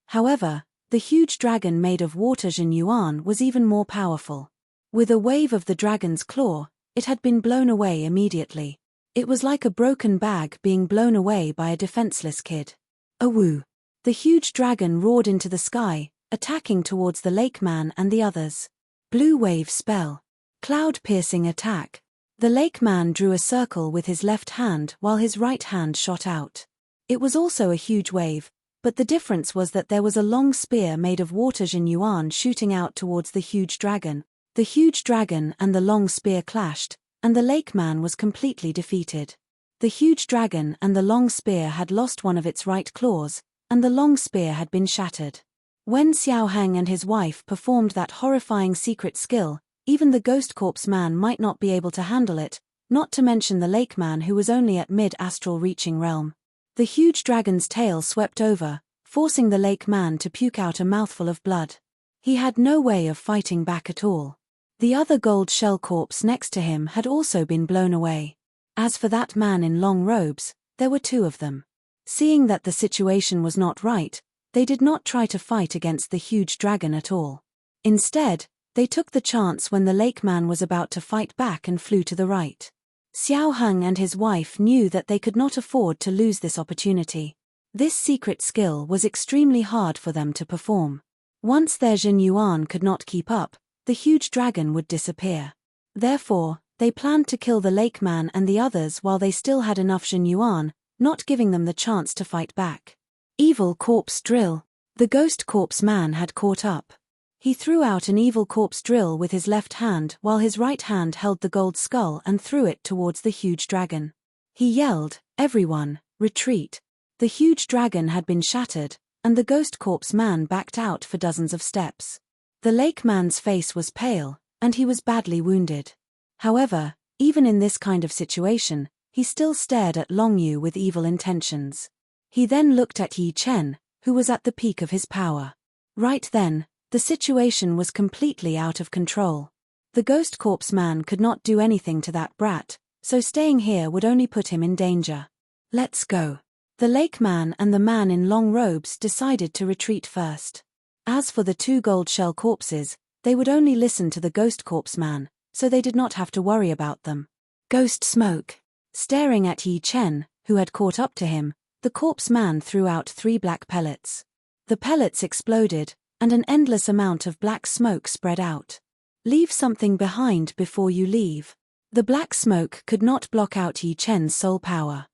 However, the huge dragon made of water Zhen was even more powerful. With a wave of the dragon's claw, it had been blown away immediately. It was like a broken bag being blown away by a defenseless kid. Awoo! The huge dragon roared into the sky, attacking towards the lake man and the others. Blue wave spell. Cloud-piercing attack. The lake man drew a circle with his left hand while his right hand shot out. It was also a huge wave, but the difference was that there was a long spear made of water Zhen shooting out towards the huge dragon. The huge dragon and the long spear clashed, and the lake man was completely defeated. The huge dragon and the long spear had lost one of its right claws, and the long spear had been shattered. When Xiao Heng and his wife performed that horrifying secret skill, even the ghost corpse man might not be able to handle it, not to mention the lake man who was only at mid-astral reaching realm. The huge dragon's tail swept over, forcing the lake man to puke out a mouthful of blood. He had no way of fighting back at all. The other gold shell corpse next to him had also been blown away. As for that man in long robes, there were two of them. Seeing that the situation was not right, they did not try to fight against the huge dragon at all. Instead, they took the chance when the lake man was about to fight back and flew to the right. Xiao Heng and his wife knew that they could not afford to lose this opportunity. This secret skill was extremely hard for them to perform. Once their Zhen could not keep up, the huge dragon would disappear. Therefore, they planned to kill the lake man and the others while they still had enough Zhen, not giving them the chance to fight back. Evil corpse drill. The ghost corpse man had caught up. He threw out an evil corpse drill with his left hand while his right hand held the gold skull and threw it towards the huge dragon. He yelled, "Everyone, retreat." The huge dragon had been shattered, and the ghost corpse man backed out for dozens of steps. The lake man's face was pale, and he was badly wounded. However, even in this kind of situation, he still stared at Long Yu with evil intentions. He then looked at Yi Chen, who was at the peak of his power. Right then, the situation was completely out of control. The ghost corpse man could not do anything to that brat, so staying here would only put him in danger. Let's go. The lake man and the man in long robes decided to retreat first. As for the two gold shell corpses, they would only listen to the ghost corpse man, so they did not have to worry about them. Ghost smoke. Staring at Yi Chen, who had caught up to him, the corpse man threw out 3 black pellets. The pellets exploded, and an endless amount of black smoke spread out. Leave something behind before you leave. The black smoke could not block out Yi Chen's soul power.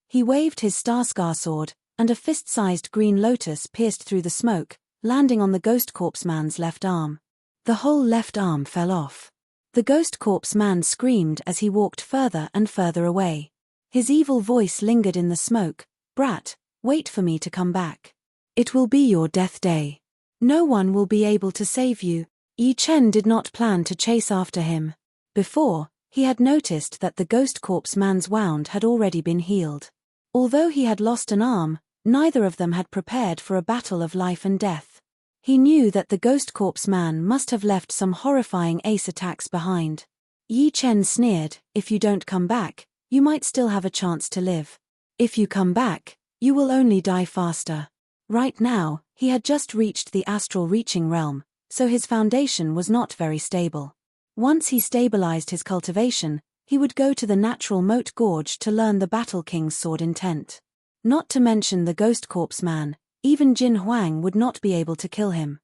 He waved his Starscar sword, and a fist-sized green lotus pierced through the smoke, landing on the ghost corpse man's left arm. The whole left arm fell off. The ghost corpse man screamed as he walked further and further away. His evil voice lingered in the smoke. "Brat, wait for me to come back. It will be your death day. No one will be able to save you." Yi Chen did not plan to chase after him. Before, he had noticed that the ghost corpse man's wound had already been healed. Although he had lost an arm, neither of them had prepared for a battle of life and death. He knew that the ghost corpse man must have left some horrifying ace attacks behind. Yi Chen sneered, "If you don't come back, you might still have a chance to live. If you come back, you will only die faster." Right now, he had just reached the astral reaching realm, so his foundation was not very stable. Once he stabilized his cultivation, he would go to the natural moat gorge to learn the Battle King's sword intent. Not to mention the ghost corpse man, even Jin Huang would not be able to kill him.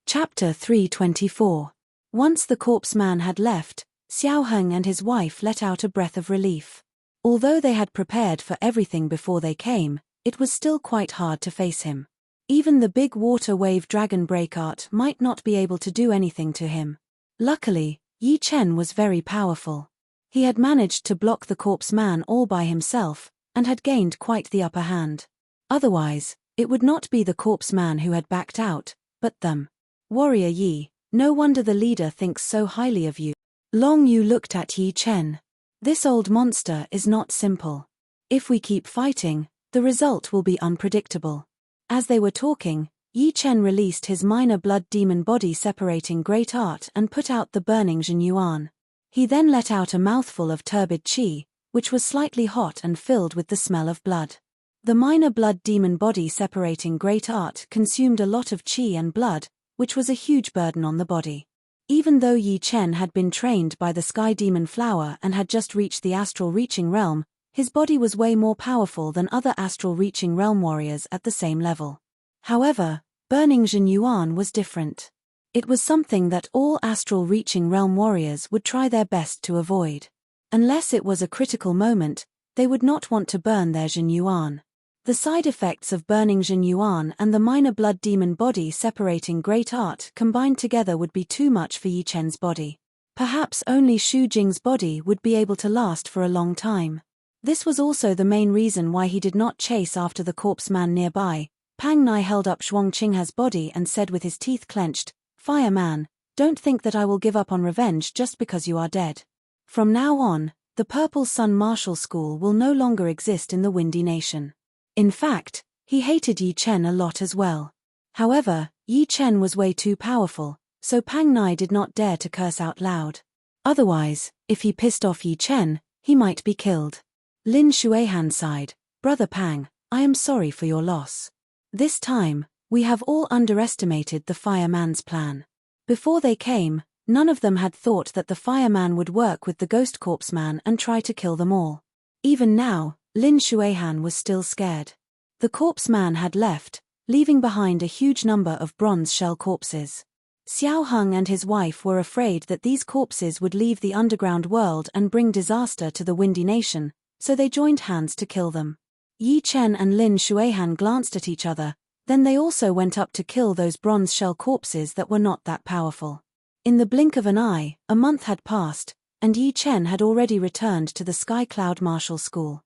Chapter 324. Once the corpse man had left, Xiao Heng and his wife let out a breath of relief. Although they had prepared for everything before they came, it was still quite hard to face him. Even the big water wave dragon breakart might not be able to do anything to him. Luckily, Yi Chen was very powerful. He had managed to block the corpse man all by himself, and had gained quite the upper hand. Otherwise, it would not be the corpse man who had backed out, but them. Warrior Yi, no wonder the leader thinks so highly of you. Long Yu looked at Yi Chen. This old monster is not simple. If we keep fighting, the result will be unpredictable. As they were talking, Yi Chen released his minor blood demon body separating great art and put out the burning Jin Yuan. He then let out a mouthful of turbid qi, which was slightly hot and filled with the smell of blood. The minor blood demon body separating great art consumed a lot of qi and blood, which was a huge burden on the body. Even though Yi Chen had been trained by the sky demon flower and had just reached the astral reaching realm, his body was way more powerful than other astral reaching realm warriors at the same level. However, burning Jin Yuan was different. It was something that all astral reaching realm warriors would try their best to avoid. Unless it was a critical moment, they would not want to burn their Jin Yuan. The side effects of burning Jin Yuan and the minor blood demon body separating great art combined together would be too much for Yi Chen's body. Perhaps only Shu Jing's body would be able to last for a long time. This was also the main reason why he did not chase after the corpse man nearby. Pang Nai held up Shuang Qingha's body and said with his teeth clenched, "Fire man, don't think that I will give up on revenge just because you are dead. From now on, the Purple Sun Martial School will no longer exist in the Windy Nation." In fact, he hated Yi Chen a lot as well. However, Yi Chen was way too powerful, so Pang Nai did not dare to curse out loud. Otherwise, if he pissed off Yi Chen, he might be killed. Lin Shuihan sighed, "Brother Pang, I am sorry for your loss. This time, we have all underestimated the fireman's plan. Before they came, none of them had thought that the fireman would work with the ghost corpse man and try to kill them all. Even now, Lin Shuihan was still scared. The corpse man had left, leaving behind a huge number of bronze shell corpses. Xiao Heng and his wife were afraid that these corpses would leave the underground world and bring disaster to the Windy Nation, so they joined hands to kill them. Yi Chen and Lin Shuihan glanced at each other, then they also went up to kill those bronze shell corpses that were not that powerful. In the blink of an eye, a month had passed, and Yi Chen had already returned to the Sky Cloud Martial School.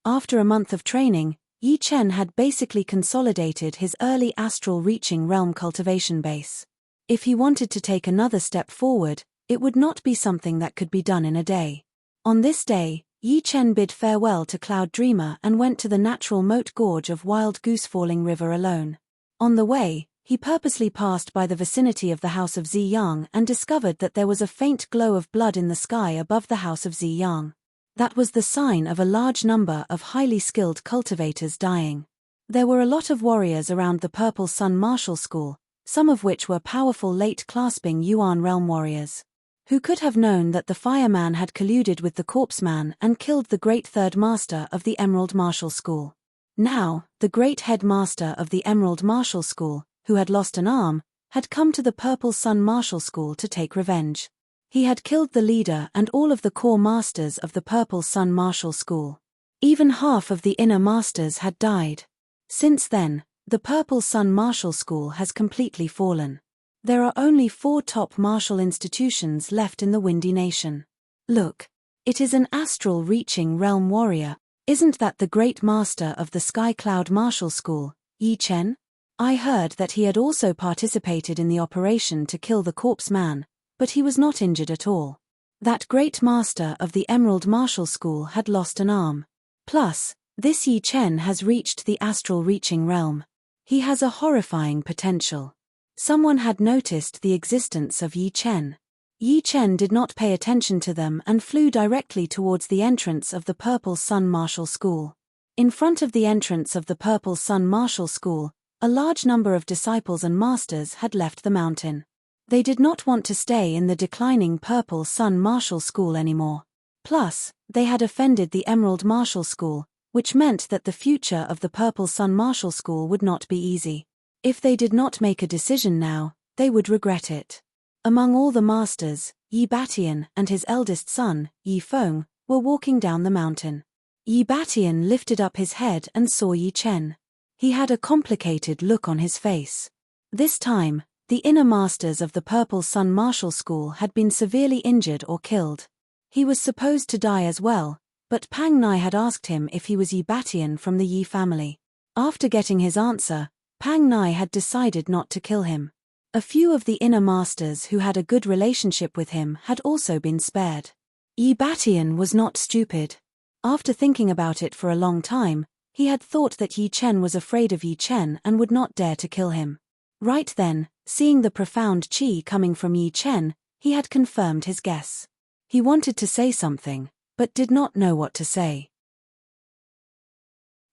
After a month of training, Yi Chen had basically consolidated his early astral reaching realm cultivation base. If he wanted to take another step forward, it would not be something that could be done in a day. On this day, Yi Chen bid farewell to Cloud Dreamer and went to the natural moat gorge of Wild Goose Falling River alone. On the way, he purposely passed by the vicinity of the house of Ziyang and discovered that there was a faint glow of blood in the sky above the house of Ziyang. That was the sign of a large number of highly skilled cultivators dying. There were a lot of warriors around the Purple Sun Martial School, some of which were powerful late-clasping Yuan realm warriors. Who could have known that the fireman had colluded with the corpse man and killed the great third master of the Emerald Martial School? Now, the great head master of the Emerald Martial School, who had lost an arm, had come to the Purple Sun Martial School to take revenge. He had killed the leader and all of the core masters of the Purple Sun Martial School. Even half of the inner masters had died. Since then, the Purple Sun Martial School has completely fallen. There are only 4 top martial institutions left in the Windy Nation. Look. It is an astral reaching realm warrior. Isn't that the great master of the Sky Cloud Martial School, Yi Chen? I heard that he had also participated in the operation to kill the corpse man, but he was not injured at all. That great master of the Emerald Martial School had lost an arm. Plus, this Yi Chen has reached the astral reaching realm. He has a horrifying potential. Someone had noticed the existence of Yi Chen. Yi Chen did not pay attention to them and flew directly towards the entrance of the Purple Sun Martial School. In front of the entrance of the Purple Sun Martial School, a large number of disciples and masters had left the mountain. They did not want to stay in the declining Purple Sun Martial School anymore. Plus, they had offended the Emerald Martial School, which meant that the future of the Purple Sun Martial School would not be easy. If they did not make a decision now, they would regret it. Among all the masters, Yi Batian and his eldest son, Yi Feng, were walking down the mountain. Yi Batian lifted up his head and saw Yi Chen. He had a complicated look on his face. This time, the inner masters of the Purple Sun Martial School had been severely injured or killed. He was supposed to die as well, but Pang Nai had asked him if he was Yi Batian from the Yi family. After getting his answer, Pang Nai had decided not to kill him. A few of the inner masters who had a good relationship with him had also been spared. Yi Batian was not stupid. After thinking about it for a long time, he had thought that Yi Chen was afraid of Yi Chen and would not dare to kill him. Right then, seeing the profound qi coming from Yi Chen, he had confirmed his guess. He wanted to say something, but did not know what to say.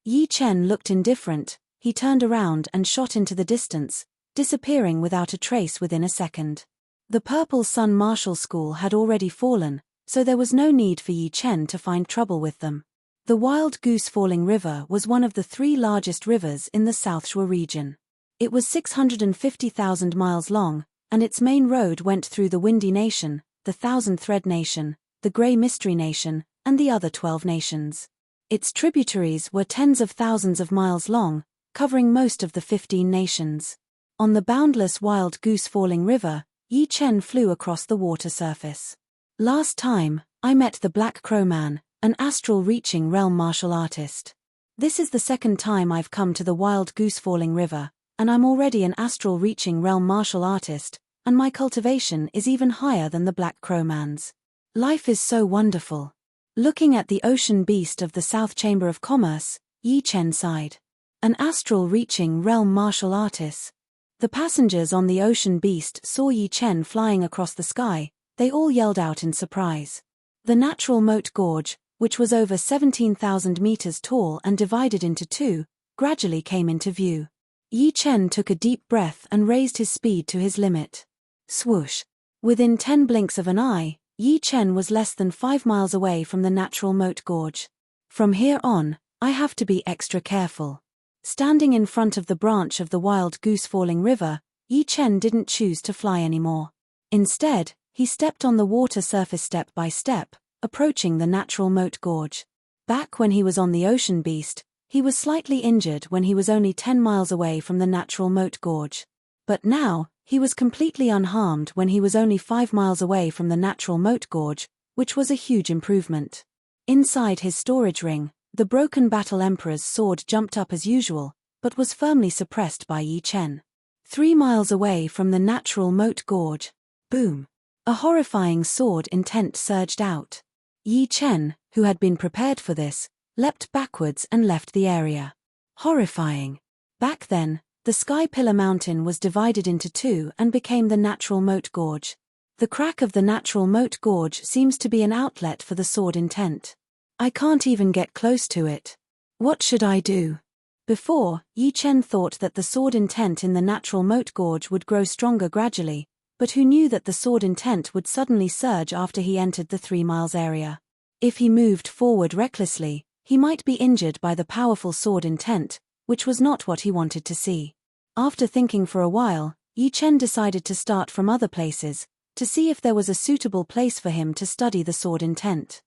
Yi Chen looked indifferent. He turned around and shot into the distance, disappearing without a trace within a second. The Purple Sun Martial School had already fallen, so there was no need for Yi Chen to find trouble with them. The Wild Goose Falling River was one of the 3 largest rivers in the South Shore region. It was 650,000 miles long, and its main road went through the Windy Nation, the Thousand Thread Nation, the Grey Mystery Nation, and the other 12 nations. Its tributaries were tens of thousands of miles long, covering most of the 15 nations. On the boundless Wild Goose Falling River, Yi Chen flew across the water surface. Last time, I met the Black Crow Man, an astral-reaching realm martial artist. This is the second time I've come to the Wild Goose Falling River, and I'm already an astral-reaching realm martial artist, and my cultivation is even higher than the Black Crow Man's. Life is so wonderful. Looking at the ocean beast of the South Chamber of Commerce, Yi Chen sighed. An astral-reaching realm martial artist. The passengers on the ocean beast saw Yi Chen flying across the sky. They all yelled out in surprise. The natural moat gorge, which was over 17,000 meters tall and divided into 2, gradually came into view. Yi Chen took a deep breath and raised his speed to his limit. Swoosh! Within 10 blinks of an eye, Yi Chen was less than 5 miles away from the natural moat gorge. From here on, I have to be extra careful. Standing in front of the branch of the Wild Goose Falling River, Yi Chen didn't choose to fly anymore. Instead, he stepped on the water surface step by step, approaching the natural moat gorge. Back when he was on the ocean beast, he was slightly injured when he was only 10 miles away from the natural moat gorge. But now, he was completely unharmed when he was only 5 miles away from the natural moat gorge, which was a huge improvement. Inside his storage ring, the broken Battle Emperor's sword jumped up as usual, but was firmly suppressed by Yi Chen. 3 miles away from the natural moat gorge. Boom! A horrifying sword intent surged out. Yi Chen, who had been prepared for this, leapt backwards and left the area. Horrifying. Back then, the Sky Pillar Mountain was divided into 2 and became the natural moat gorge. The crack of the natural moat gorge seems to be an outlet for the sword intent. I can't even get close to it. What should I do? Before, Yi Chen thought that the sword intent in the natural moat gorge would grow stronger gradually, but who knew that the sword intent would suddenly surge after he entered the 3 miles area. If he moved forward recklessly, he might be injured by the powerful sword intent, which was not what he wanted to see. After thinking for a while, Yi Chen decided to start from other places, to see if there was a suitable place for him to study the sword intent.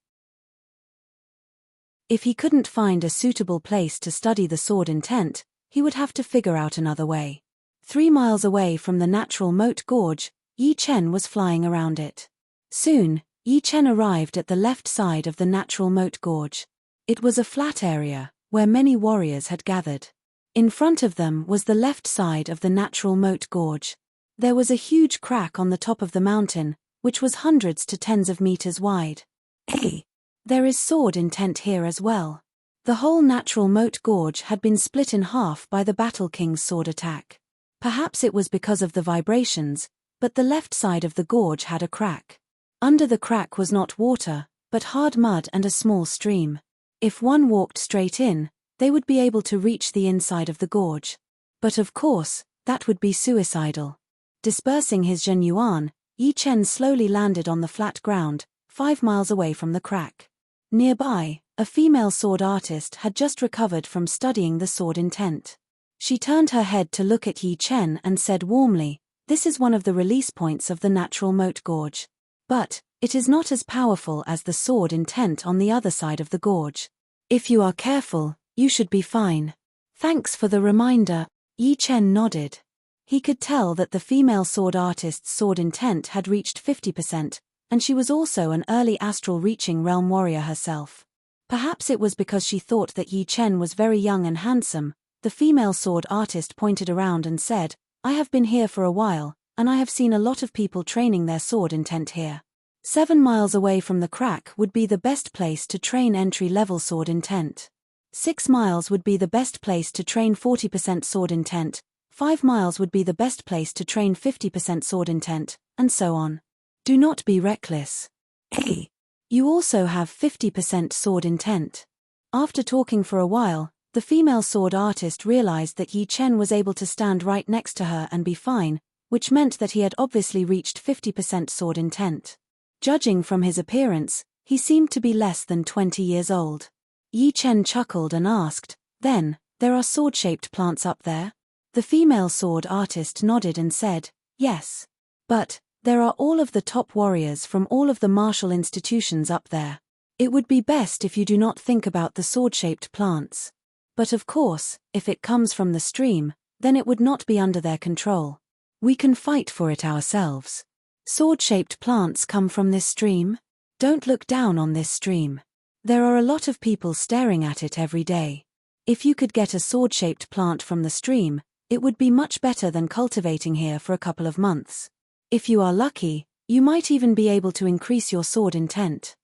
If he couldn't find a suitable place to study the sword intent, he would have to figure out another way. 3 miles away from the natural moat gorge, Yi Chen was flying around it. Soon, Yi Chen arrived at the left side of the natural moat gorge. It was a flat area, where many warriors had gathered. In front of them was the left side of the natural moat gorge. There was a huge crack on the top of the mountain, which was hundreds to tens of meters wide. Hey! There is sword intent here as well. The whole natural moat gorge had been split in half by the Battle King's sword attack. Perhaps it was because of the vibrations, but the left side of the gorge had a crack. Under the crack was not water, but hard mud and a small stream. If one walked straight in, they would be able to reach the inside of the gorge. But of course, that would be suicidal. Dispersing his Zhen Yuan, Yi Chen slowly landed on the flat ground, 5 miles away from the crack. Nearby, a female sword artist had just recovered from studying the sword intent. She turned her head to look at Yi Chen and said warmly, "This is one of the release points of the natural moat gorge. But, it is not as powerful as the sword intent on the other side of the gorge. If you are careful, you should be fine." Thanks for the reminder. Yi Chen nodded. He could tell that the female sword artist's sword intent had reached 50%, and she was also an early astral reaching realm warrior herself. Perhaps it was because she thought that Yi Chen was very young and handsome. The female sword artist pointed around and said, I have been here for a while, and I have seen a lot of people training their sword intent here. 7 miles away from the crack would be the best place to train entry-level sword intent. 6 miles would be the best place to train 40% sword intent, 5 miles would be the best place to train 50% sword intent, and so on. Do not be reckless. Hey, you also have 50% sword intent. After talking for a while, the female sword artist realized that Yi Chen was able to stand right next to her and be fine, which meant that he had obviously reached 50% sword intent. Judging from his appearance, he seemed to be less than 20 years old. Yi Chen chuckled and asked, Then, there are sword-shaped plants up there? The female sword artist nodded and said, Yes. But, there are all of the top warriors from all of the martial institutions up there. It would be best if you do not think about the sword-shaped plants. But of course, if it comes from the stream, then it would not be under their control. We can fight for it ourselves. Sword-shaped plants come from this stream? Don't look down on this stream. There are a lot of people staring at it every day. If you could get a sword-shaped plant from the stream, it would be much better than cultivating here for a couple of months. If you are lucky, you might even be able to increase your sword intent.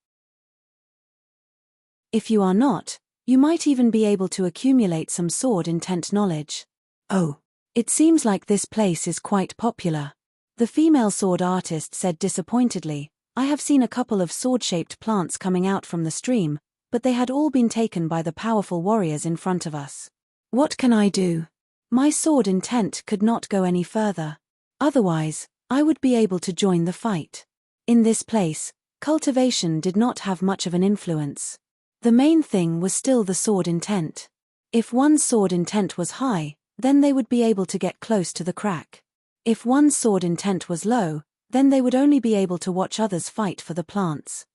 If you are not, you might even be able to accumulate some sword intent knowledge. Oh, it seems like this place is quite popular. The female sword artist said disappointedly, I have seen a couple of sword-shaped plants coming out from the stream, but they had all been taken by the powerful warriors in front of us. What can I do? My sword intent could not go any further. Otherwise, I would be able to join the fight. In this place, cultivation did not have much of an influence. The main thing was still the sword intent. If one's sword intent was high, then they would be able to get close to the crack. If one's sword intent was low, then they would only be able to watch others fight for the plants.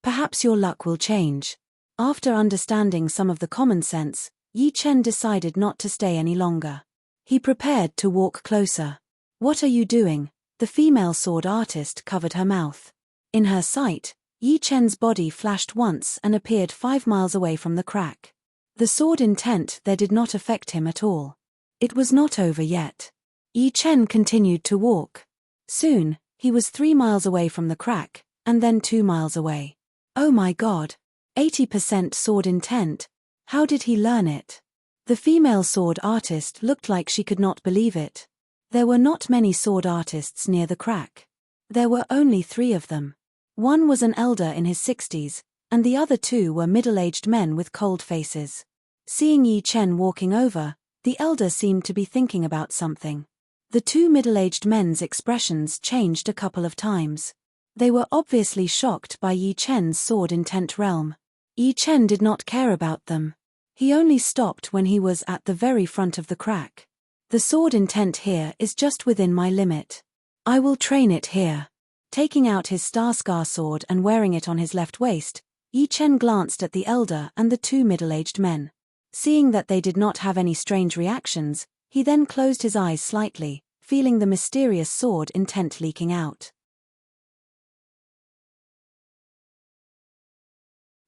Perhaps your luck will change. After understanding some of the common sense, Yi Chen decided not to stay any longer. He prepared to walk closer. What are you doing? The female sword artist covered her mouth. In her sight, Yi Chen's body flashed once and appeared 5 miles away from the crack. The sword intent there did not affect him at all. It was not over yet. Yi Chen continued to walk. Soon, he was 3 miles away from the crack, and then 2 miles away. Oh my God! 80% sword intent. How did he learn it? The female sword artist looked like she could not believe it. There were not many sword artists near the crack. There were only 3 of them. One was an elder in his 60s, and the other 2 were middle-aged men with cold faces. Seeing Yi Chen walking over, the elder seemed to be thinking about something. The 2 middle-aged men's expressions changed a couple of times. They were obviously shocked by Yi Chen's sword intent realm. Yi Chen did not care about them. He only stopped when he was at the very front of the crack. The sword intent here is just within my limit. I will train it here. Taking out his Starscar sword and wearing it on his left waist, Yi Chen glanced at the elder and the 2 middle-aged men. Seeing that they did not have any strange reactions, he then closed his eyes slightly, feeling the mysterious sword intent leaking out.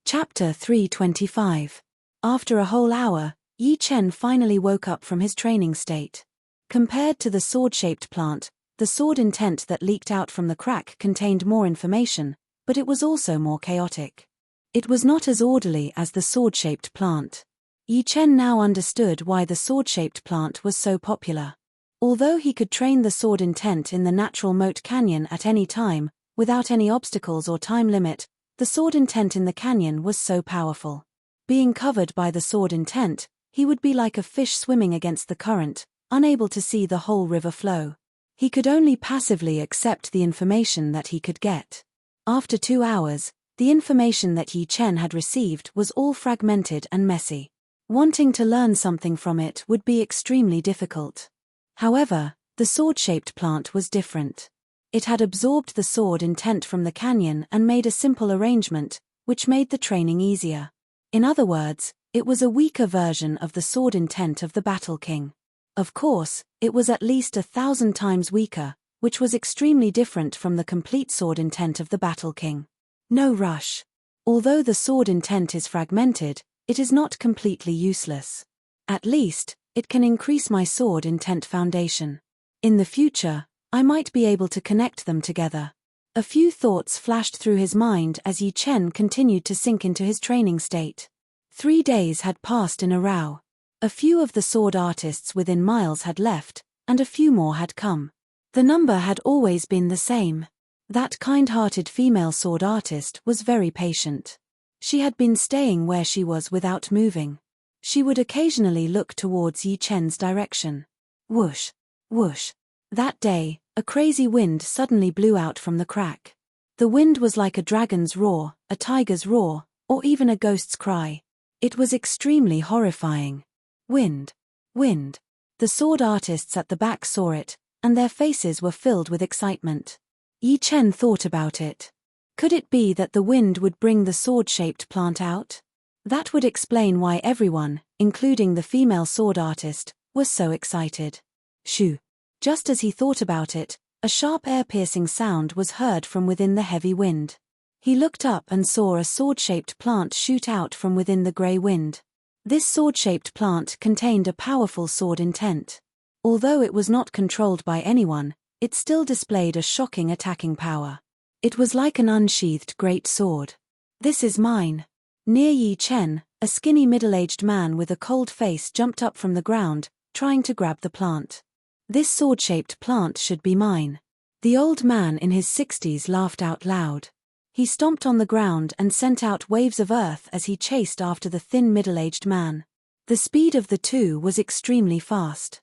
Chapter 325. After a whole hour, Yi Chen finally woke up from his training state. Compared to the sword-shaped plant, the sword intent that leaked out from the crack contained more information, but it was also more chaotic. It was not as orderly as the sword-shaped plant. Yi Chen now understood why the sword-shaped plant was so popular. Although he could train the sword intent in the natural moat canyon at any time, without any obstacles or time limit, the sword intent in the canyon was so powerful. Being covered by the sword intent, he would be like a fish swimming against the current, unable to see the whole river flow. He could only passively accept the information that he could get. After 2 hours, the information that Yi Chen had received was all fragmented and messy. Wanting to learn something from it would be extremely difficult. However, the sword-shaped plant was different. It had absorbed the sword intent from the canyon and made a simple arrangement, which made the training easier. In other words, It was a weaker version of the sword intent of the Battle King. Of course, it was at least 1,000 times weaker, which was extremely different from the complete sword intent of the Battle King. No rush. Although the sword intent is fragmented, it is not completely useless. At least, it can increase my sword intent foundation. In the future, I might be able to connect them together. A few thoughts flashed through his mind as Yi Chen continued to sink into his training state. 3 days had passed in a row. A few of the sword artists within miles had left, and a few more had come. The number had always been the same. That kind-hearted female sword artist was very patient. She had been staying where she was without moving. She would occasionally look towards Yi Chen's direction. Whoosh, whoosh. That day, a crazy wind suddenly blew out from the crack. The wind was like a dragon's roar, a tiger's roar, or even a ghost's cry. It was extremely horrifying. Wind. Wind. The sword artists at the back saw it, and their faces were filled with excitement. Yi Chen thought about it. Could it be that the wind would bring the sword-shaped plant out? That would explain why everyone, including the female sword artist, was so excited. Shoo. Just as he thought about it, a sharp air-piercing sound was heard from within the heavy wind. He looked up and saw a sword-shaped plant shoot out from within the grey wind. This sword-shaped plant contained a powerful sword intent. Although it was not controlled by anyone, it still displayed a shocking attacking power. It was like an unsheathed great sword. This is mine. Near Yi Chen, a skinny middle-aged man with a cold face jumped up from the ground, trying to grab the plant. This sword-shaped plant should be mine. The old man in his 60s laughed out loud. He stomped on the ground and sent out waves of earth as he chased after the thin middle-aged man. The speed of the two was extremely fast.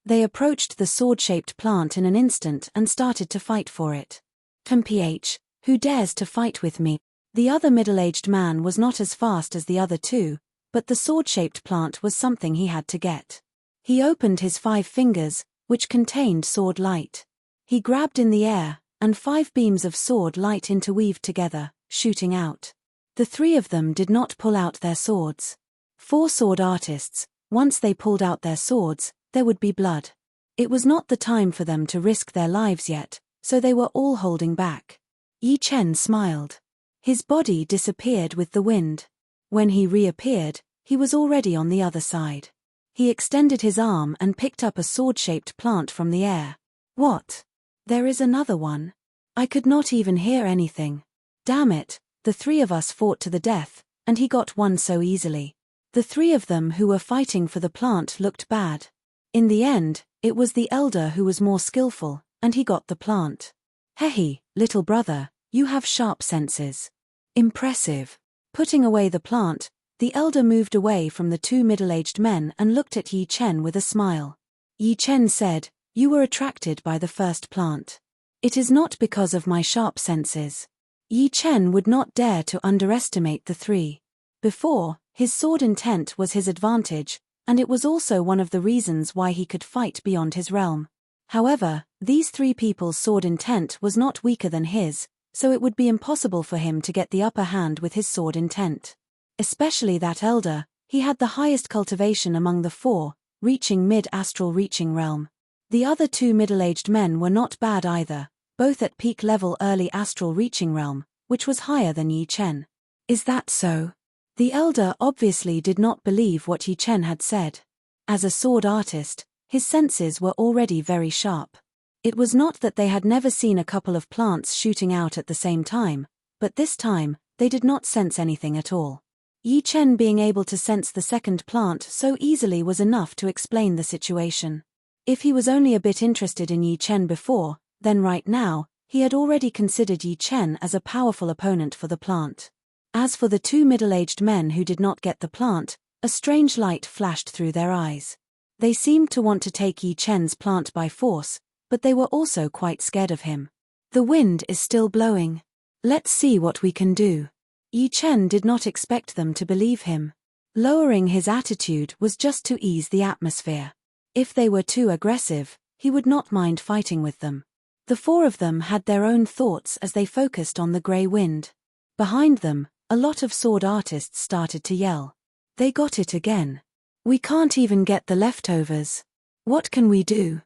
They approached the sword-shaped plant in an instant and started to fight for it. "PH, who dares to fight with me?" The other middle-aged man was not as fast as the other two, but the sword-shaped plant was something he had to get. He opened his 5 fingers, which contained sword light. He grabbed in the air, and 5 beams of sword light interweaved together, shooting out. The 3 of them did not pull out their swords. 4 sword artists, once they pulled out their swords, there would be blood. It was not the time for them to risk their lives yet, so they were all holding back. Yi Chen smiled. His body disappeared with the wind. When he reappeared, he was already on the other side. He extended his arm and picked up a sword-shaped plant from the air. What? There is another one. I could not even hear anything. Damn it, the 3 of us fought to the death, and he got one so easily. The 3 of them who were fighting for the plant looked bad. In the end, it was the elder who was more skillful, and he got the plant. Hehe, little brother, you have sharp senses. Impressive. Putting away the plant, the elder moved away from the 2 middle-aged men and looked at Yi Chen with a smile. Yi Chen said, "You were attracted by the first plant. It is not because of my sharp senses." Yi Chen would not dare to underestimate the 3. Before, his sword intent was his advantage, and it was also one of the reasons why he could fight beyond his realm. However, these 3 people's sword intent was not weaker than his, so it would be impossible for him to get the upper hand with his sword intent. Especially that elder, he had the highest cultivation among the 4, reaching mid-astral reaching realm. The other 2 middle-aged men were not bad either, both at peak level early astral reaching realm, which was higher than Yi Chen. Is that so? The elder obviously did not believe what Yi Chen had said. As a sword artist, his senses were already very sharp. It was not that they had never seen a couple of plants shooting out at the same time, but this time, they did not sense anything at all. Yi Chen being able to sense the second plant so easily was enough to explain the situation. If he was only a bit interested in Yi Chen before, then right now, he had already considered Yi Chen as a powerful opponent for the plant. As for the 2 middle-aged men who did not get the plant, a strange light flashed through their eyes. They seemed to want to take Yi Chen's plant by force, but they were also quite scared of him. The wind is still blowing. Let's see what we can do. Yi Chen did not expect them to believe him. Lowering his attitude was just to ease the atmosphere. If they were too aggressive, he would not mind fighting with them. The 4 of them had their own thoughts as they focused on the grey wind. Behind them, a lot of sword artists started to yell. They got it again. We can't even get the leftovers. What can we do?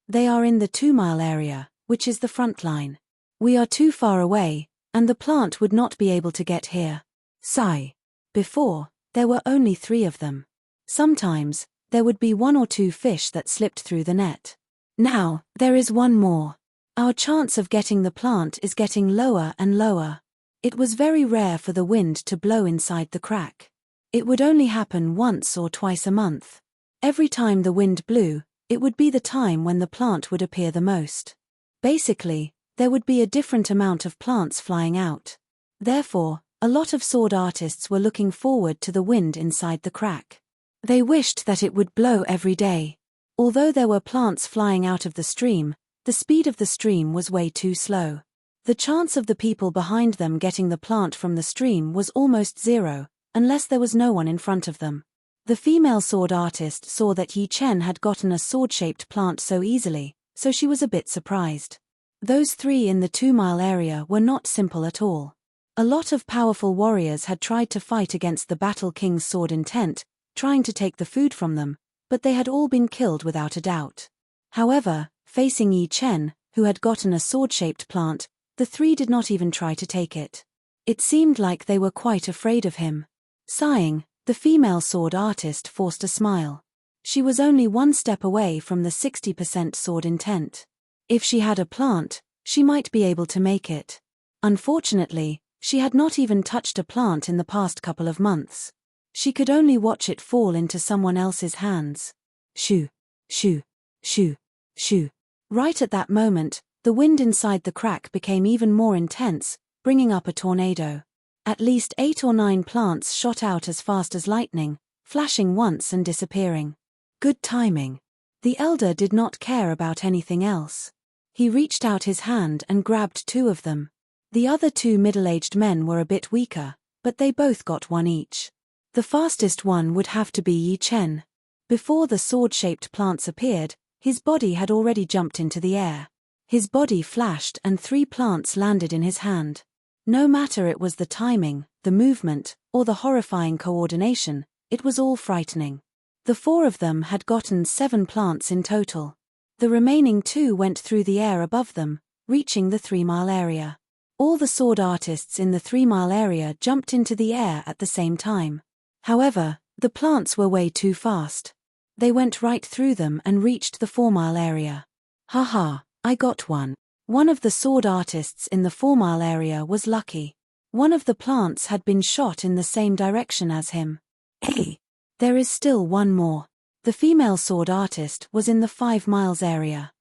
They are in the 2-mile area, which is the front line. We are too far away, and the plant would not be able to get here. Sigh. Before, there were only 3 of them. Sometimes, there would be 1 or 2 fish that slipped through the net. Now, there is 1 more. Our chance of getting the plant is getting lower and lower. It was very rare for the wind to blow inside the crack. It would only happen once or twice a month. Every time the wind blew, it would be the time when the plant would appear the most. Basically, there would be a different amount of plants flying out. Therefore, a lot of sword artists were looking forward to the wind inside the crack. They wished that it would blow every day. Although there were plants flying out of the stream, the speed of the stream was way too slow. The chance of the people behind them getting the plant from the stream was almost 0, unless there was no one in front of them. The female sword artist saw that Yi Chen had gotten a sword-shaped plant so easily, so she was a bit surprised. Those 3 in the 2-mile area were not simple at all. A lot of powerful warriors had tried to fight against the Battle King's sword intent, trying to take the food from them, but they had all been killed without a doubt. However, facing Yi Chen, who had gotten a sword-shaped plant, the 3 did not even try to take it. It seemed like they were quite afraid of him. Sighing, the female sword artist forced a smile. She was only 1 step away from the 60% sword intent. If she had a plant, she might be able to make it. Unfortunately, she had not even touched a plant in the past couple of months. She could only watch it fall into someone else's hands. Shoo, shoo, shoo, shoo. Right at that moment, the wind inside the crack became even more intense, bringing up a tornado. At least 8 or 9 plants shot out as fast as lightning, flashing once and disappearing. Good timing. The elder did not care about anything else. He reached out his hand and grabbed 2 of them. The other 2 middle-aged men were a bit weaker, but they both got 1 each. The fastest one would have to be Yi Chen. Before the sword-shaped plants appeared, his body had already jumped into the air. His body flashed and 3 plants landed in his hand. No matter it was the timing, the movement, or the horrifying coordination, it was all frightening. The 4 of them had gotten 7 plants in total. The remaining 2 went through the air above them, reaching the 3-mile area. All the sword artists in the 3-mile area jumped into the air at the same time. However, the plants were way too fast. They went right through them and reached the 4-mile area. Haha, I got one. One of the sword artists in the 4-mile area was lucky. One of the plants had been shot in the same direction as him. Hey! There is still 1 more. The female sword artist was in the 5 miles area.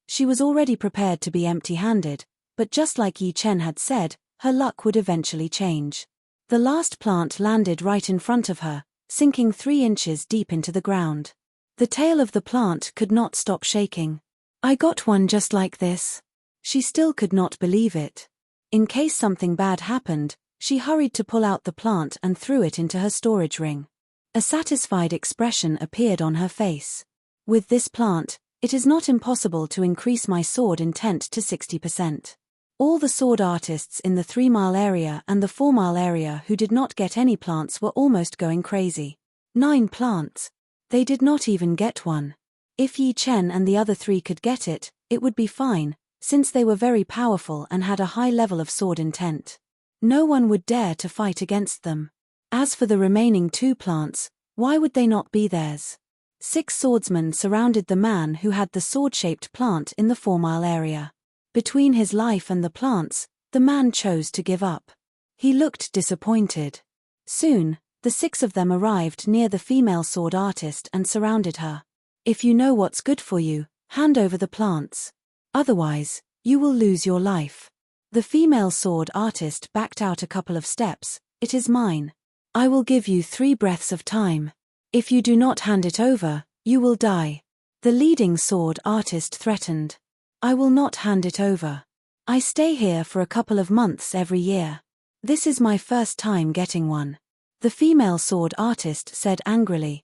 She was already prepared to be empty-handed, but just like Yi Chen had said, her luck would eventually change. The last plant landed right in front of her, sinking 3 inches deep into the ground. The tail of the plant could not stop shaking. I got one just like this. She still could not believe it. In case something bad happened, she hurried to pull out the plant and threw it into her storage ring. A satisfied expression appeared on her face. With this plant, it is not impossible to increase my sword intent to 60%. All the sword artists in the 3-mile area and the 4-mile area who did not get any plants were almost going crazy. 9 plants. They did not even get one. If Yi Chen and the other 3 could get it, it would be fine, since they were very powerful and had a high level of sword intent. No one would dare to fight against them. As for the remaining 2 plants, why would they not be theirs? 6 swordsmen surrounded the man who had the sword-shaped plant in the 4-mile area. Between his life and the plants, the man chose to give up. He looked disappointed. Soon, the 6 of them arrived near the female sword artist and surrounded her. If you know what's good for you, hand over the plants. Otherwise, you will lose your life. The female sword artist backed out a couple of steps. It is mine. I will give you 3 breaths of time. If you do not hand it over, you will die. The leading sword artist threatened. I will not hand it over. I stay here for a couple of months every year. This is my first time getting one. The female sword artist said angrily.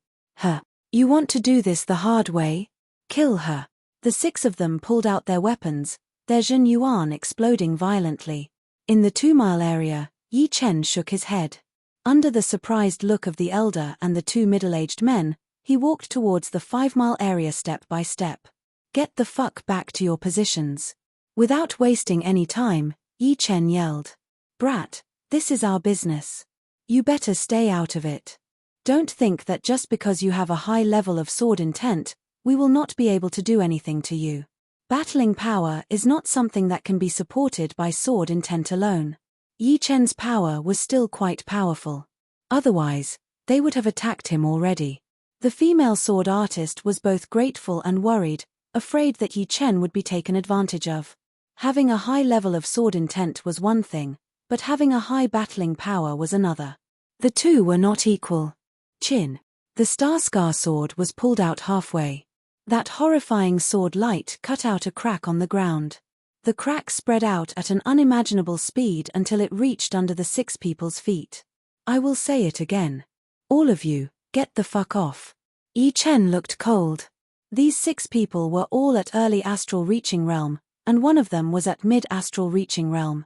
You want to do this the hard way? Kill her. The 6 of them pulled out their weapons. their Zhen Yuan exploding violently. In the 2-mile area, Yi Chen shook his head. Under the surprised look of the elder and the 2 middle-aged men, he walked towards the 5-mile area step by step. Get the fuck back to your positions. Without wasting any time, Yi Chen yelled. Brat, this is our business. You better stay out of it. Don't think that just because you have a high level of sword intent, we will not be able to do anything to you. Battling power is not something that can be supported by sword intent alone. Yi Chen's power was still quite powerful. Otherwise, they would have attacked him already. The female sword artist was both grateful and worried, afraid that Yi Chen would be taken advantage of. Having a high level of sword intent was one thing, but having a high battling power was another. The two were not equal. Chin. The Starscar sword was pulled out halfway. That horrifying sword light cut out a crack on the ground. The crack spread out at an unimaginable speed until it reached under the 6 people's feet. I will say it again. All of you, get the fuck off. Yi Chen looked cold. These 6 people were all at early astral reaching realm, and one of them was at mid-astral reaching realm.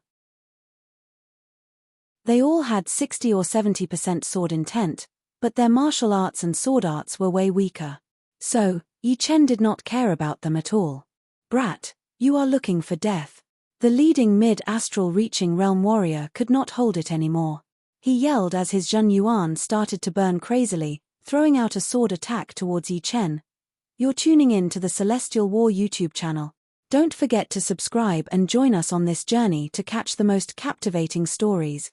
They all had 60 or 70% sword intent, but their martial arts and sword arts were way weaker. So, Yi Chen did not care about them at all. Brat, you are looking for death. The leading mid-astral reaching realm warrior could not hold it anymore. He yelled as his Zhen Yuan started to burn crazily, throwing out a sword attack towards Yi Chen. You're tuning in to the Celestial War YouTube channel. Don't forget to subscribe and join us on this journey to catch the most captivating stories.